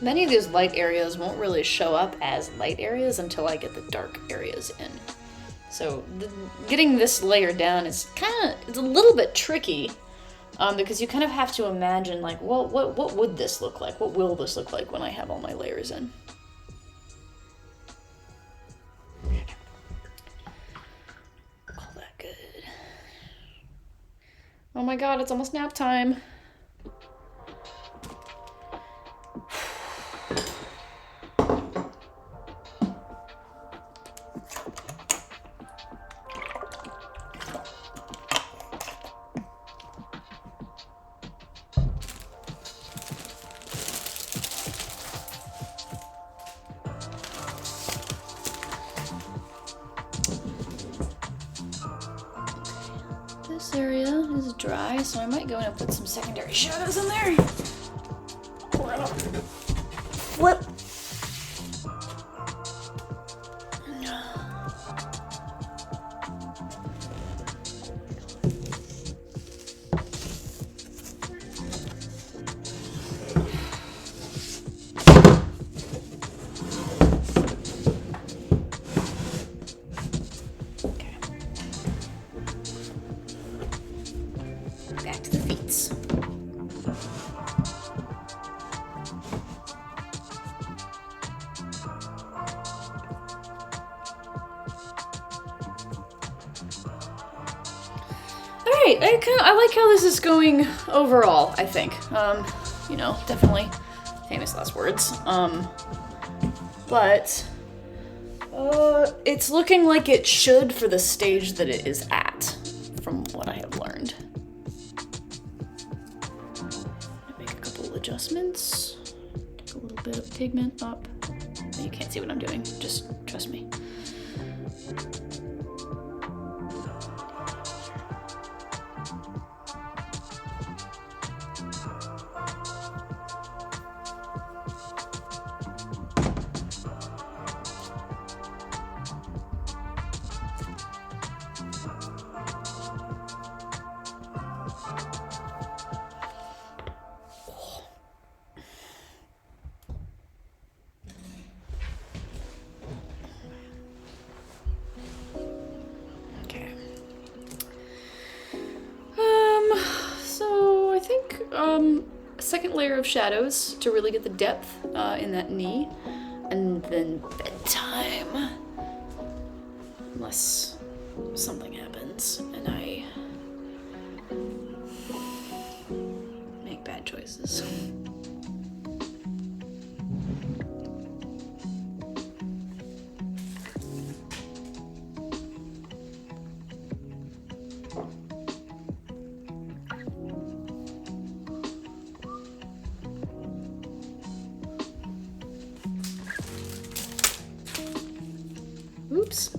Many of these light areas won't really show up as light areas until I get the dark areas in. So getting this layer down is it's a little bit tricky, because you kind of have to imagine, like, well, what would this look like? What will this look like when I have all my layers in? Call that good. Oh my god, it's almost nap time. This area is dry, so I might go in and put some secondary shadows in there. Flip. Back to the feet. Alright, I like how this is going overall, I think. You know, definitely Famous last words. But it's looking like it should for the stage that it is at, from what I have learned. Make a couple adjustments. Take a little bit of pigment up. You can't see what I'm doing, just trust me. Second layer of shadows to really get the depth in that knee, and then bedtime, unless something happens and I make bad choices. Oops.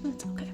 That's okay.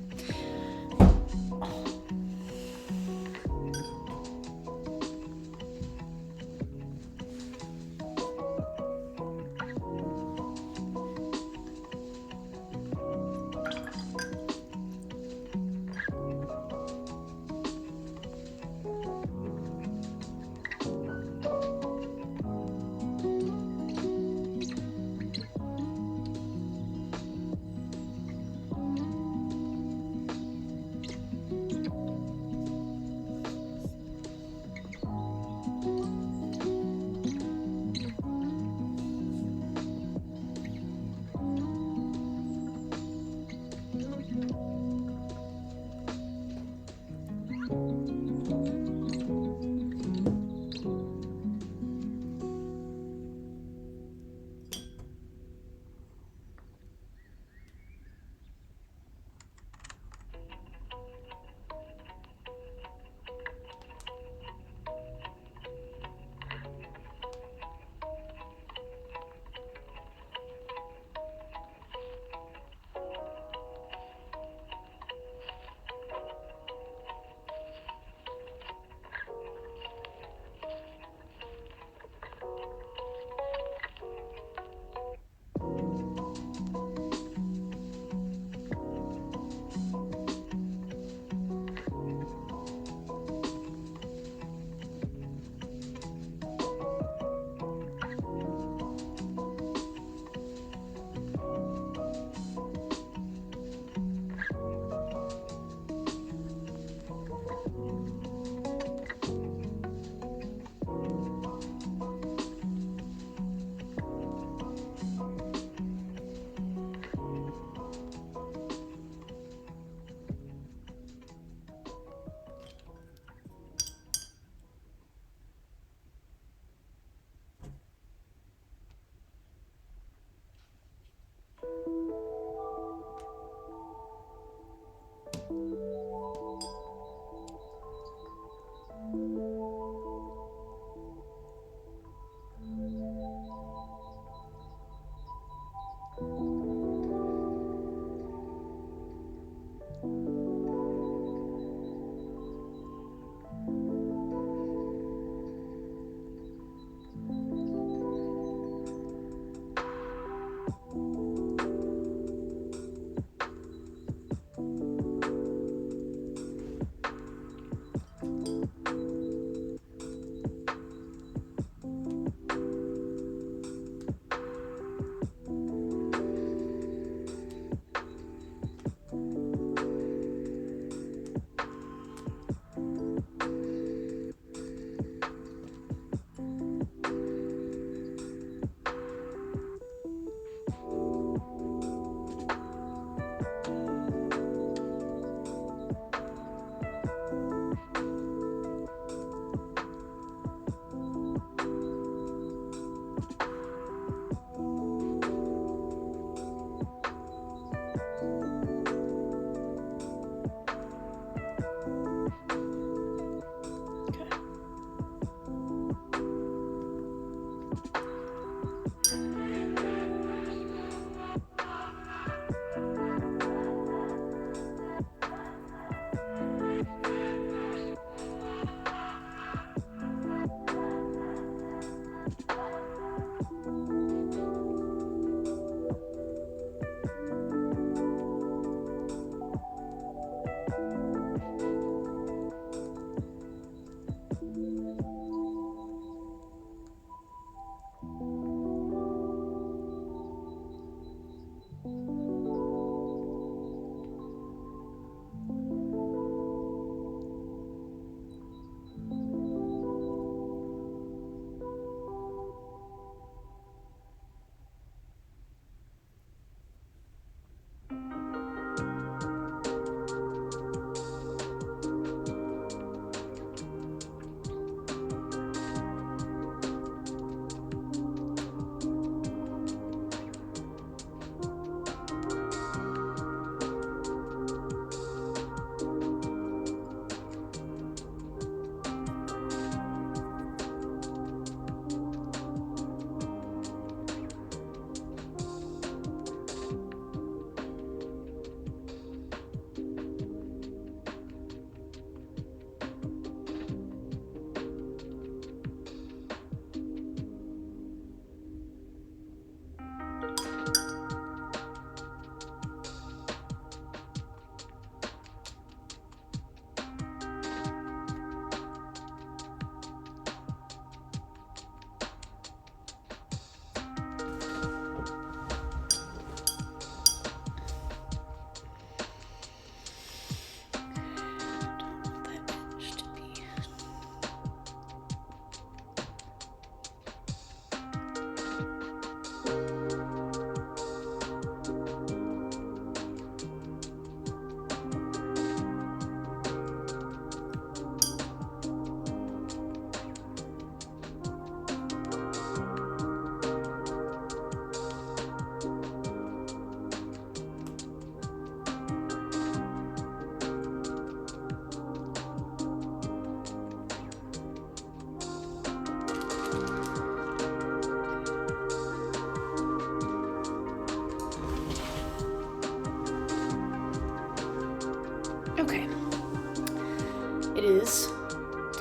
is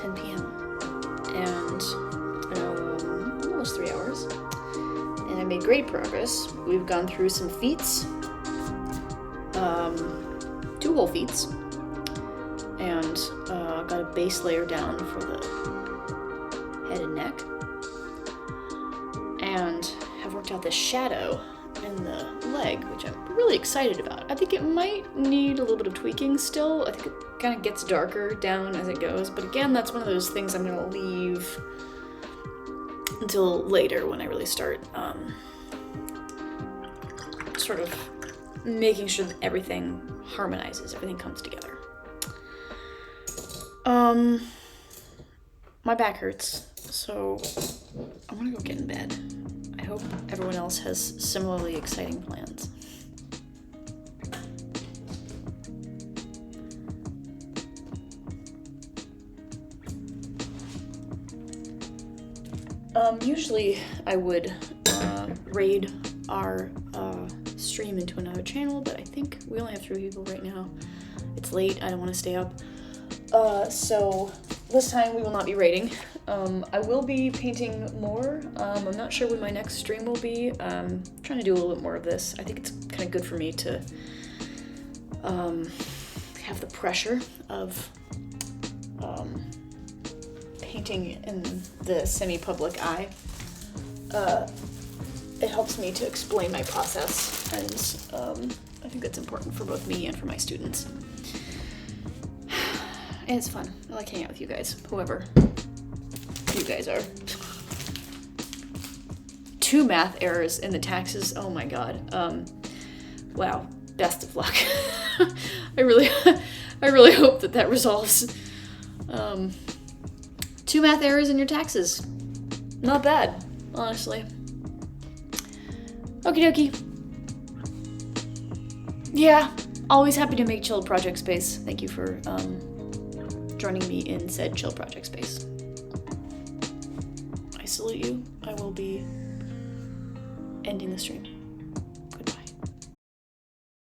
10 p.m. and almost 3 hours, and I made great progress. We've gone through some feats, 2 whole feats, and got a base layer down for the head and neck, and have worked out the shadow in the leg, which I'm really excited about. I think it might need a little bit of tweaking still. I think it kind of gets darker down as it goes, but again, that's one of those things I'm gonna leave until later when I really start sort of making sure that everything harmonizes, everything comes together. My back hurts, so I'm gonna go get in bed. I hope everyone else has similarly exciting plans. Usually I would raid our stream into another channel, but I think we only have 3 people right now. It's late, I don't want to stay up. So this time we will not be raiding. I will be painting more. I'm not sure when my next stream will be. I'm trying to do a little bit more of this. I think it's kind of good for me to have the pressure of painting in the semi-public eye. It helps me to explain my process, and I think that's important for both me and for my students. And it's fun. I like hanging out with you guys, whoever you guys are. 2 math errors in the taxes. Oh my god. Wow. Best of luck. I really hope that resolves. 2 math errors in your taxes. Not bad, honestly. Okie dokie. Yeah, always happy to make chill project space. Thank you for joining me in said chill project space. I salute you. I will be ending the stream.